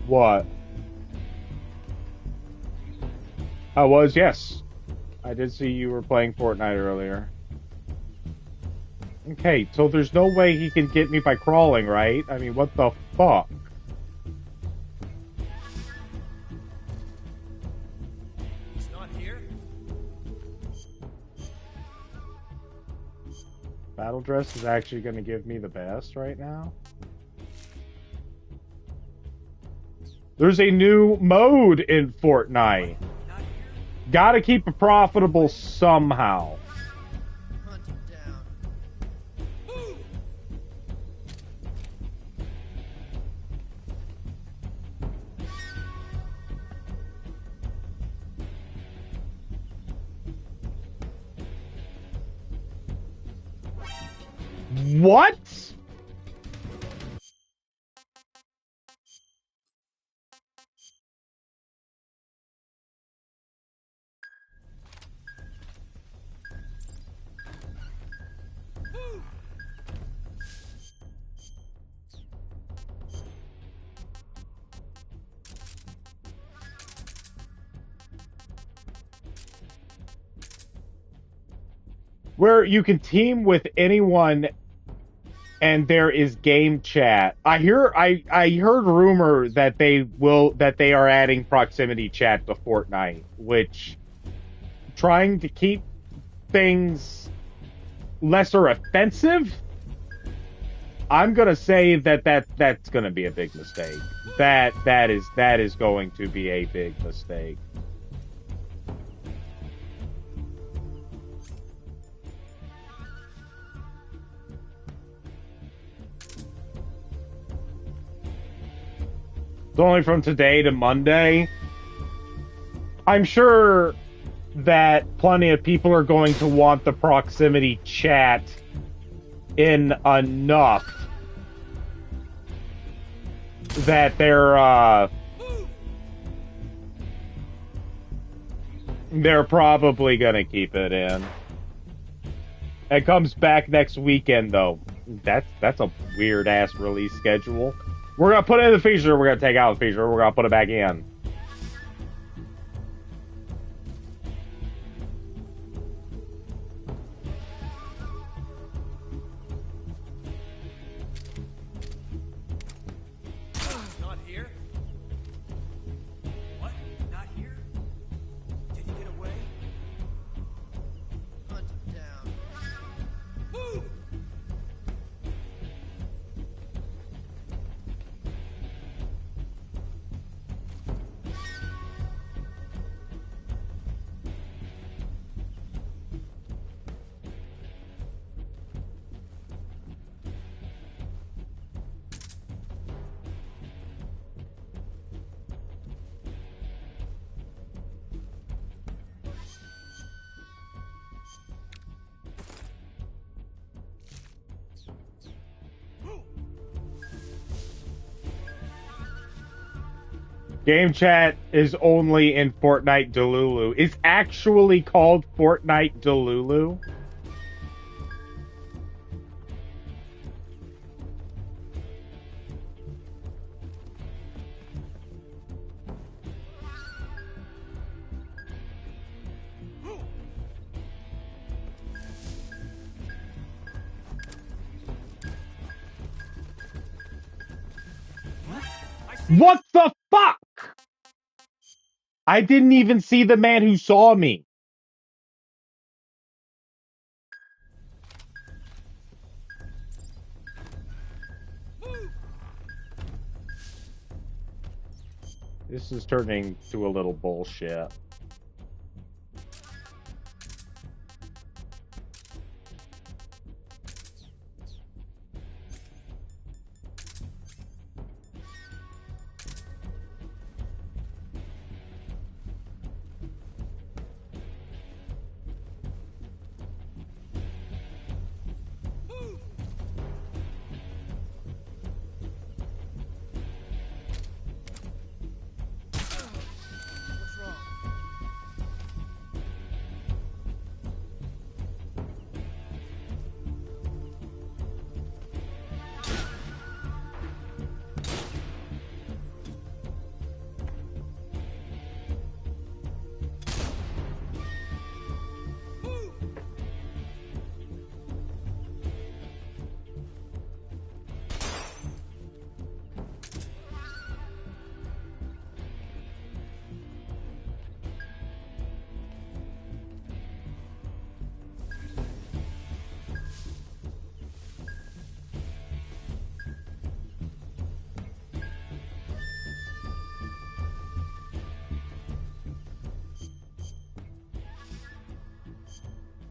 What? I was, yes. I did see you were playing Fortnite earlier. Okay, so there's no way he can get me by crawling, right? I mean, what the fuck? He's not here? Battle Dress is actually going to give me the best right now. There's a new mode in Fortnite. Gotta keep it profitable somehow. What? Where you can team with anyone and there is game chat. I heard rumor that they are adding proximity chat to Fortnite, which trying to keep things lesser offensive. I'm gonna say that's gonna be a big mistake. That is going to be a big mistake. It's only from today to Monday. I'm sure that plenty of people are going to want the proximity chat in enough that they're probably gonna keep it in. It comes back next weekend though. That's a weird ass release schedule. We're gonna put it in the feature, we're gonna take out the feature, we're gonna put it back in. Not here? What? Not here? Did he get away? Hunt him down. Move! Game chat is only in Fortnite Delulu. It's actually called Fortnite Delulu. What the fuck? I didn't even see the man who saw me. This is turning to a little bullshit.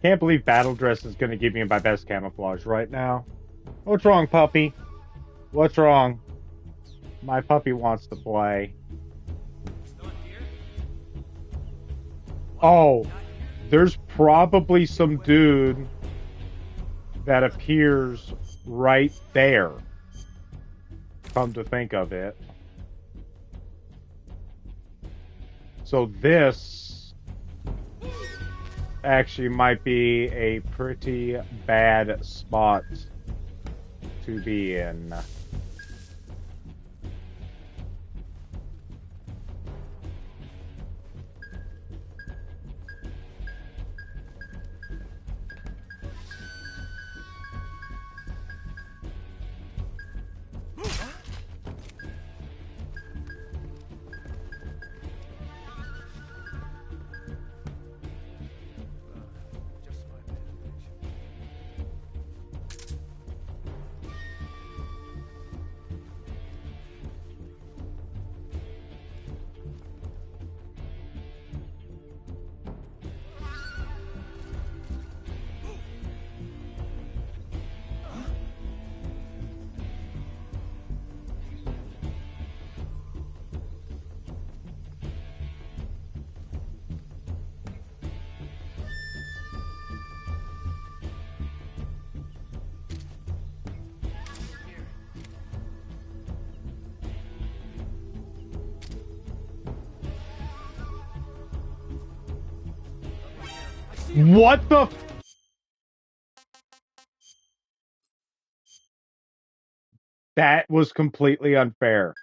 Can't believe battle dress is going to give me my best camouflage right now. What's wrong, puppy? What's wrong? My puppy wants to play. Oh, there's probably some dude that appears right there. Come to think of it. So this actually might be a pretty bad spot to be in. What the? That was completely unfair.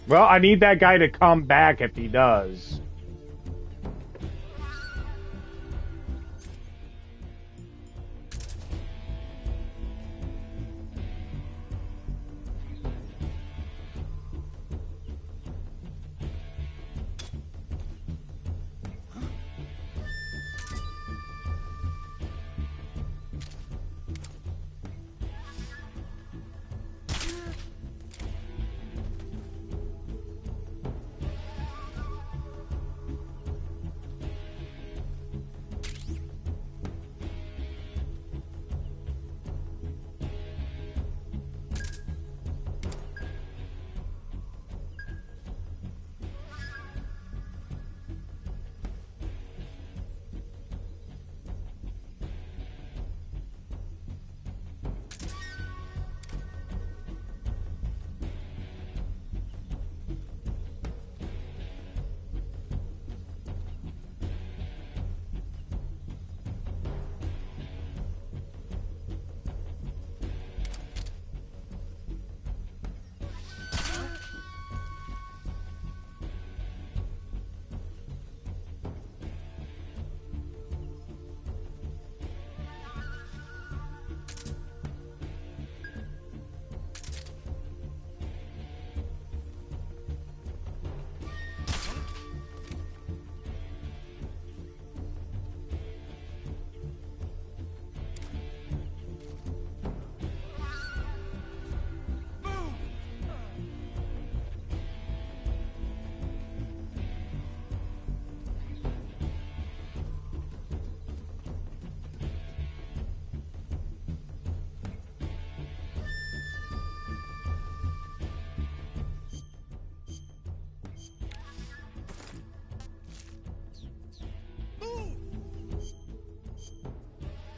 Well, I need that guy to come back if he does.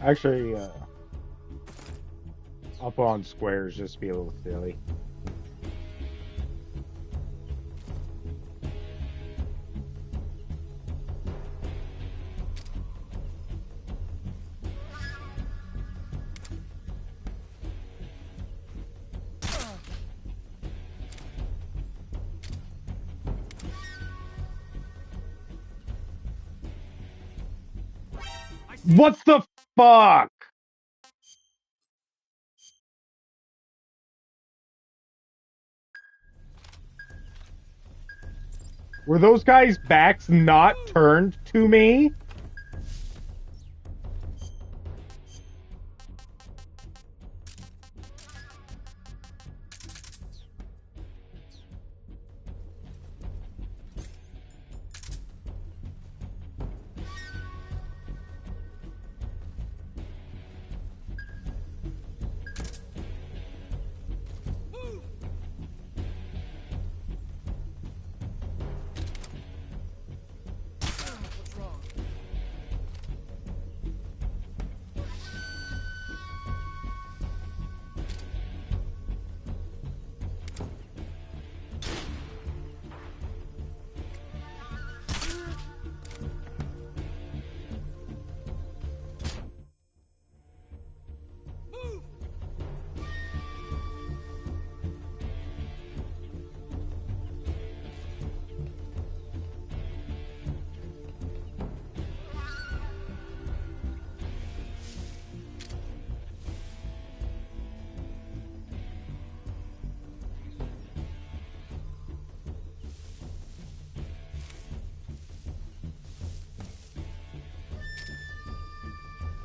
Actually, I'll put on squares just to be a little silly. What the fuck? Were those guys' backs not turned to me?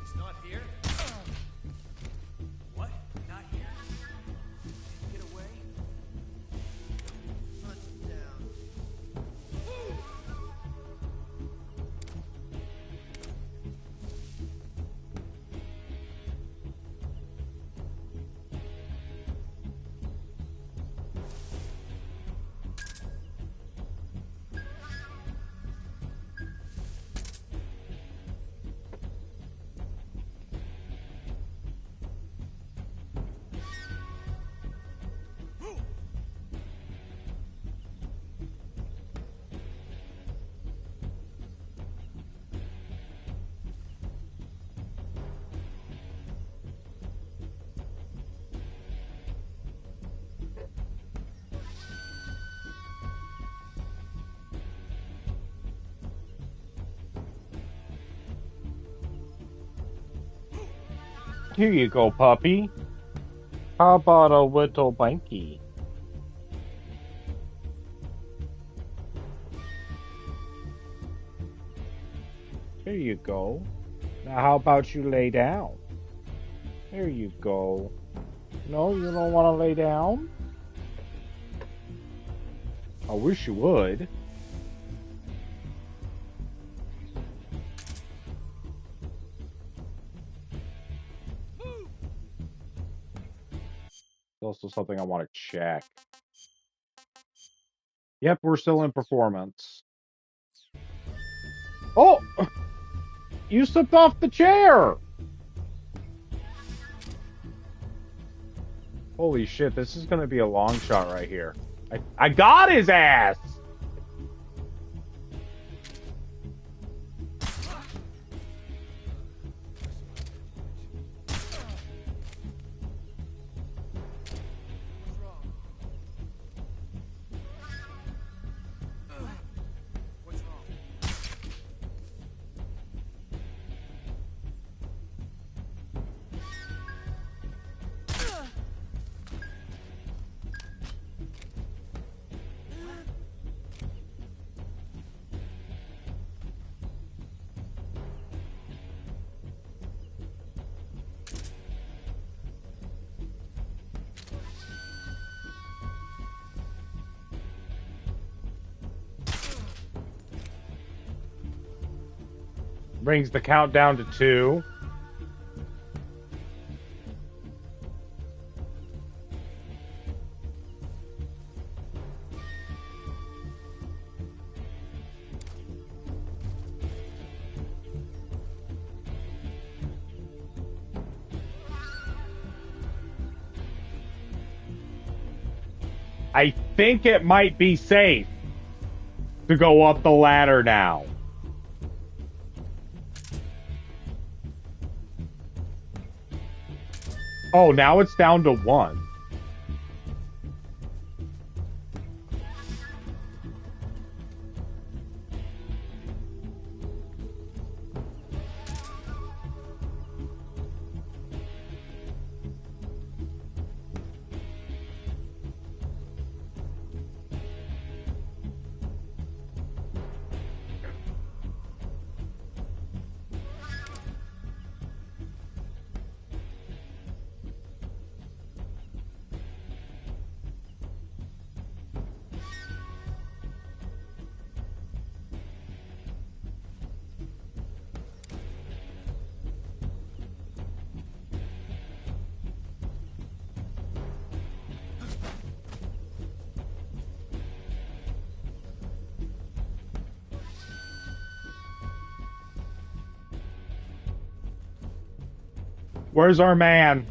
He's not here? What? Not here? Get away? Hunt him down. Here you go, puppy. How about a little blankie? Here you go. Now how about you lay down? There you go. No, you don't want to lay down? I wish you would. Also something I want to check. Yep, we're still in performance. Oh! You slipped off the chair! Holy shit, this is gonna be a long shot right here. I got his ass! Brings the count down to 2. I think it might be safe to go up the ladder now. Oh, now it's down to 1. Where's our man?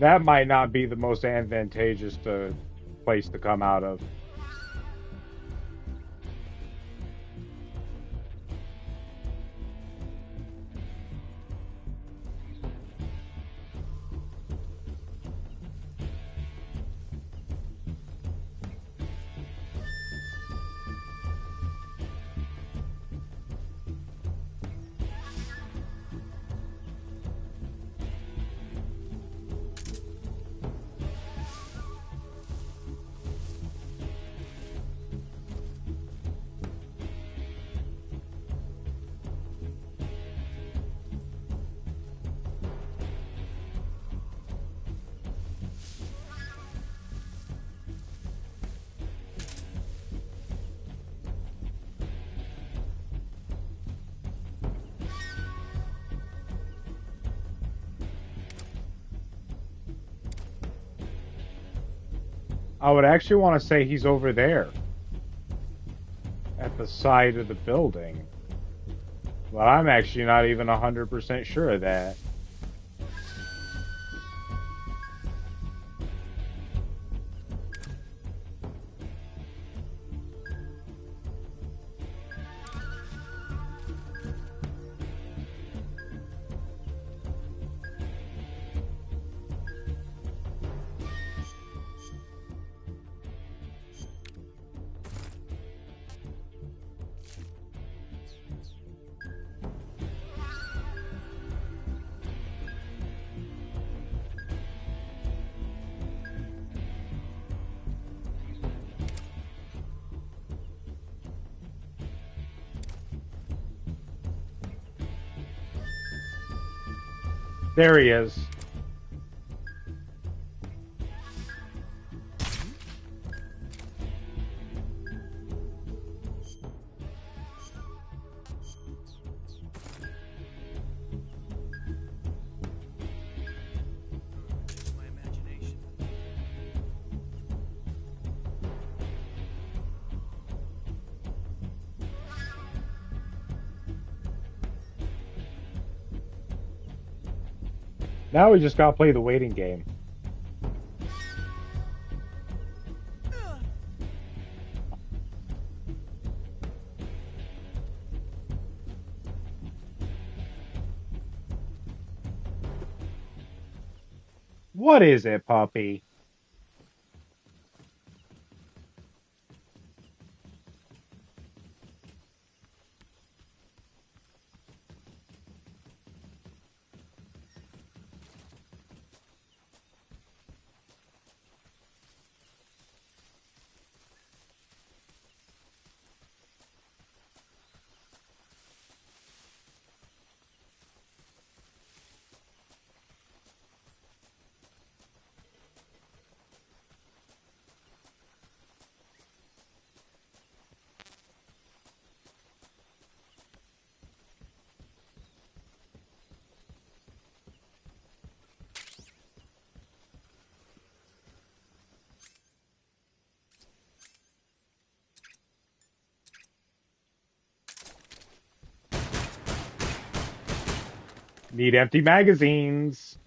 That might not be the most advantageous place to come out of. I would actually want to say he's over there at the side of the building. But I'm actually not even 100% sure of that. There he is. Now we just gotta play the waiting game. What is it, puppy? Need empty magazines.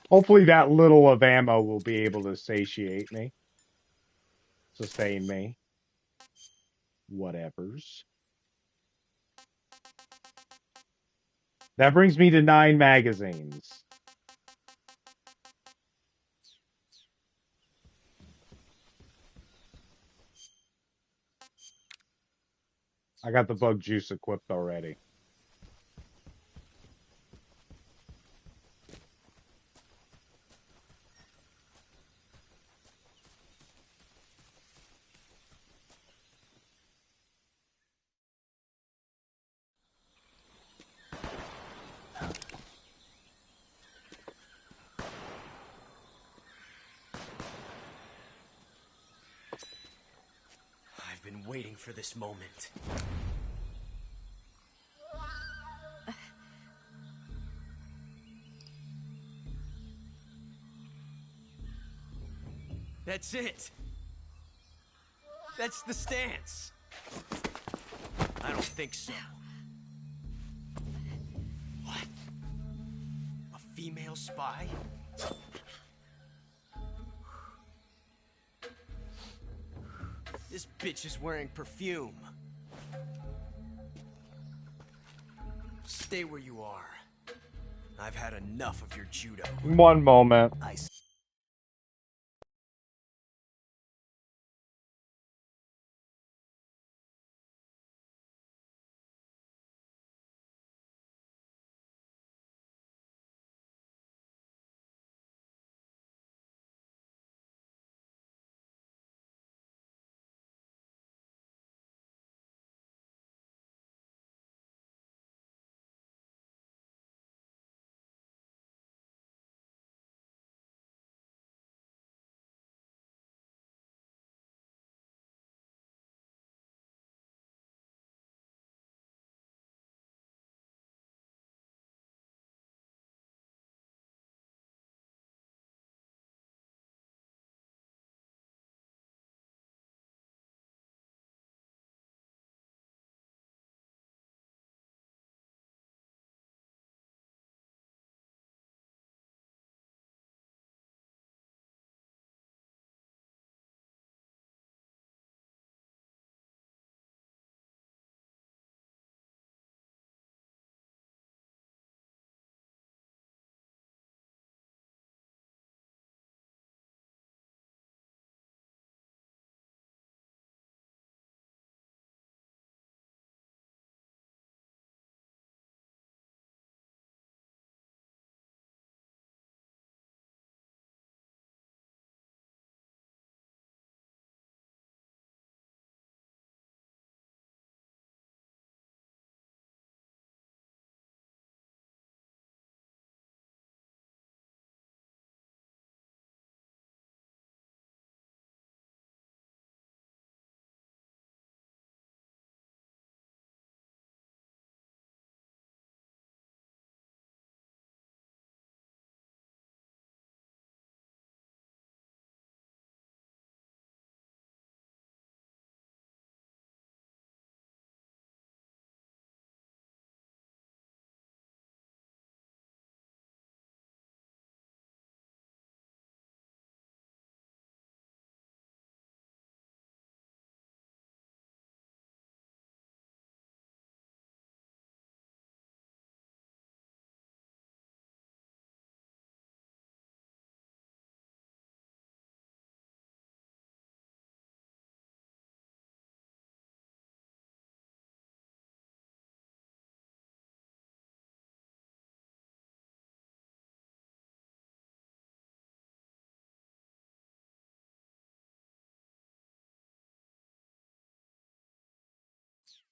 Hopefully that little of ammo will be able to satiate me. Sustain me. Whatevers. That brings me to 9 magazines. I got the bug juice equipped already. I've been waiting for this moment. That's it. That's the stance. I don't think so. What? A female spy? This bitch is wearing perfume. Stay where you are. I've had enough of your judo. One moment.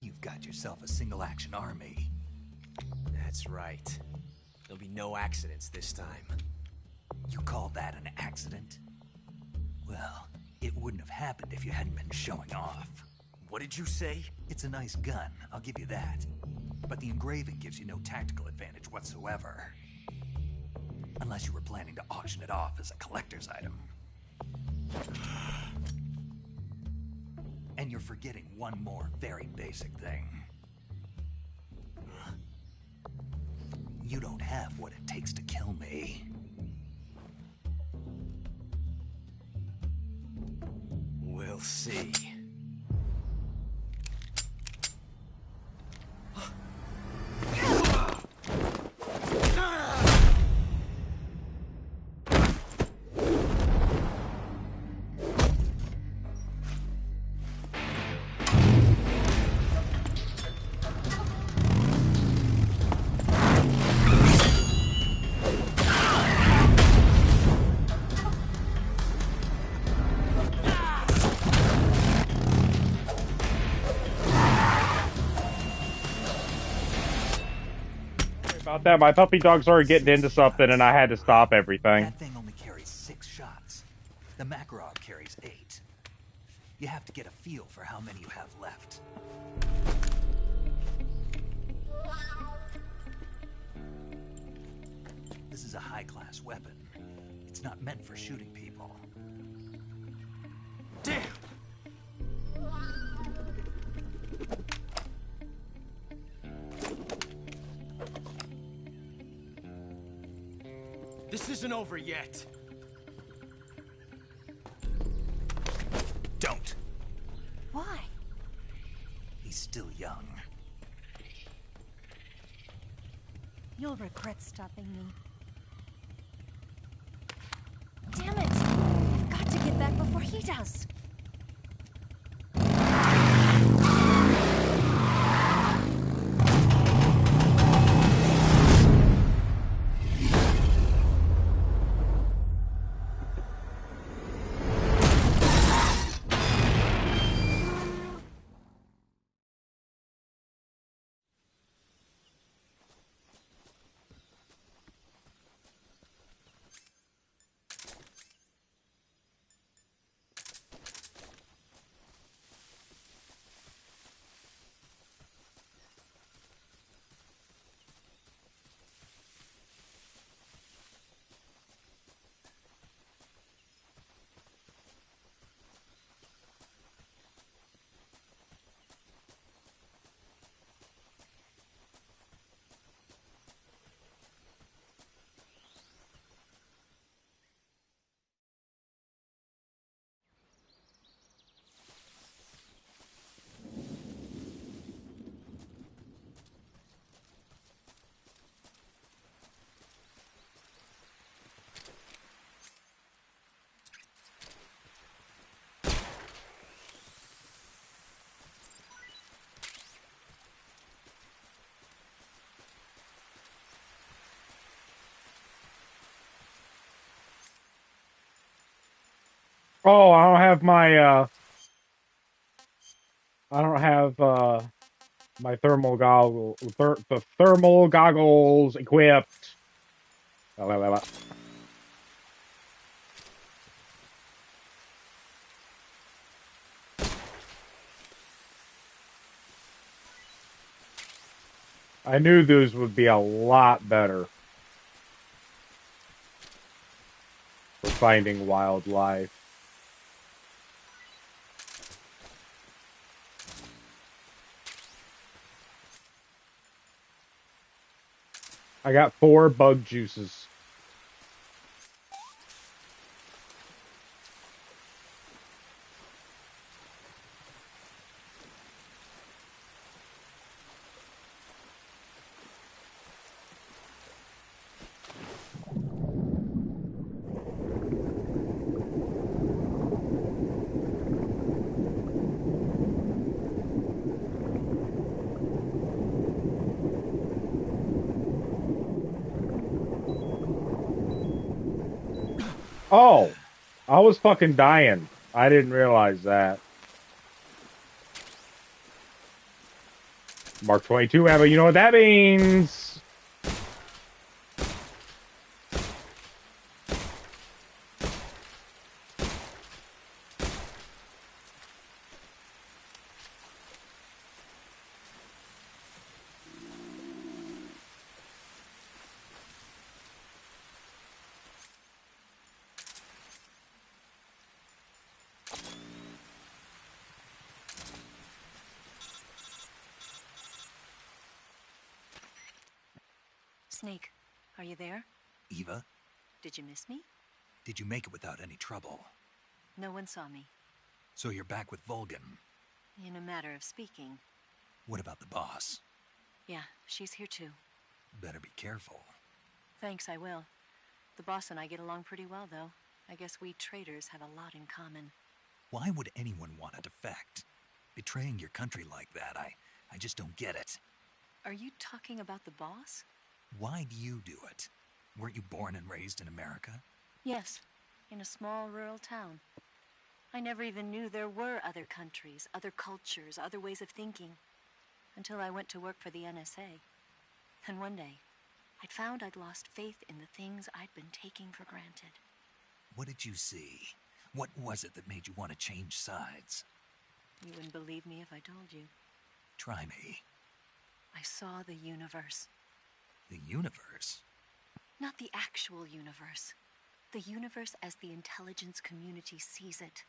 You've got yourself a single-action army. That's right. There'll be no accidents this time. You call that an accident? Well, it wouldn't have happened if you hadn't been showing off. What did you say? It's a nice gun, I'll give you that. But the engraving gives you no tactical advantage whatsoever. Unless you were planning to auction it off as a collector's item. And you're forgetting one more very basic thing. You don't have what it takes to kill me. We'll see. About that, my puppy dog started getting into something and I had to stop everything. That thing only carries 6 shots. The Makarov carries 8. You have to get a feel for how many you have left. This is a high-class weapon. It's not meant for shooting people. Damn! This isn't over yet. Don't. Why? He's still young. You'll regret stopping me. Damn it! I've got to get back before he does. Oh, I don't have my my thermal thermal goggles equipped. I knew those would be a lot better for finding wildlife. I got 4 bug juices. Oh, I was fucking dying. I didn't realize that. Mark 22 ammo. You know what that means? Snake, are you there? Eva, Did you miss me? did you make it without any trouble? No one saw me. So you're back with Vulcan. In a matter of speaking. What about the boss? Yeah, she's here too. Better be careful. Thanks, I will. The boss and I get along pretty well, though. I guess we traitors have a lot in common. Why would anyone want to defect? Betraying your country like that, I just don't get it. Are you talking about the boss? Why do you do it? Weren't you born and raised in America? Yes, in a small rural town. I never even knew there were other countries, other cultures, other ways of thinking. Until I went to work for the NSA. And one day, I'd found I'd lost faith in the things I'd been taking for granted. What did you see? What was it that made you want to change sides? You wouldn't believe me if I told you. Try me. I saw the universe. The universe? Not the actual universe. The universe as the intelligence community sees it.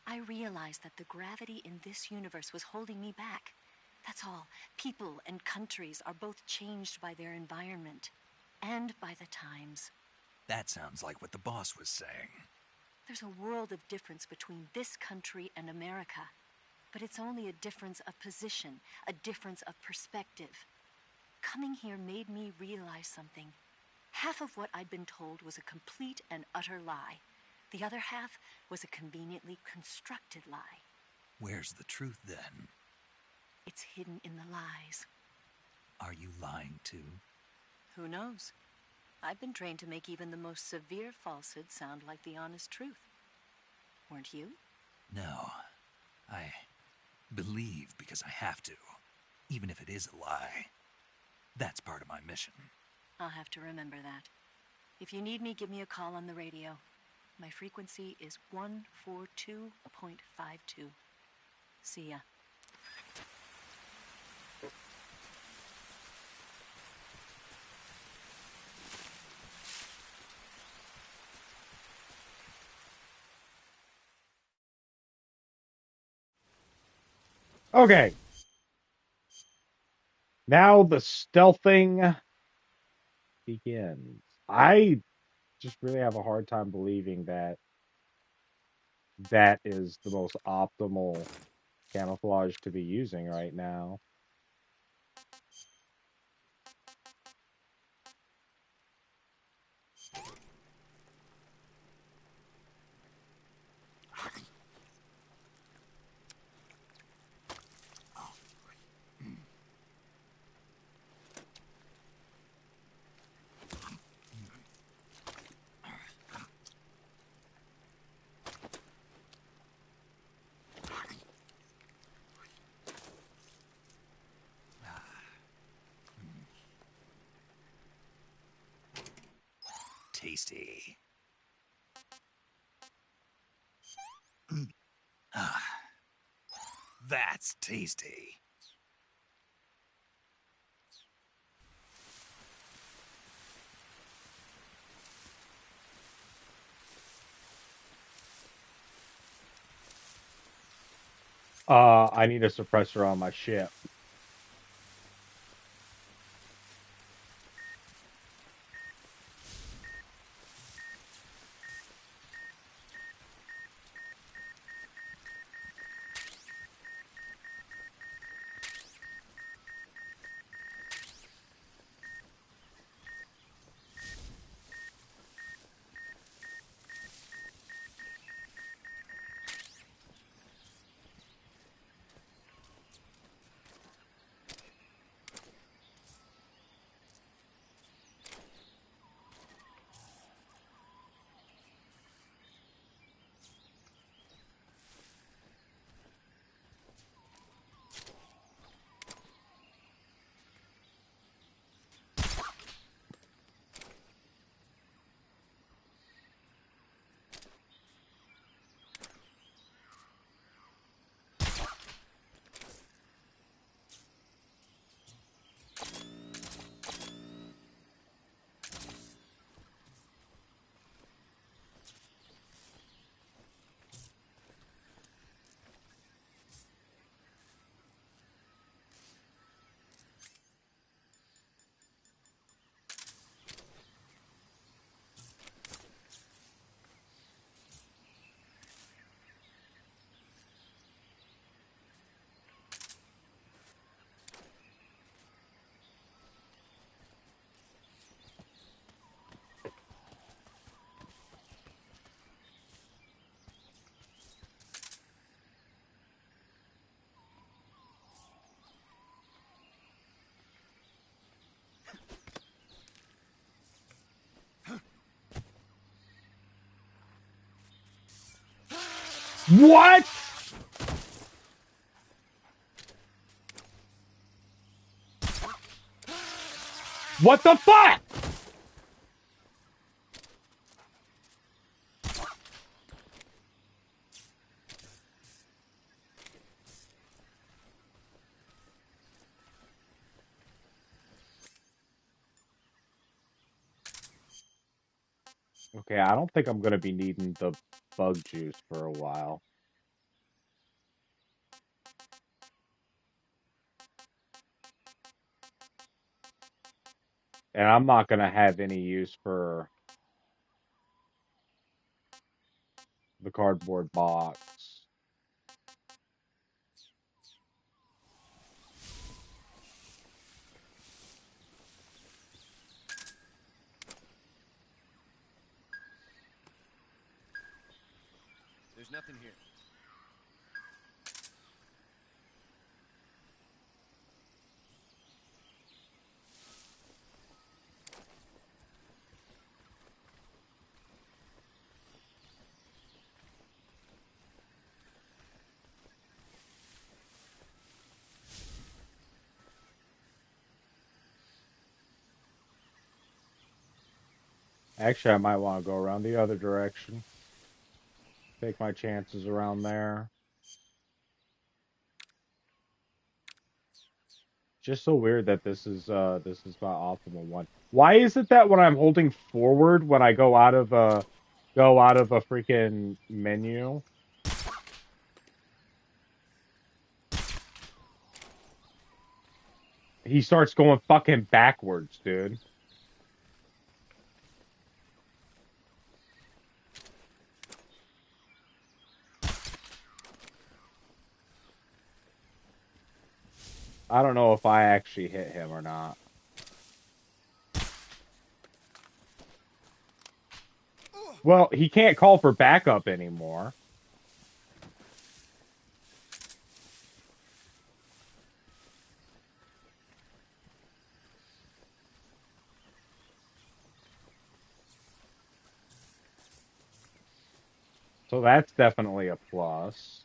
I realized that the gravity in this universe was holding me back. That's all. People and countries are both changed by their environment. And by the times. That sounds like what the boss was saying. There's a world of difference between this country and America. But it's only a difference of position, a difference of perspective. Coming here made me realize something. Half of what I'd been told was a complete and utter lie. The other half was a conveniently constructed lie. Where's the truth, then? It's hidden in the lies. Are you lying, too? Who knows? I've been trained to make even the most severe falsehood sound like the honest truth. Weren't you? No. I believe because I have to, even if it is a lie. That's part of my mission. I'll have to remember that. If you need me, give me a call on the radio. My frequency is 142.52. See ya. Okay. Now the stealthing begins. I just really have a hard time believing that that is the most optimal camouflage to be using right now. Tasty. That's tasty. I need a suppressor on my ship. What? What the fuck? Okay, I don't think I'm gonna be needing the bug juice for a while. And I'm not gonna have any use for the cardboard box. There's nothing here. Actually, I might want to go around the other direction. Take my chances around there. Just so weird that this is my optimal one. Why is it that when I'm holding forward when I go out of a freaking menu, he starts going fucking backwards, dude? I don't know if I actually hit him or not. Well, he can't call for backup anymore. So that's definitely a plus.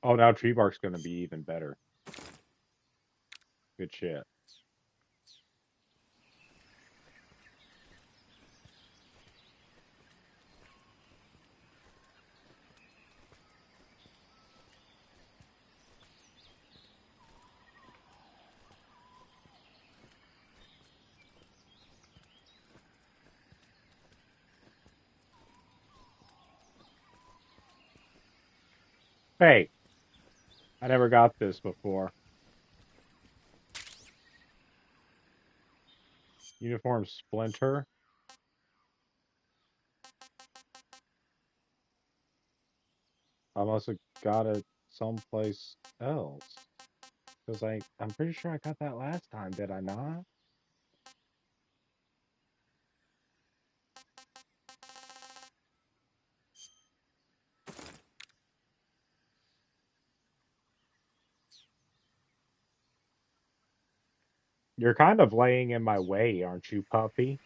Oh, now tree bark's gonna be even better. Good shit. Hey, I never got this before. Uniform splinter. I must have got it someplace else. Because I'm pretty sure I got that last time, did I not? You're kind of laying in my way, aren't you, puppy?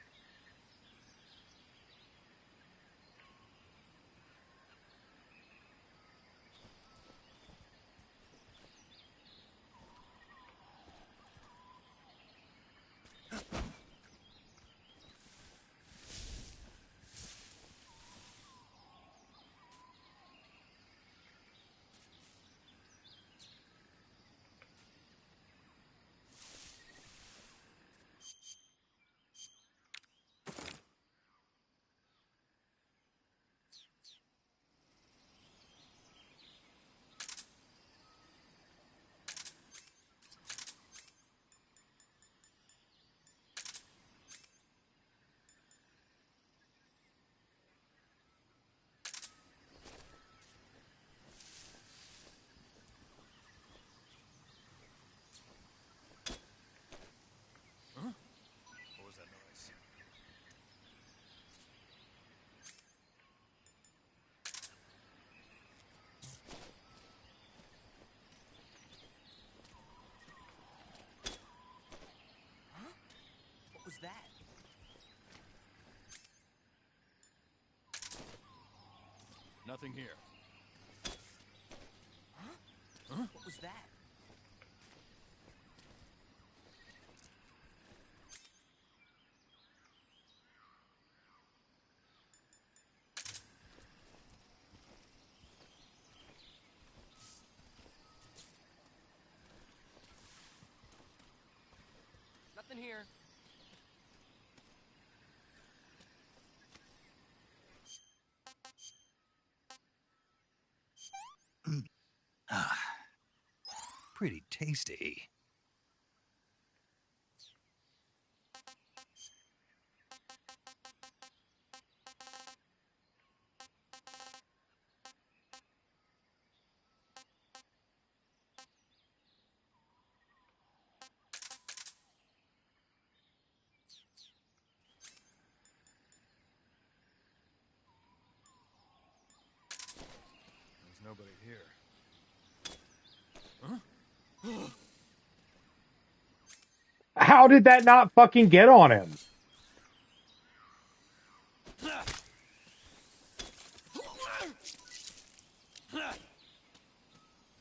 Nothing here. Huh? What was that? Nothing here. Ah, pretty tasty. There's nobody here. Huh? How did that not fucking get on him?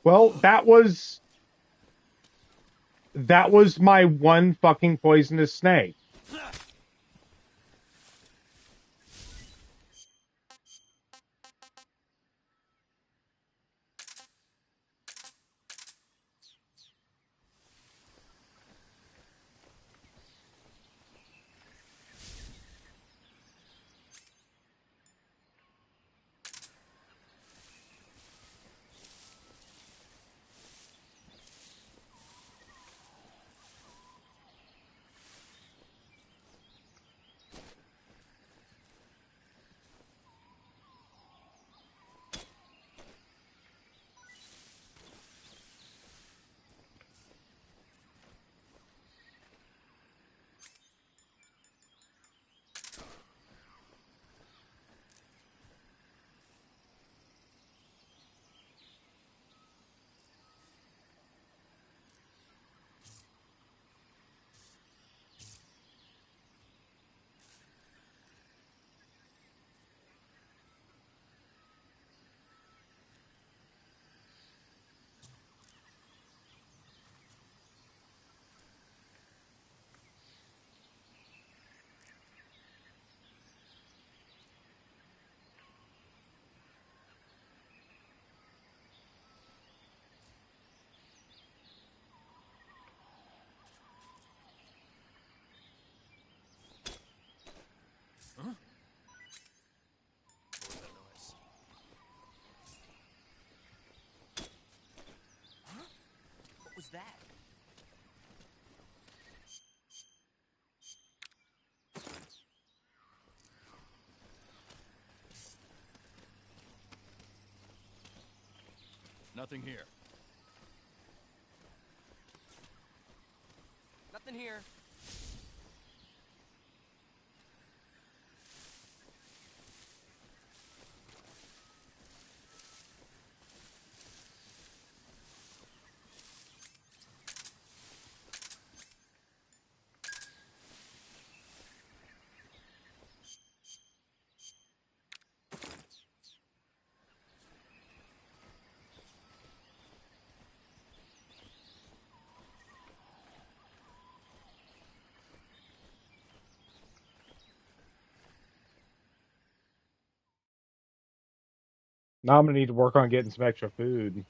Well, that was my one fucking poisonous snake. Huh? What was that noise? Huh? What was that? Nothing here. Nothing here. Now I'm gonna need to work on getting some extra food.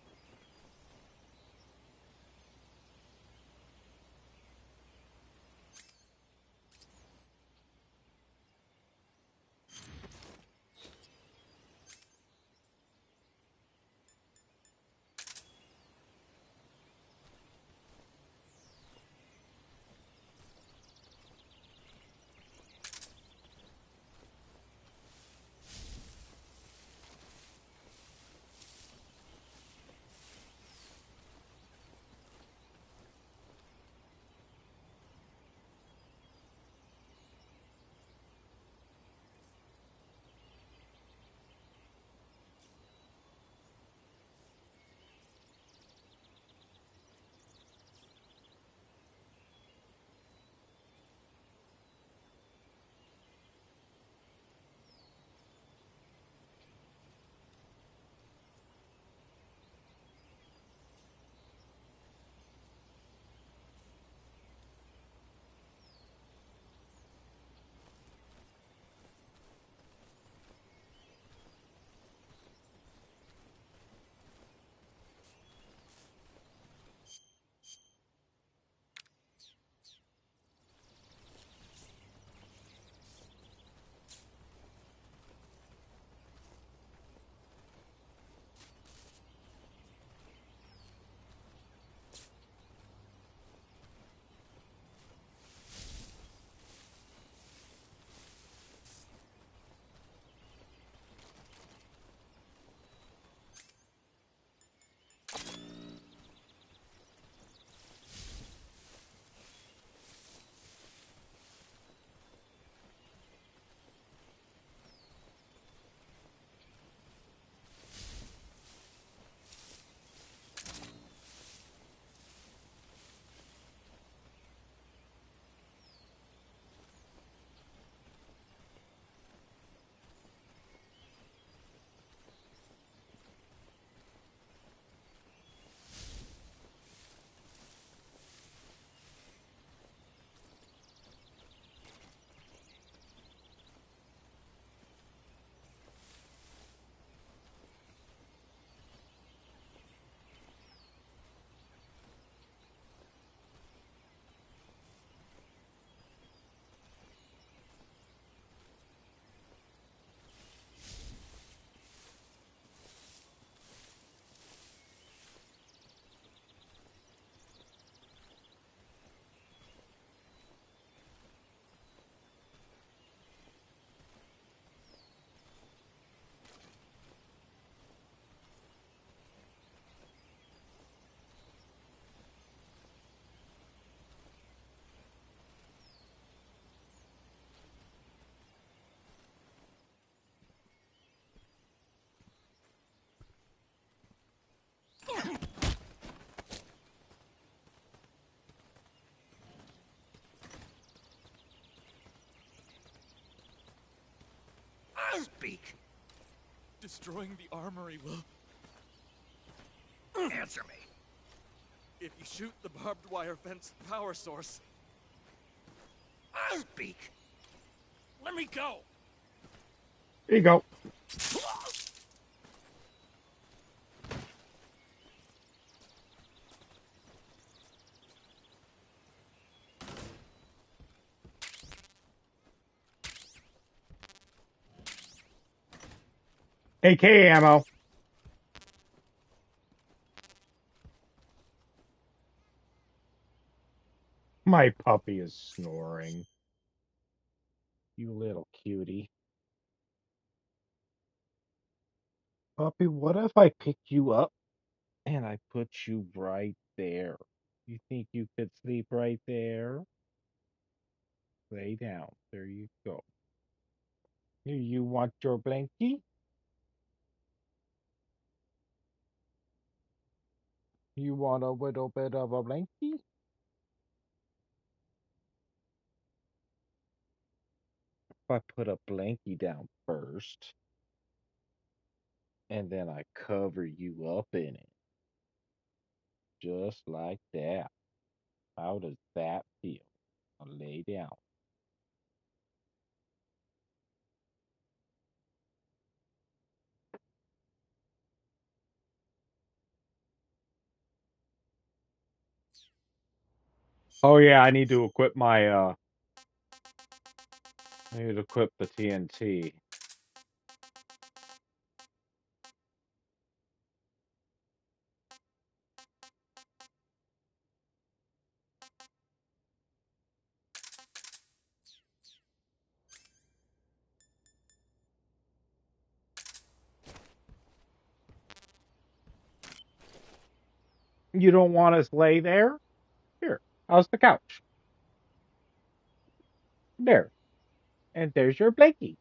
Destroying the armory will... Answer me. If you shoot the barbed wire fence power source... Speak. Let me go. Here you go. AK ammo. My puppy is snoring. You little cutie. Puppy, what if I picked you up and I put you right there? You think you could sleep right there? Lay down. There you go. You want your blankie? You want a little bit of a blankie? If I put a blankie down first, and then I cover you up in it, just like that. How does that feel? Now lay down. Oh yeah, I need to equip my I need to equip the TNT. You don't want us lay there? Here, how's the couch? There. And there's your blankie.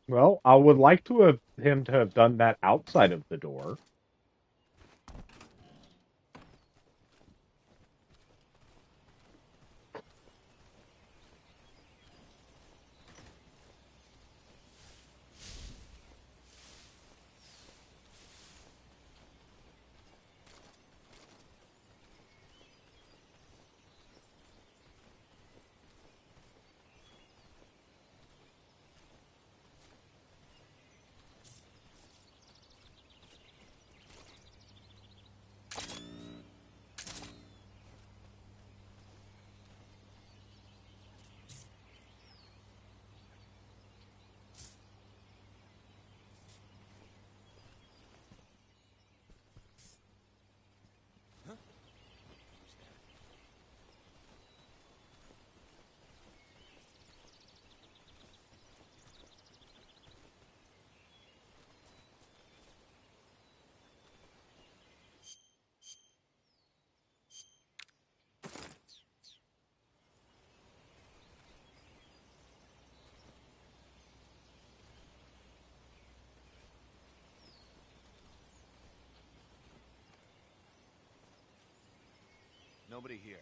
Well, I would like to have him to have done that outside of the door. Nobody here.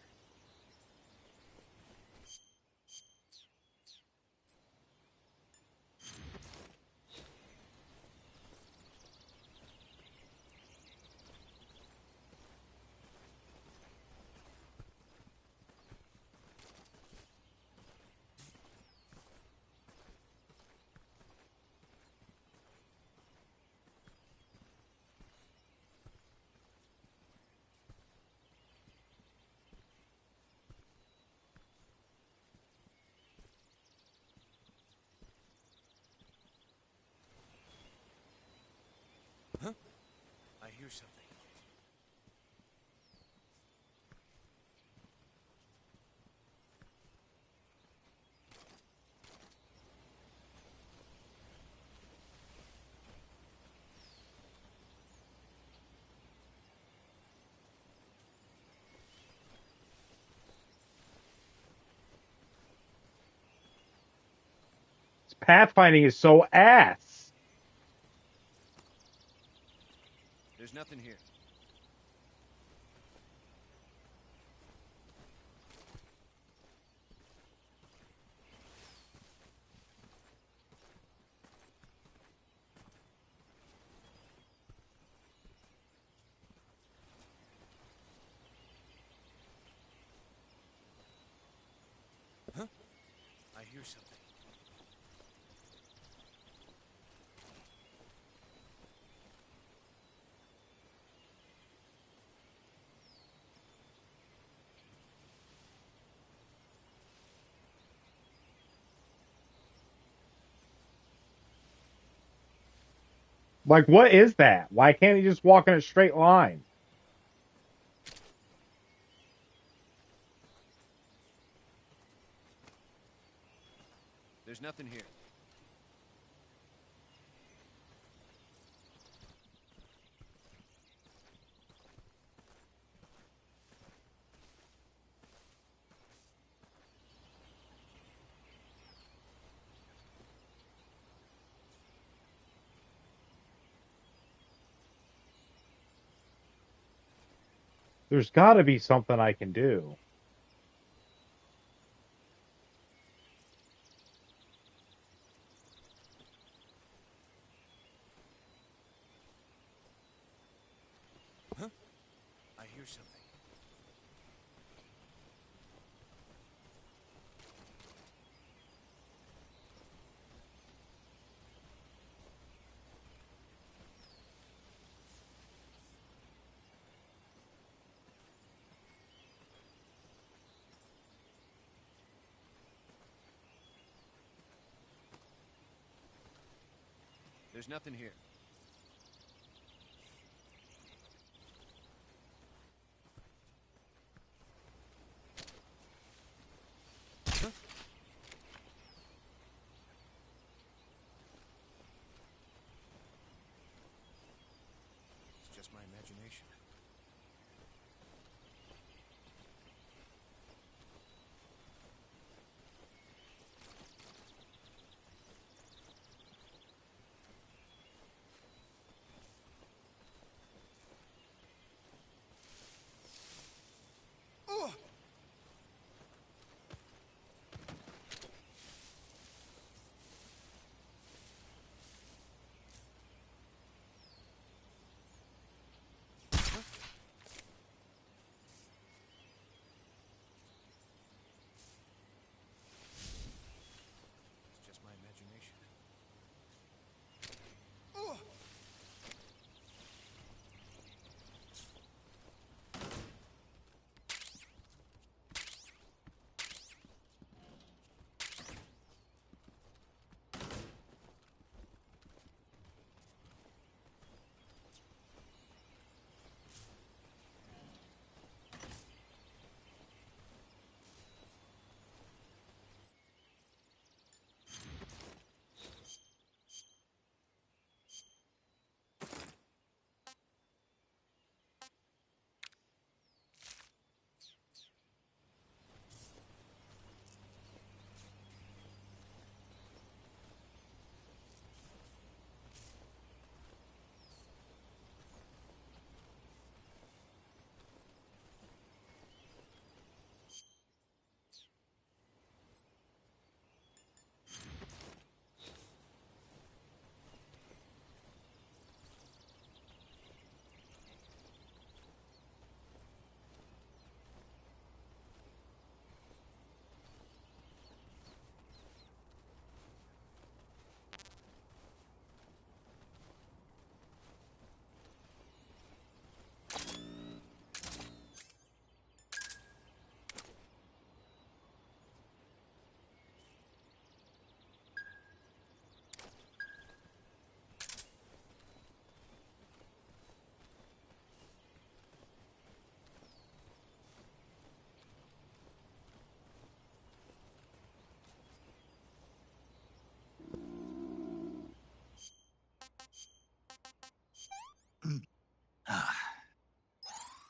Huh? I hear something. Pathfinding is so ass. There's nothing here. Huh? I hear something. Like, what is that? Why can't he just walk in a straight line? There's nothing here. There's got to be something I can do. Huh? I hear something. There's nothing here. Huh? It's just my imagination. It's just my imagination.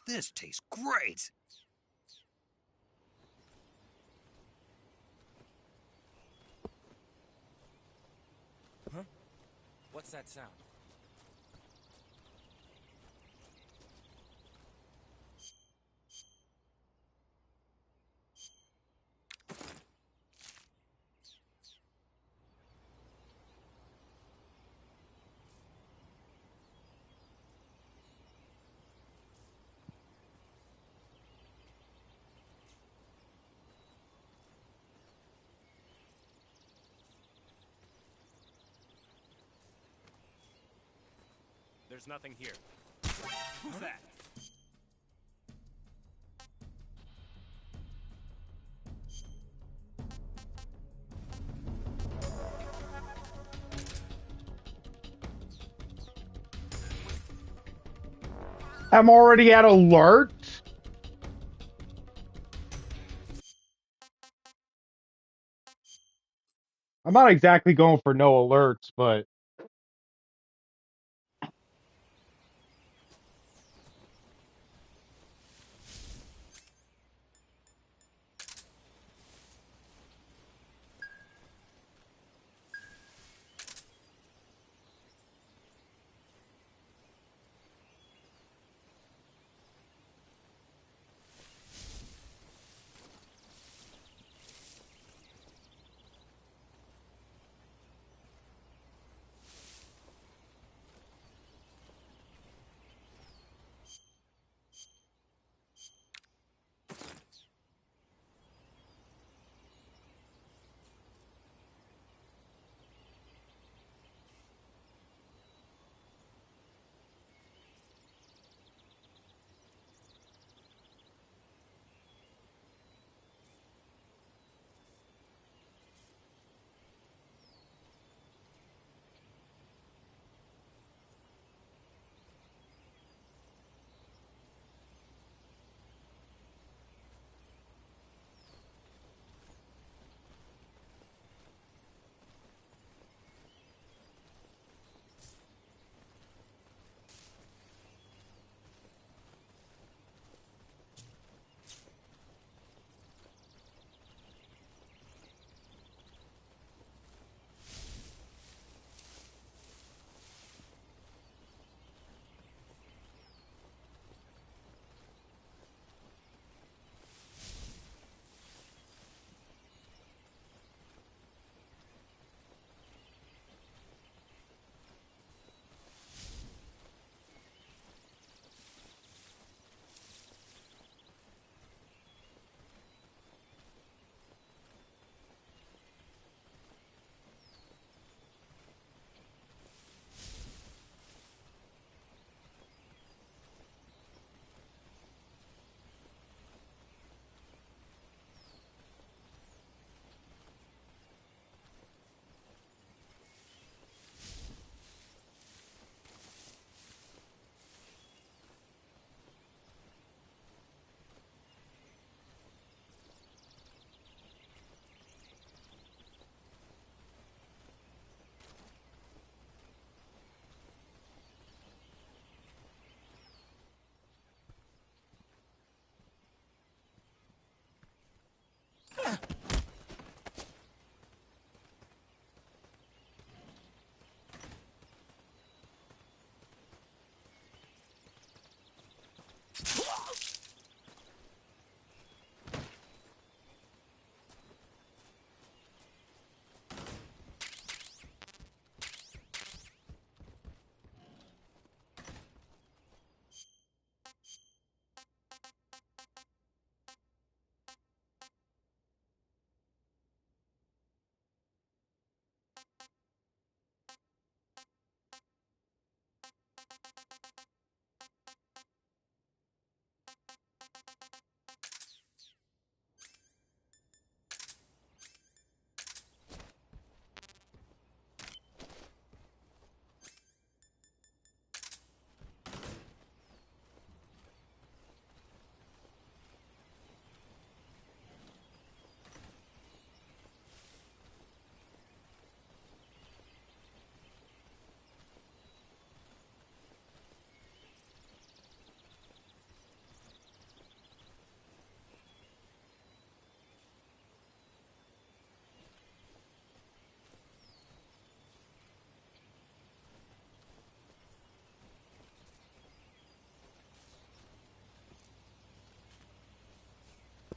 This tastes great. Huh? What's that sound? There's nothing here. Who's that? I'm already at alert? I'm not exactly going for no alerts, but...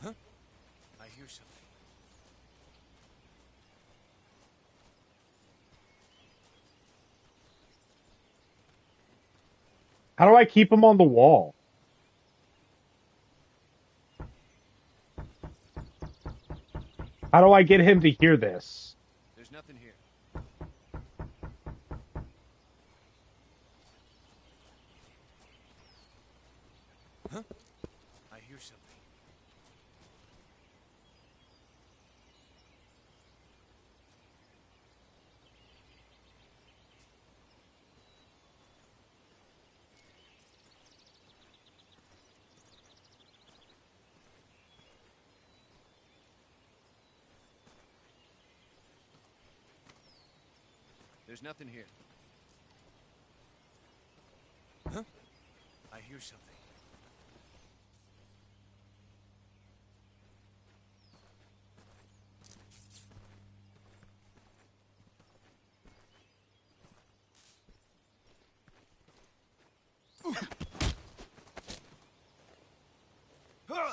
Huh? I hear something. How do I keep him on the wall? How do I get him to hear this? There's nothing here. There's nothing here. Huh? I hear something.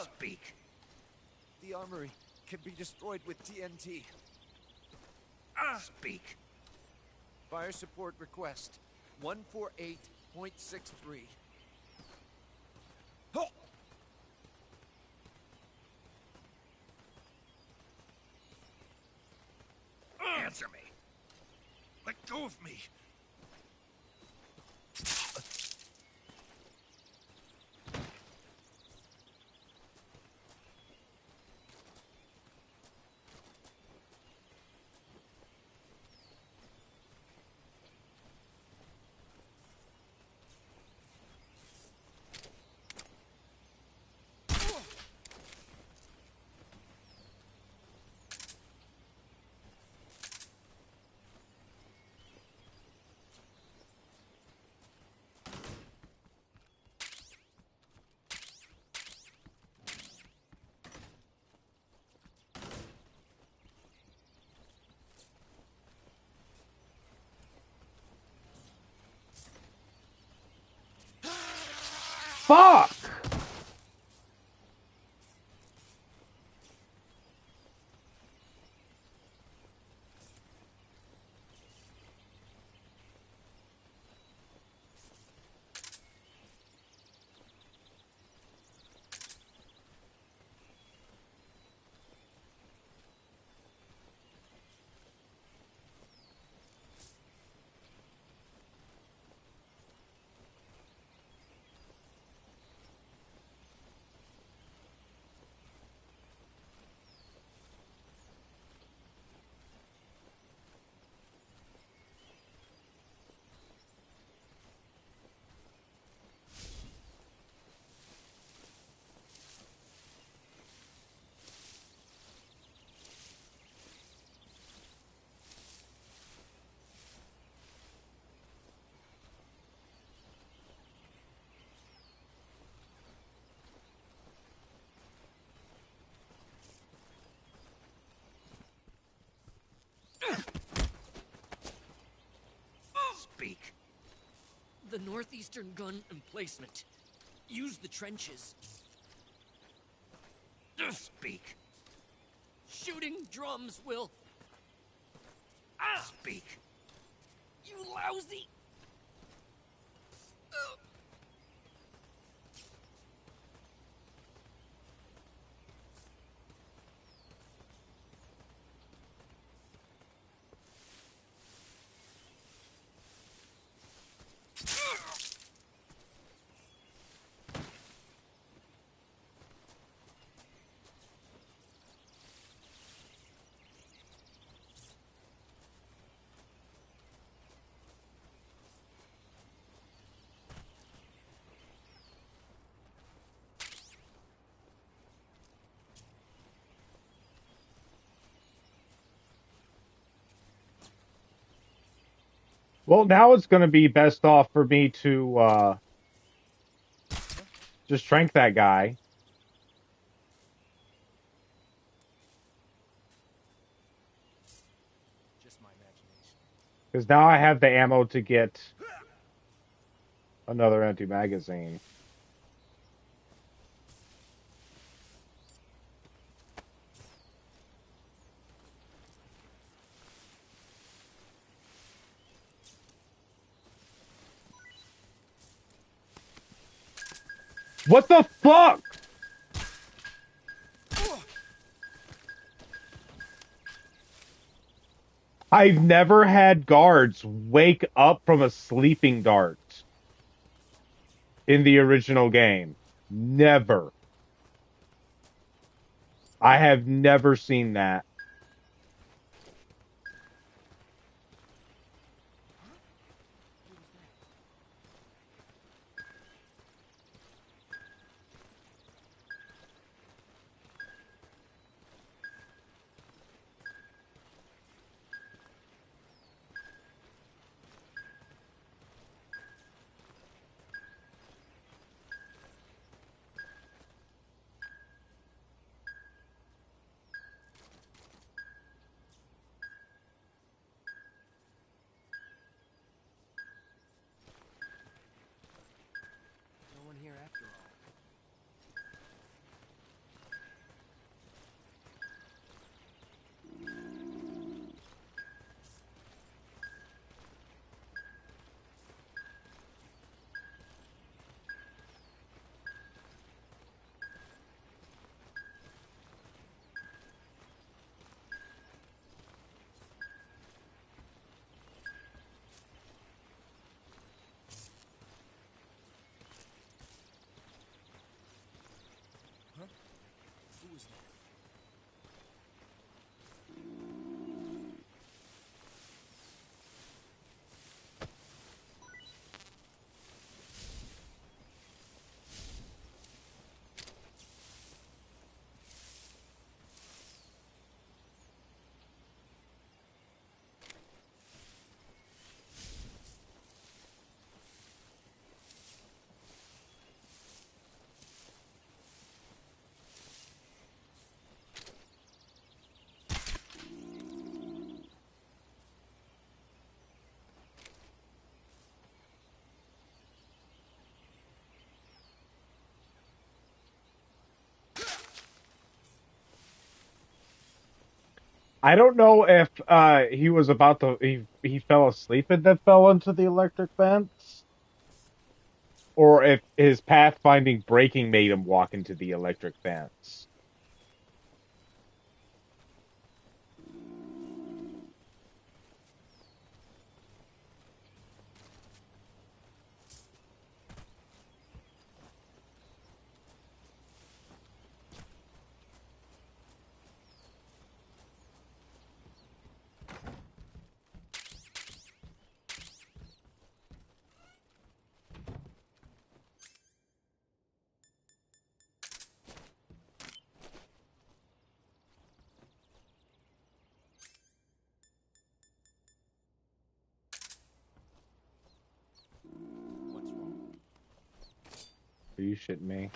Speak. The armory can be destroyed with TNT. Speak. Fire support request 148.63. Answer me. Let go of me. Fuck! Speak. The northeastern gun emplacement. Use the trenches. Speak. Shooting drums will... Speak. You lousy... Well, now it's going to be best off for me to just trank that guy. Just my imagination. Because now I have the ammo to get another empty magazine. What the fuck? I've never had guards wake up from a sleeping dart in the original game. Never. I have never seen that. I don't know if he was about to he fell asleep and then fell into the electric fence, or if his pathfinding braking made him walk into the electric fence. Are you shitting me?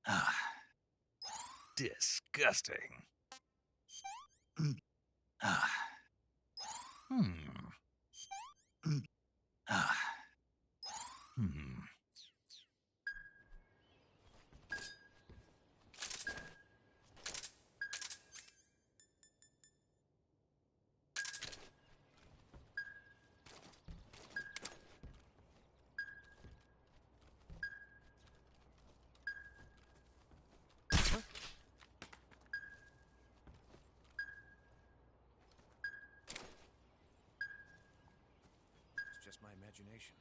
Ah, disgusting. Ah. Ah. It's just my imagination.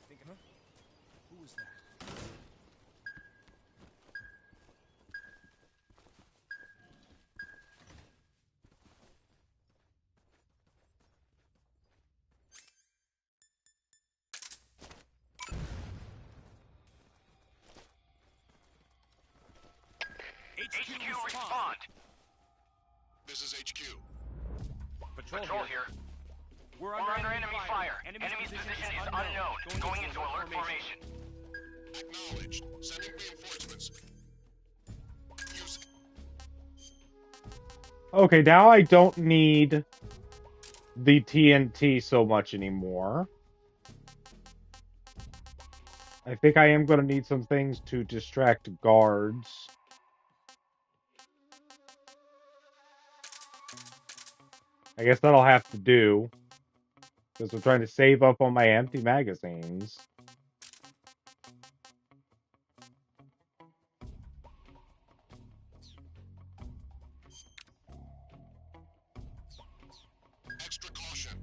Think, huh? Who was that? HQ respond. This is HQ. Patrol here. We're under enemy fire. Enemy's position is unknown. Going into alert formation. Acknowledged. Sending reinforcements. Okay, now I don't need the TNT so much anymore. I think I am going to need some things to distract guards. I guess that'll have to do, because I'm trying to save up on my empty magazines. Extra caution.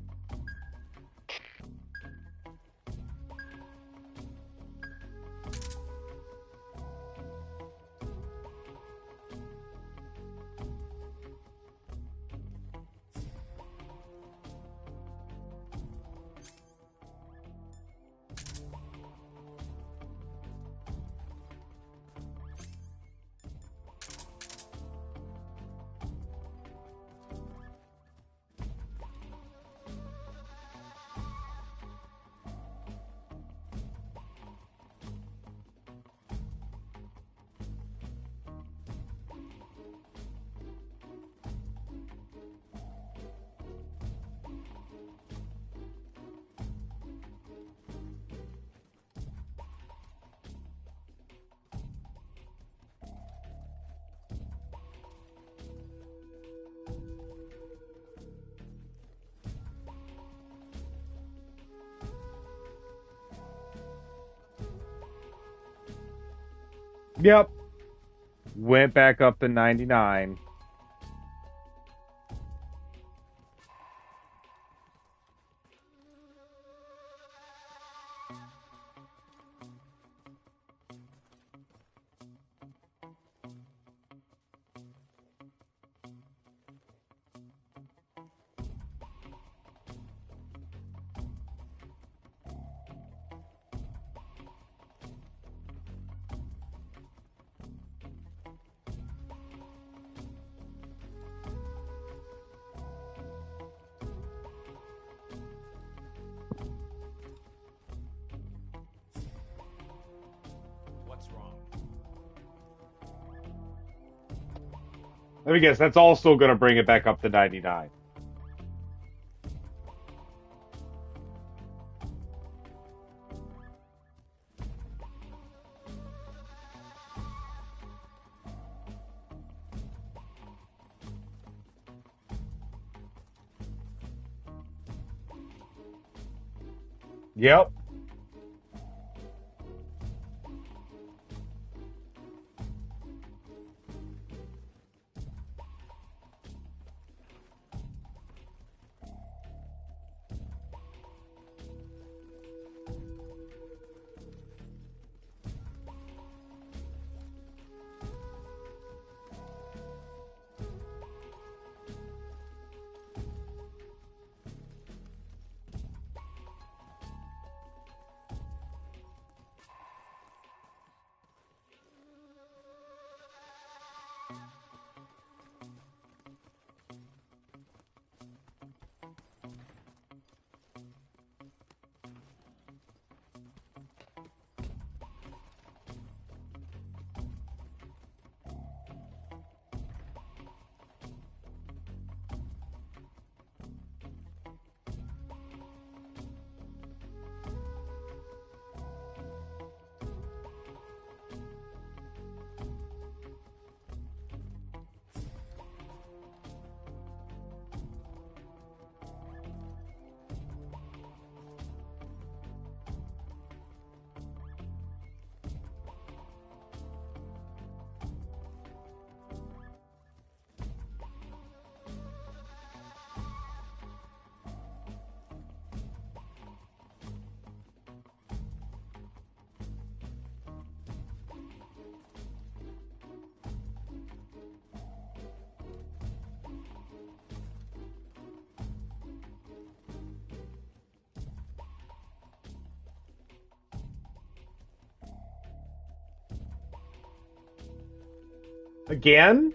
Yep. Went back up to 99. What's wrong? Let me guess, that's also going to bring it back up to 99. Yep. Again?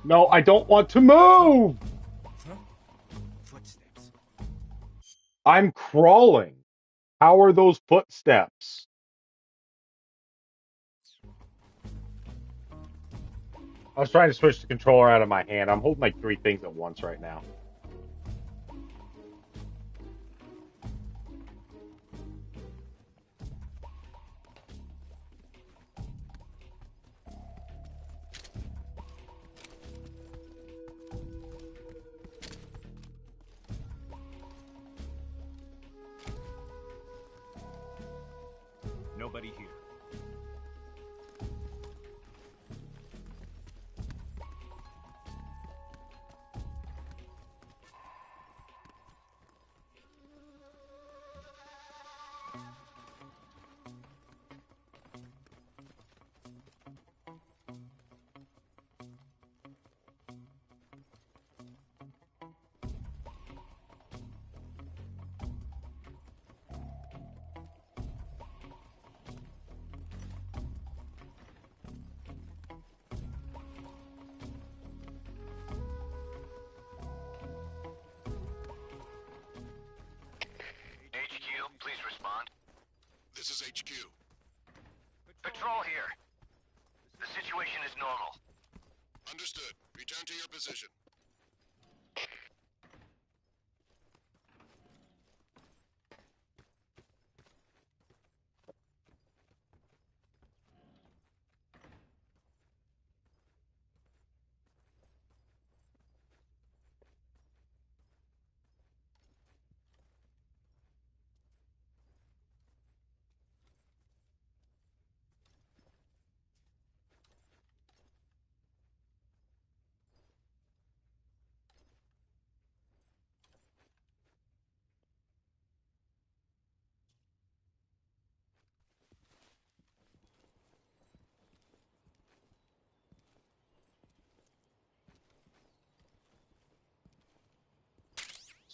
No, I don't want to move! Footsteps. I'm crawling. How are those footsteps? I was trying to switch the controller out of my hand. I'm holding like 3 things at once right now. Nobody here. HQ. Patrol here. The situation is normal. Understood. Return to your position.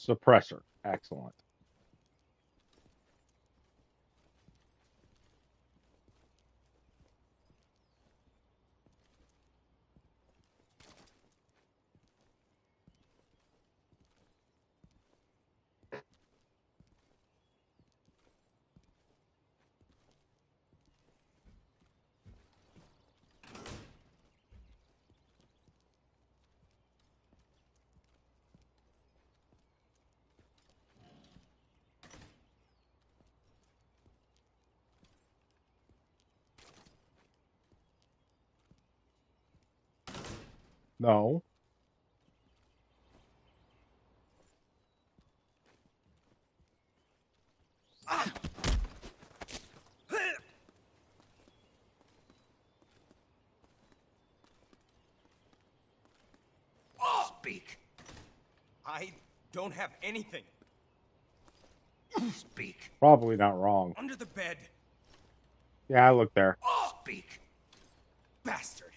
Suppressor. Excellent. No. Speak. I don't have anything. Speak. Probably not wrong. Under the bed. Yeah, I looked there. Speak. Bastard.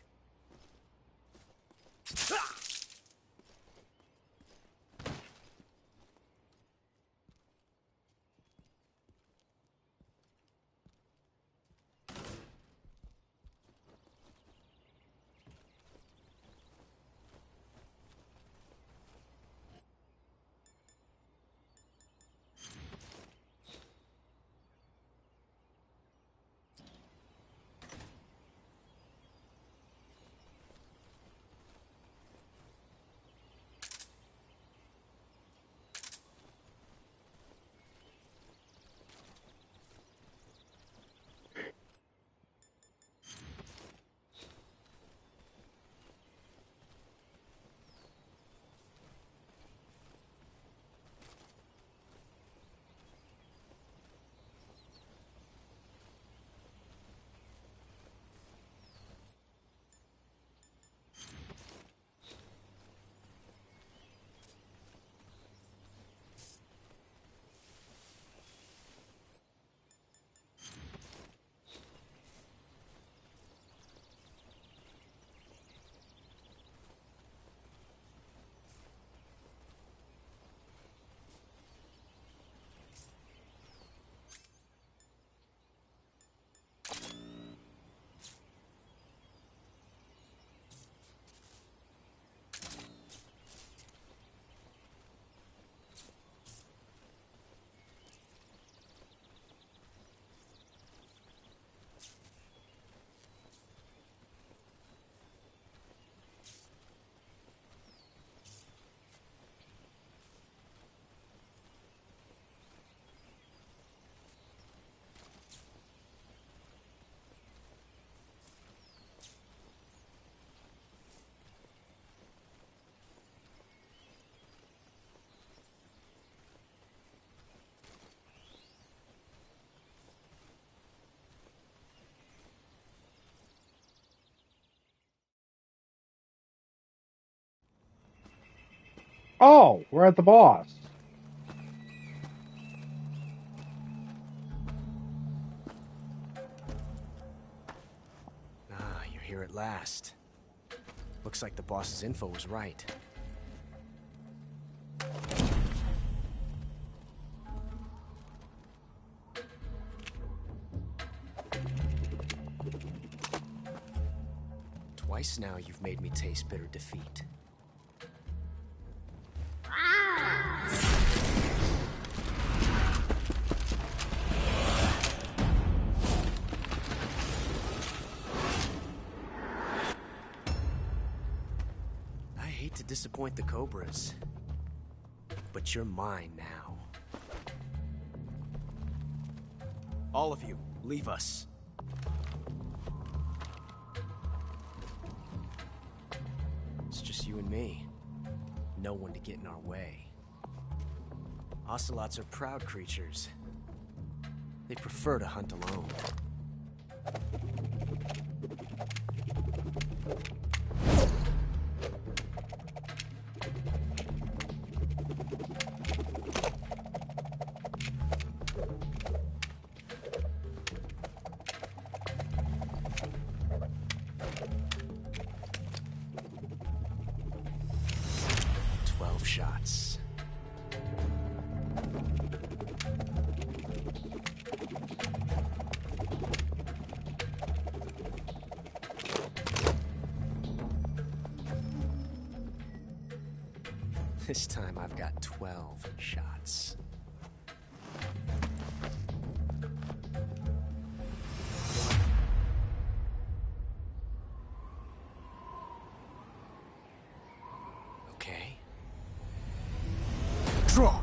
Oh, we're at the boss. Ah, you're here at last. Looks like the boss's info was right. Twice now you've made me taste bitter defeat. disappoint the Cobras, but you're mine now. All of you, leave us. It's just you and me. No one to get in our way. Ocelots are proud creatures. They prefer to hunt alone. Shots. This time I've got 12 shots. Okay. Draw!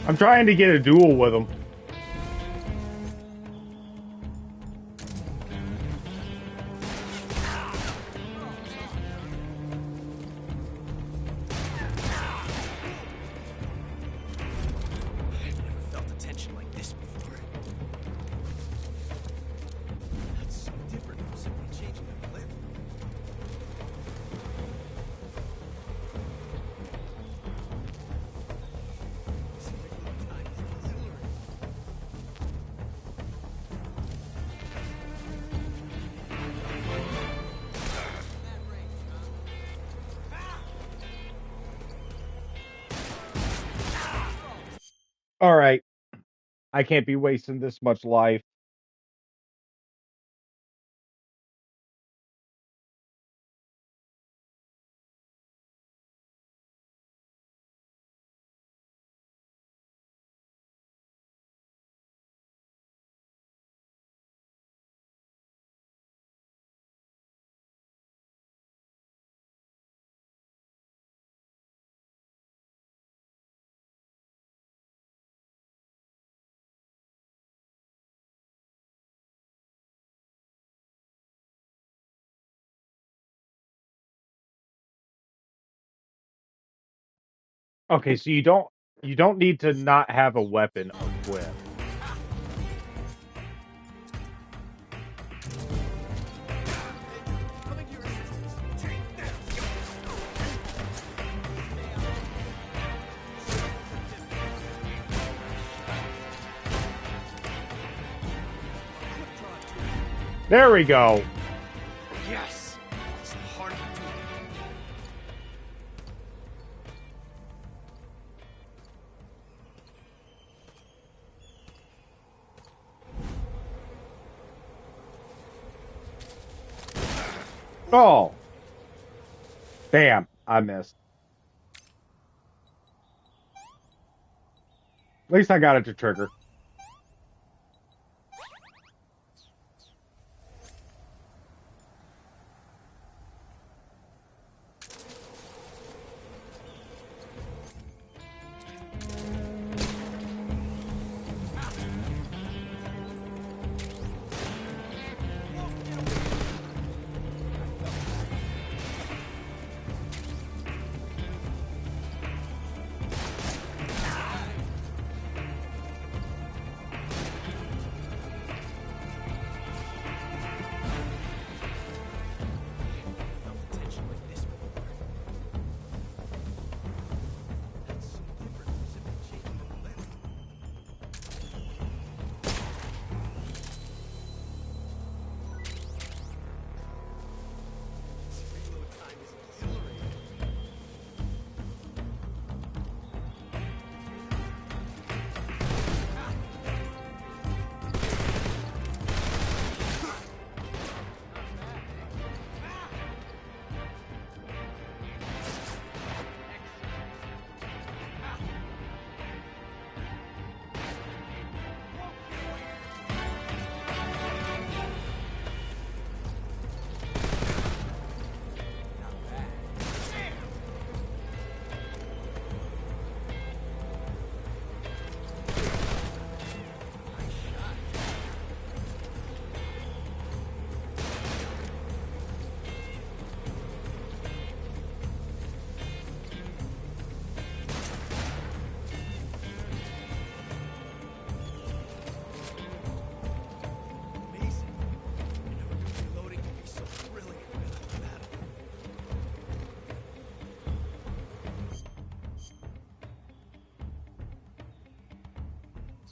I'm trying to get a duel with him. All right. I can't be wasting this much life. Okay, so you don't need to not have a weapon equipped. There we go. Yes! It's the heart of the duel. Oh. Damn, I missed. At least I got it to trigger.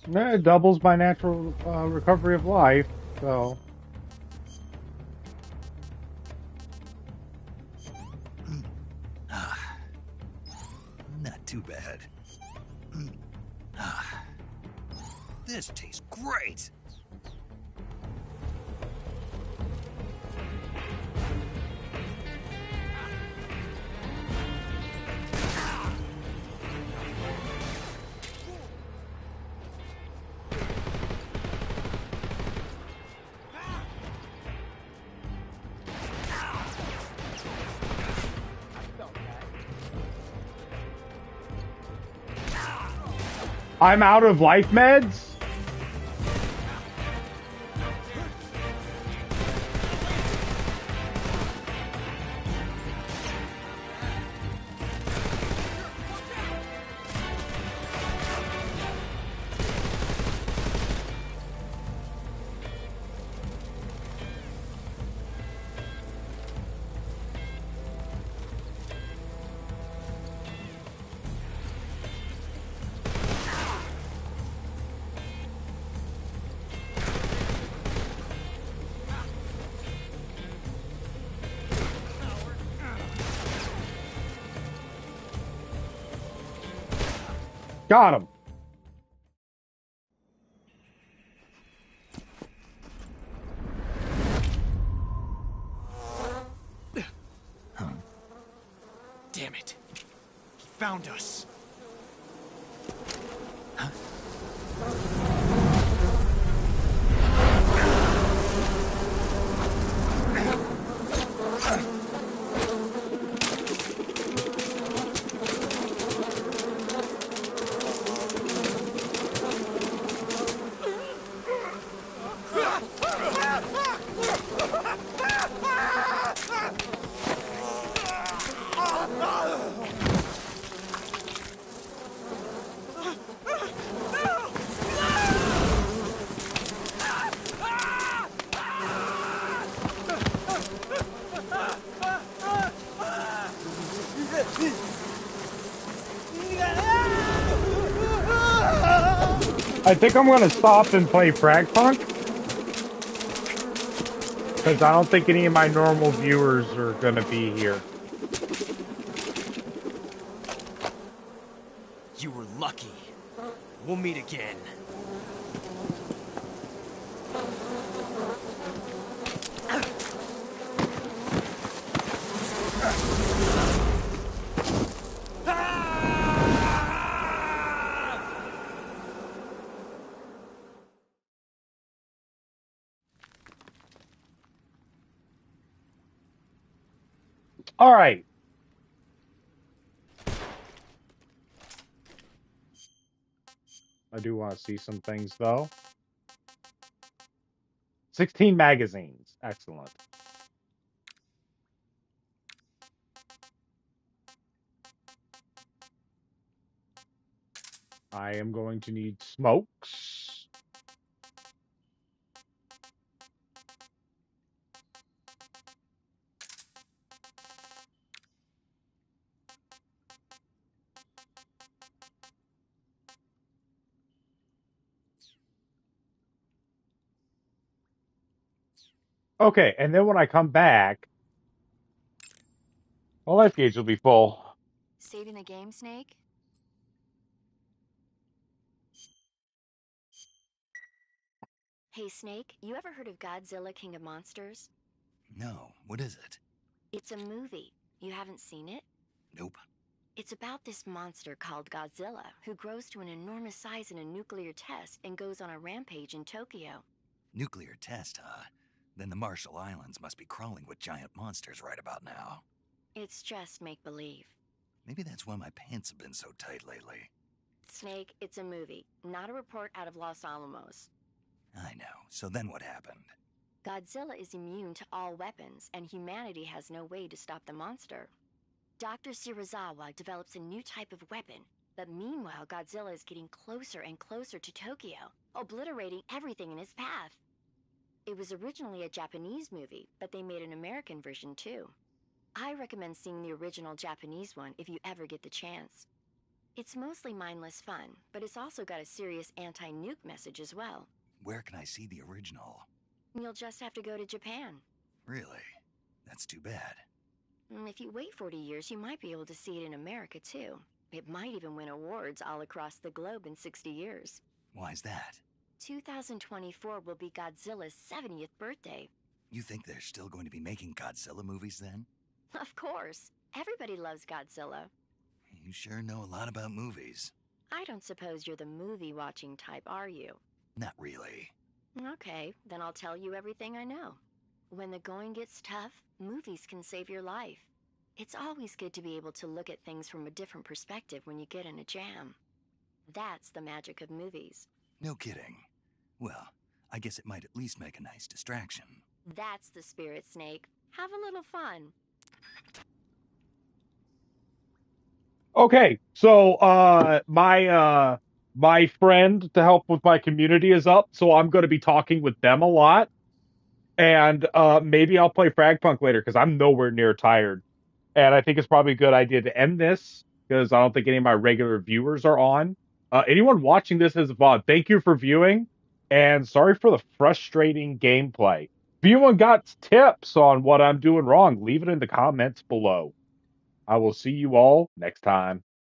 It doubles my natural recovery of life, so... Not too bad. This tastes great! I'm out of life meds? Got him. Damn it. He found us. I think I'm gonna stop and play Frag Punk. Because I don't think any of my normal viewers are gonna be here. You were lucky. We'll meet again. All right. I do want to see some things, though. 16 magazines. Excellent. I am going to need smokes. Okay, and then when I come back, my life gauge will be full. Saving the game, Snake? Hey, Snake, you ever heard of Godzilla King of Monsters? No, what is it? It's a movie. You haven't seen it? Nope. It's about this monster called Godzilla, who grows to an enormous size in a nuclear test and goes on a rampage in Tokyo. Nuclear test, huh? Then the Marshall Islands must be crawling with giant monsters right about now. It's just make-believe. Maybe that's why my pants have been so tight lately. Snake, it's a movie, not a report out of Los Alamos. I know. So then what happened? Godzilla is immune to all weapons, and humanity has no way to stop the monster. Dr. Shirazawa develops a new type of weapon, but meanwhile Godzilla is getting closer and closer to Tokyo, obliterating everything in his path. It was originally a Japanese movie, but they made an American version too. I recommend seeing the original Japanese one if you ever get the chance. It's mostly mindless fun, but it's also got a serious anti-nuke message as well. Where can I see the original? You'll just have to go to Japan. Really? That's too bad. If you wait 40 years, you might be able to see it in America, too. It might even win awards all across the globe in 60 years. Why's that? 2024 will be Godzilla's 70th birthday. You think they're still going to be making Godzilla movies then? Of course. Everybody loves Godzilla. You sure know a lot about movies. I don't suppose you're the movie-watching type, are you? Not really. Okay, then I'll tell you everything I know. When the going gets tough, movies can save your life. It's always good to be able to look at things from a different perspective when you get in a jam. That's the magic of movies. No kidding. Well, I guess it might at least make a nice distraction. That's the spirit, Snake. Have a little fun. Okay, so my friend to help with my community is up, so I'm going to be talking with them a lot, and maybe I'll play Fragpunk later because I'm nowhere near tired, and I think it's probably a good idea to end this because I don't think any of my regular viewers are on. Anyone watching this as a VOD, thank you for viewing, and sorry for the frustrating gameplay. If anyone got tips on what I'm doing wrong, leave it in the comments below. I will see you all next time.